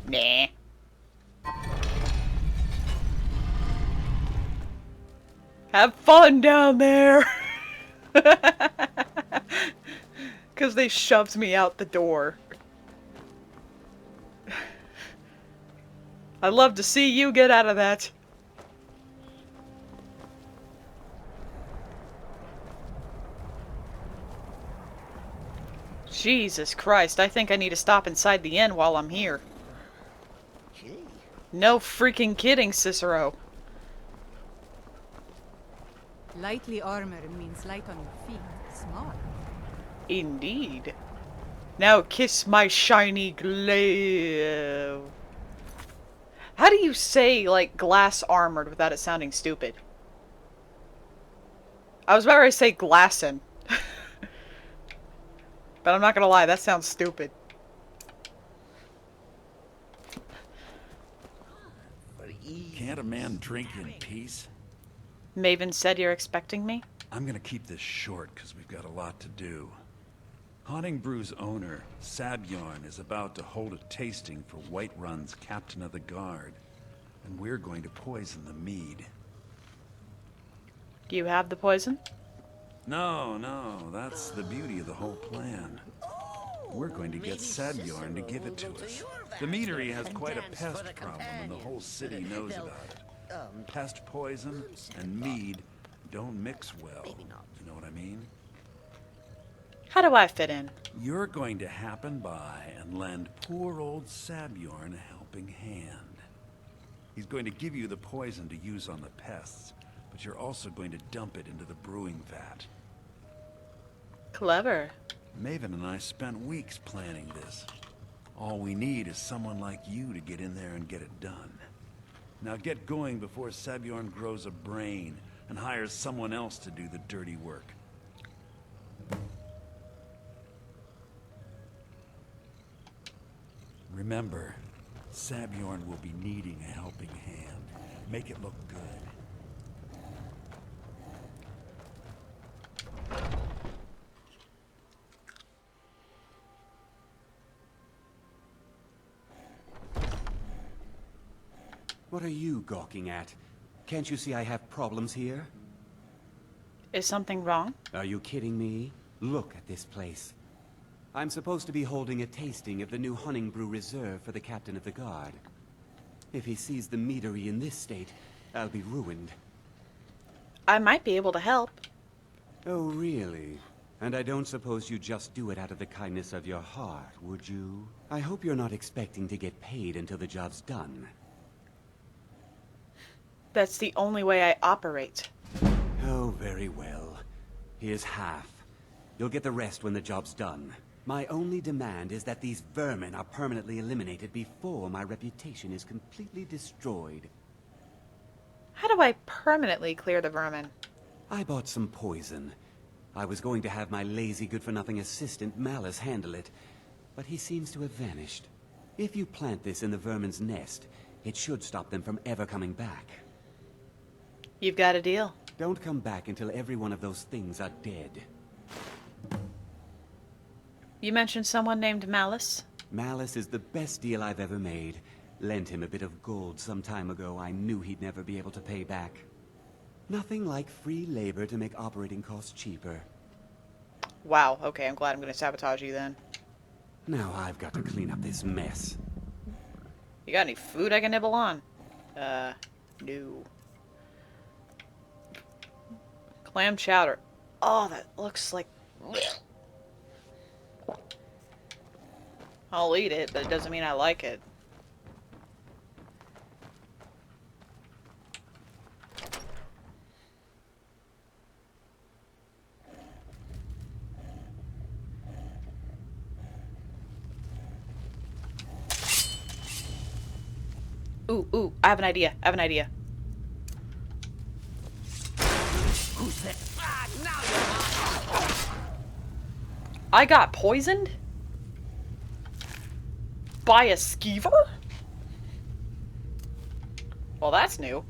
Nah. Have fun down there. Because they shoved me out the door. I'd love to see you get out of that. Jesus Christ, I think I need to stop inside the inn while I'm here. No freaking kidding, Cicero. Lightly armored means light on your feet. Smart. Indeed. Now kiss my shiny glow. How do you say, like, glass armored without it sounding stupid? I was about to say glassin'. But I'm not gonna lie, that sounds stupid. Can't a man drink in peace? Maven said you're expecting me? I'm gonna keep this short because we've got a lot to do. Haunting Brew's owner, Sabjorn, is about to hold a tasting for Whiterun's captain of the guard. And we're going to poison the mead. Do you have the poison? No, that's the beauty of the whole plan. We're going to get Sabjorn to give it to us. The meadery has quite a pest problem and the whole city knows about it. Pest poison and mead don't mix well. You know what I mean? How do I fit in? You're going to happen by and lend poor old Sabjorn a helping hand. He's going to give you the poison to use on the pests, but you're also going to dump it into the brewing vat. Clever. Maven and I spent weeks planning this. All we need is someone like you to get in there and get it done. Now get going before Sabjorn grows a brain and hires someone else to do the dirty work. Remember, Sabjorn will be needing a helping hand. Make it look good. What are you gawking at? Can't you see I have problems here? Is something wrong? Are you kidding me? Look at this place. I'm supposed to be holding a tasting of the new Hunting Brew Reserve for the Captain of the Guard. If he sees the meadery in this state, I'll be ruined. I might be able to help. Oh, really? And I don't suppose you'd just do it out of the kindness of your heart, would you? I hope you're not expecting to get paid until the job's done. That's the only way I operate. Oh, very well. Here's half. You'll get the rest when the job's done. My only demand is that these vermin are permanently eliminated before my reputation is completely destroyed. How do I permanently clear the vermin? I bought some poison. I was going to have my lazy, good-for-nothing assistant, Malice, handle it, but he seems to have vanished. If you plant this in the vermin's nest, it should stop them from ever coming back. You've got a deal. Don't come back until every one of those things are dead. You mentioned someone named Malice? Malice is the best deal I've ever made. Lent him a bit of gold some time ago I knew he'd never be able to pay back. Nothing like free labor to make operating costs cheaper. Wow, okay, I'm glad I'm going to sabotage you then. Now I've got to clean up this mess. You got any food I can nibble on? No. Clam chowder. Oh, that looks like... I'll eat it, but it doesn't mean I like it. Ooh, I have an idea. Who's that? Ah, now you're I got poisoned? By a skeever? Well, that's new.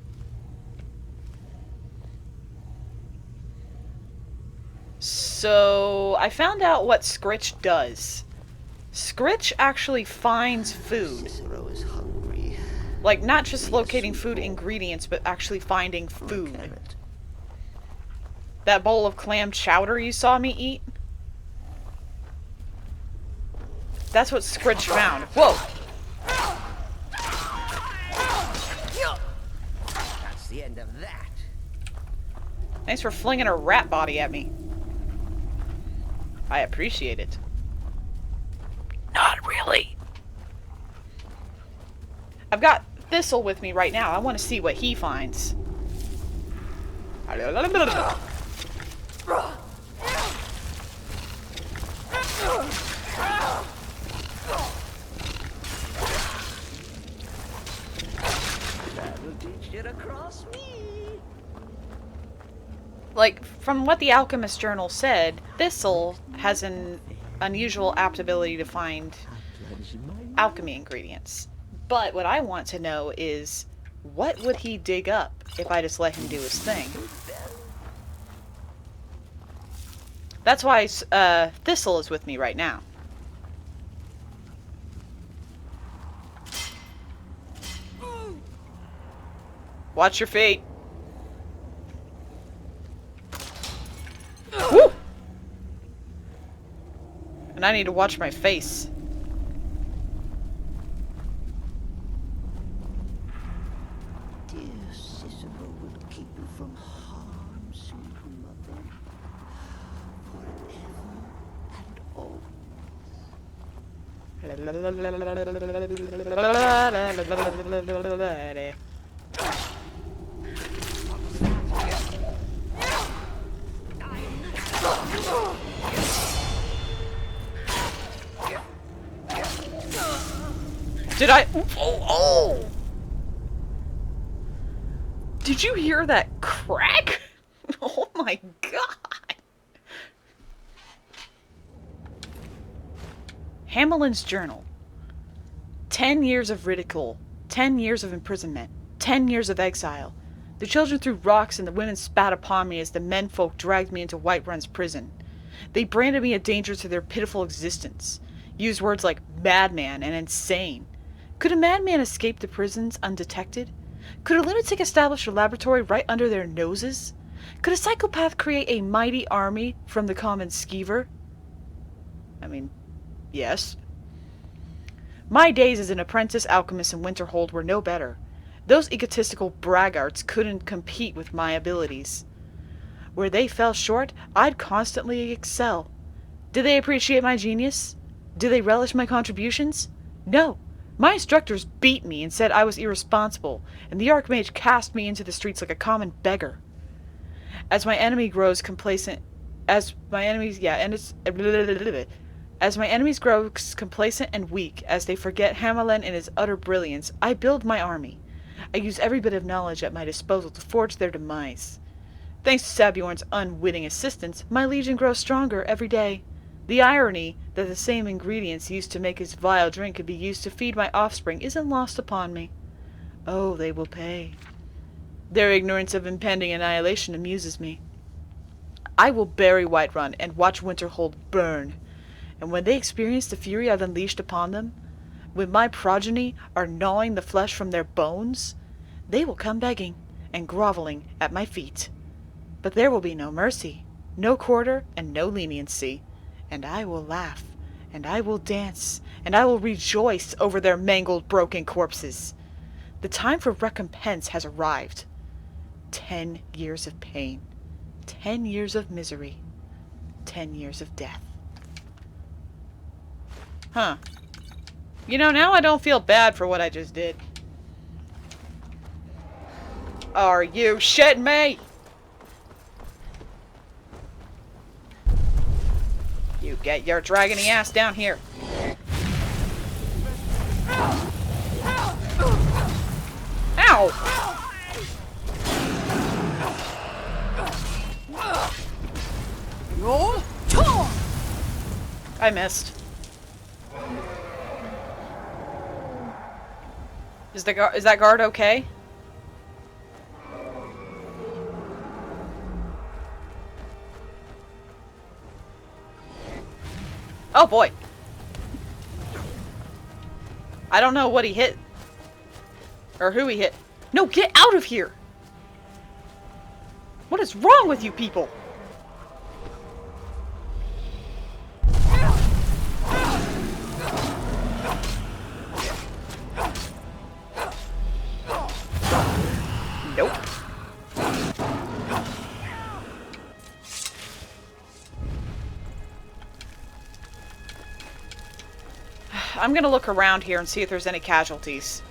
So, I found out what Scritch does. Scritch actually finds food. Like, not just locating food ingredients, but actually finding food. That bowl of clam chowder you saw me eat? That's what Scritch found. Whoa! That's the end of that. Thanks for flinging a rat body at me. I appreciate it. Not really. I've got Thistle with me right now. I want to see what he finds. That'll teach you to cross me. Like, from what the Alchemist Journal said, Thistle has an unusual apt ability to find alchemy ingredients. But what I want to know is, what would he dig up if I just let him do his thing? That's why Thistle is with me right now. Watch your feet. Woo! And I need to watch my face. Dear Cicero will keep you from harm, sweet mother, forever and always. Did I? Oh! Did you hear that crack? Oh my god! Hamelin's journal. 10 years of ridicule. 10 years of imprisonment. 10 years of exile. The children threw rocks and the women spat upon me as the menfolk dragged me into Whiterun's prison. They branded me a danger to their pitiful existence. Used words like madman and insane. Could a madman escape the prisons undetected? Could a lunatic establish a laboratory right under their noses? Could a psychopath create a mighty army from the common skeever? I mean, Yes. My days as an apprentice alchemist in Winterhold were no better. Those egotistical braggarts couldn't compete with my abilities. Where they fell short, I'd constantly excel. Did they appreciate my genius? Did they relish my contributions? No. My instructors beat me and said I was irresponsible, and the Archmage cast me into the streets like a common beggar. As my enemy grows complacent, as my enemies, yeah, and it's, as my enemies grow complacent and weak, as they forget Hamelin in his utter brilliance, I build my army. I use every bit of knowledge at my disposal to forge their demise. Thanks to Sabjorn's unwitting assistance, my legion grows stronger every day. The irony that the same ingredients used to make his vile drink could be used to feed my offspring isn't lost upon me. Oh, they will pay. Their ignorance of impending annihilation amuses me. I will bury Whiterun and watch Winterhold burn. And when they experience the fury I've unleashed upon them, when my progeny are gnawing the flesh from their bones, they will come begging and groveling at my feet. But there will be no mercy, no quarter, and no leniency. And I will laugh, and I will dance, and I will rejoice over their mangled, broken corpses. The time for recompense has arrived. 10 years of pain, 10 years of misery, 10 years of death. Huh. You know, now I don't feel bad for what I just did. Are you shitting me? You get your dragony ass down here. Ow! I missed. Is that guard okay? Oh boy. I don't know what he hit. Or who he hit. No, get out of here! What is wrong with you people? Nope. I'm gonna look around here and see if there's any casualties.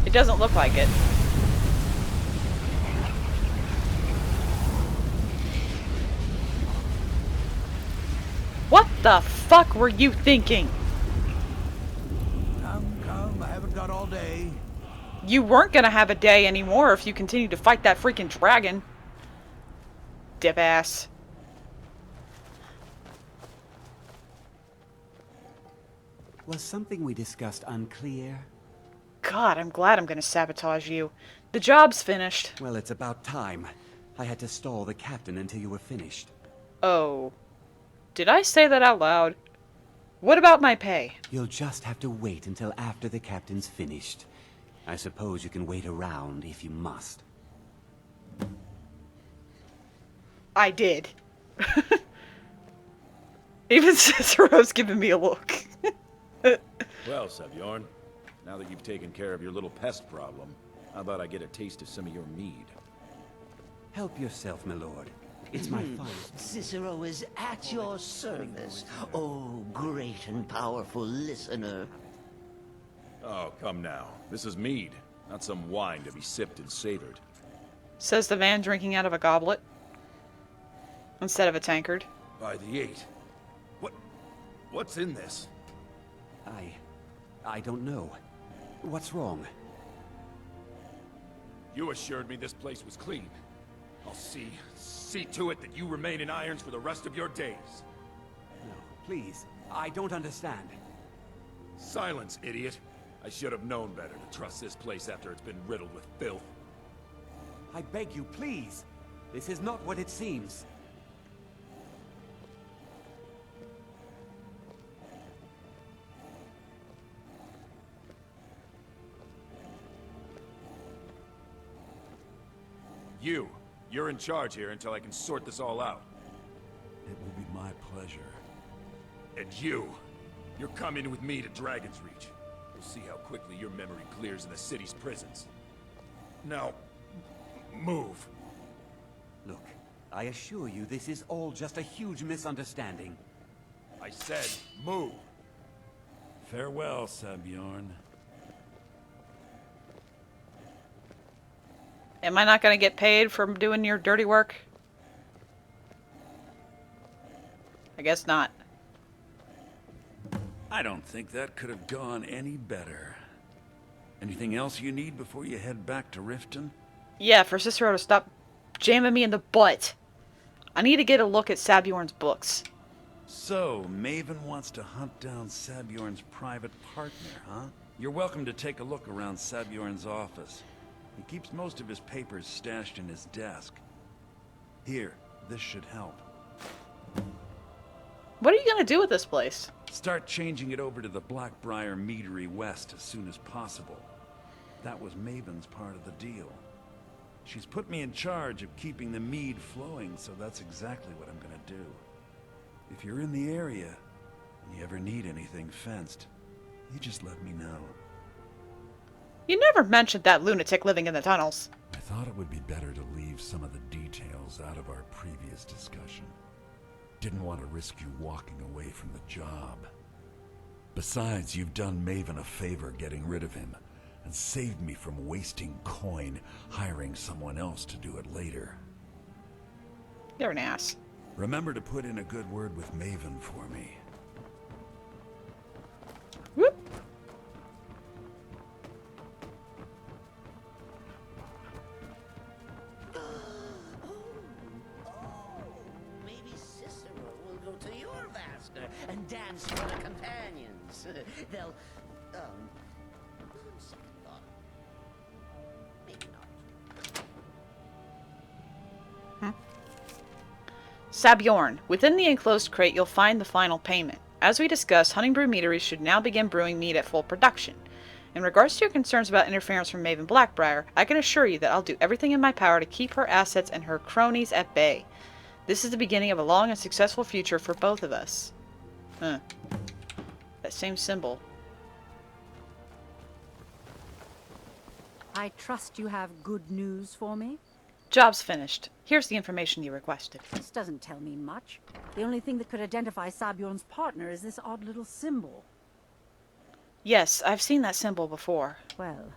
It doesn't look like it. What the fuck were you thinking? Come, I haven't got all day. You weren't gonna have a day anymore if you continued to fight that freaking dragon. Dip ass. Was something we discussed unclear? God, I'm glad I'm gonna sabotage you. The job's finished. Well, it's about time. I had to stall the captain until you were finished. Oh. Did I say that out loud? What about my pay? You'll just have to wait until after the captain's finished. I suppose you can wait around if you must. I did. Even Cicero's giving me a look. Well, Sabjorn, now that you've taken care of your little pest problem, how about I get a taste of some of your mead? Help yourself, my lord. It's my finest. Cicero is at your service. Oh, great and powerful listener. Oh, come now. This is mead, not some wine to be sipped and savored. Says the man drinking out of a goblet. Instead of a tankard. By the 8. What's in this? I don't know. What's wrong? You assured me this place was clean. I'll see to it that you remain in irons for the rest of your days. No, please. I don't understand. Silence, idiot. I should have known better to trust this place after it's been riddled with filth. I beg you, please. This is not what it seems. You. You're in charge here until I can sort this all out. It will be my pleasure. And you're coming with me to Dragon's Reach. We'll see how quickly your memory clears in the city's prisons. Now, move. Look, I assure you this is all just a huge misunderstanding. I said, move. Farewell, Sabjorn. Am I not going to get paid for doing your dirty work? I guess not. I don't think that could have gone any better. Anything else you need before you head back to Riften? Yeah, for Cicero to stop jamming me in the butt. I need to get a look at Sabjorn's books. So, Maven wants to hunt down Sabjorn's private partner, huh? You're welcome to take a look around Sabjorn's office. He keeps most of his papers stashed in his desk. Here, this should help. What are you going to do with this place? Start changing it over to the Blackbriar Meadery West as soon as possible. That was Maven's part of the deal. She's put me in charge of keeping the mead flowing, so that's exactly what I'm gonna do. If you're in the area, and you ever need anything fenced, you just let me know. You never mentioned that lunatic living in the tunnels. I thought it would be better to leave some of the details out of our previous discussion. Didn't want to risk you walking away from the job. Besides, you've done Maven a favor getting rid of him, and saved me from wasting coin hiring someone else to do it later. You're an ass. Remember to put in a good word with Maven for me. Whoop. Maybe Cicero will go to your master and dance for the companions. They'll, on second thought, maybe not. Sabjorn. Within the enclosed crate, you'll find the final payment. As we discussed, Hunting Brew Meadery should now begin brewing mead at full production. In regards to your concerns about interference from Maven Blackbriar, I can assure you that I'll do everything in my power to keep her assets and her cronies at bay. This is the beginning of a long and successful future for both of us. That same symbol. I trust you have good news for me? Job's finished. Here's the information you requested. This doesn't tell me much. The only thing that could identify Sabjorn's partner is this odd little symbol. Yes, I've seen that symbol before. Well,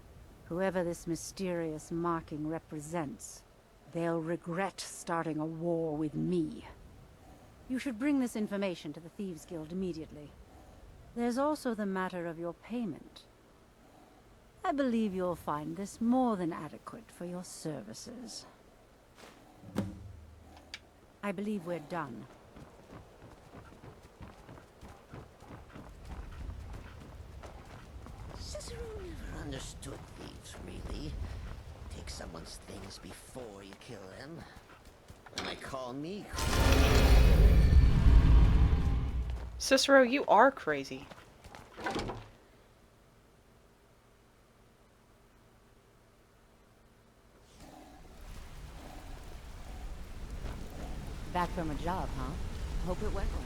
whoever this mysterious marking represents, they'll regret starting a war with me. You should bring this information to the Thieves Guild immediately. There's also the matter of your payment. I believe you'll find this more than adequate for your services. I believe we're done. Cicero never understood thieves, really. Take someone's things before you kill them. And they call me crazy. Cicero, you are crazy. Back from a job, huh? Hope it went well.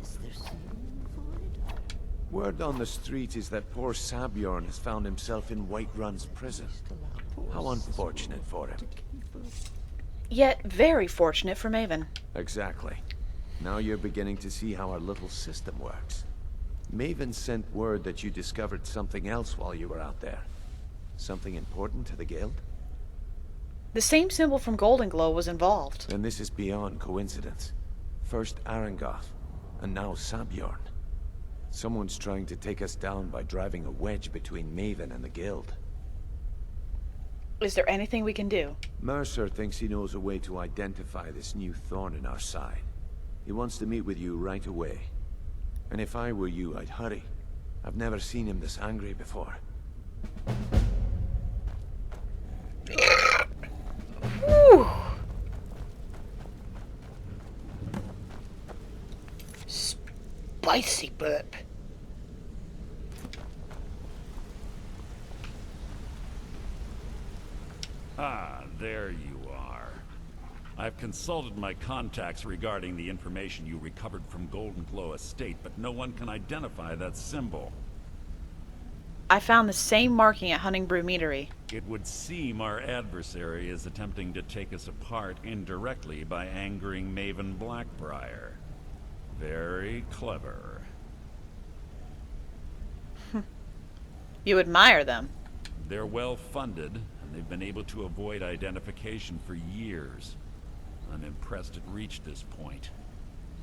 Is there someone for it? Word on the street is that poor Sabjorn has found himself in Whiterun's prison. How unfortunate for him. Yet very fortunate for Maven. Exactly. Now you're beginning to see how our little system works. Maven sent word that you discovered something else while you were out there. Something important to the guild? The same symbol from Golden Glow was involved. Then this is beyond coincidence. First Arangoth, and now Sabjorn. Someone's trying to take us down by driving a wedge between Maven and the guild. Is there anything we can do? Mercer thinks he knows a way to identify this new thorn in our side. He wants to meet with you right away. And if I were you, I'd hurry. I've never seen him this angry before. Whew. spicy burp. Ah, there you are. I've consulted my contacts regarding the information you recovered from Golden Glow Estate, but no one can identify that symbol. I found the same marking at Hunting Brew Meadery. It would seem our adversary is attempting to take us apart indirectly by angering Maven Blackbriar. Very clever. You admire them. They're well funded, and they've been able to avoid identification for years. I'm impressed it reached this point.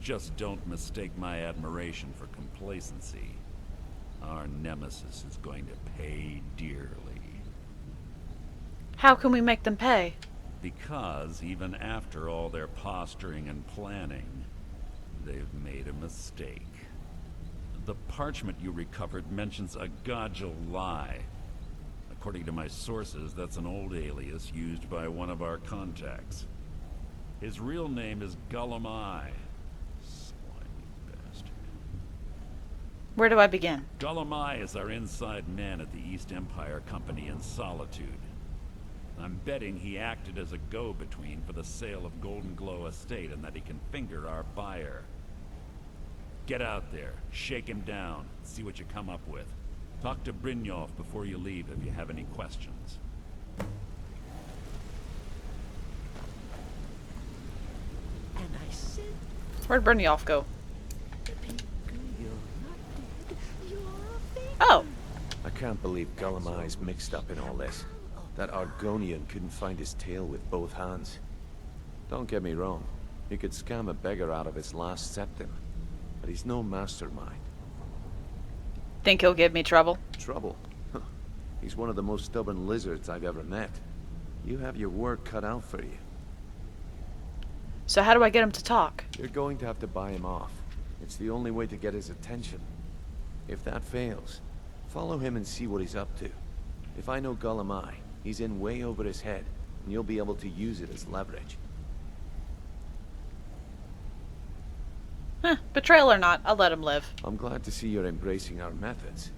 Just don't mistake my admiration for complacency. Our nemesis is going to pay dearly. How can we make them pay? Because even after all their posturing and planning, they've made a mistake. The parchment you recovered mentions a Godjal lie. According to my sources, that's an old alias used by one of our contacts. His real name is Gullum Eye. Where do I begin? Gullum Eye is our inside man at the East Empire Company in Solitude. I'm betting he acted as a go-between for the sale of Golden Glow Estate and that he can finger our buyer. Get out there, shake him down, see what you come up with. Talk to Brynjolf before you leave if you have any questions. And I said, Where'd Brynjolf go? Oh! I can't believe Gullum Eye's mixed up in all this. That Argonian couldn't find his tail with both hands. Don't get me wrong, he could scam a beggar out of his last septim, but he's no mastermind. Think he'll give me trouble? Trouble? Huh. He's one of the most stubborn lizards I've ever met. You have your work cut out for you. So how do I get him to talk? You're going to have to buy him off. It's the only way to get his attention. If that fails, follow him and see what he's up to. If I know Gullum Eye, he's in way over his head, and you'll be able to use it as leverage. Betrayal or not, I'll let him live. I'm glad to see you're embracing our methods.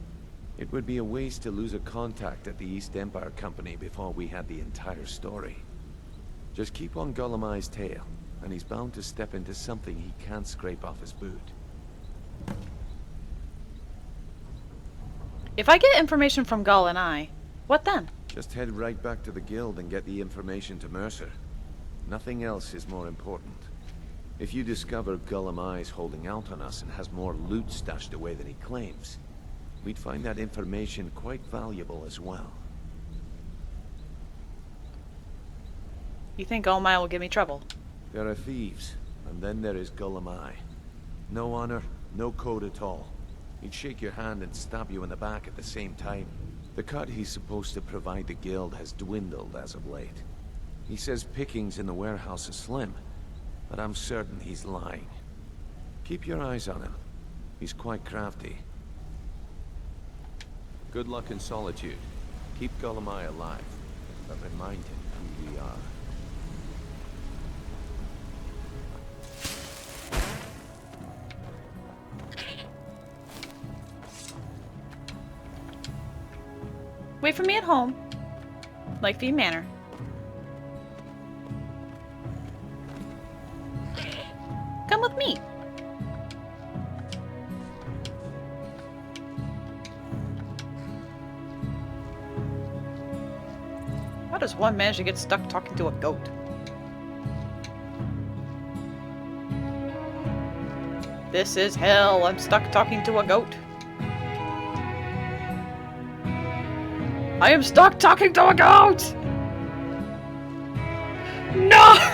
It would be a waste to lose a contact at the East Empire Company before we had the entire story. Just keep on Gullum Eye's tail, and he's bound to step into something he can't scrape off his boot. If I get information from Gull and I, what then? Just head right back to the guild and get the information to Mercer. Nothing else is more important. If you discover Gullum Eye's holding out on us and has more loot stashed away than he claims, we'd find that information quite valuable as well. You think Gullum will give me trouble? There are thieves, and then there is Gullum Eye. No honor, no code at all. He'd shake your hand and stab you in the back at the same time. The cut he's supposed to provide the guild has dwindled as of late. He says pickings in the warehouse are slim, but I'm certain he's lying. Keep your eyes on him. He's quite crafty. Good luck in Solitude. Keep Gullum Eye alive, but remind him who we are. Wait for me at home. Lakeview Manor. Come with me. How does one manage to get stuck talking to a goat? This is hell. I'm stuck talking to a goat. I am stuck talking to a goat! No!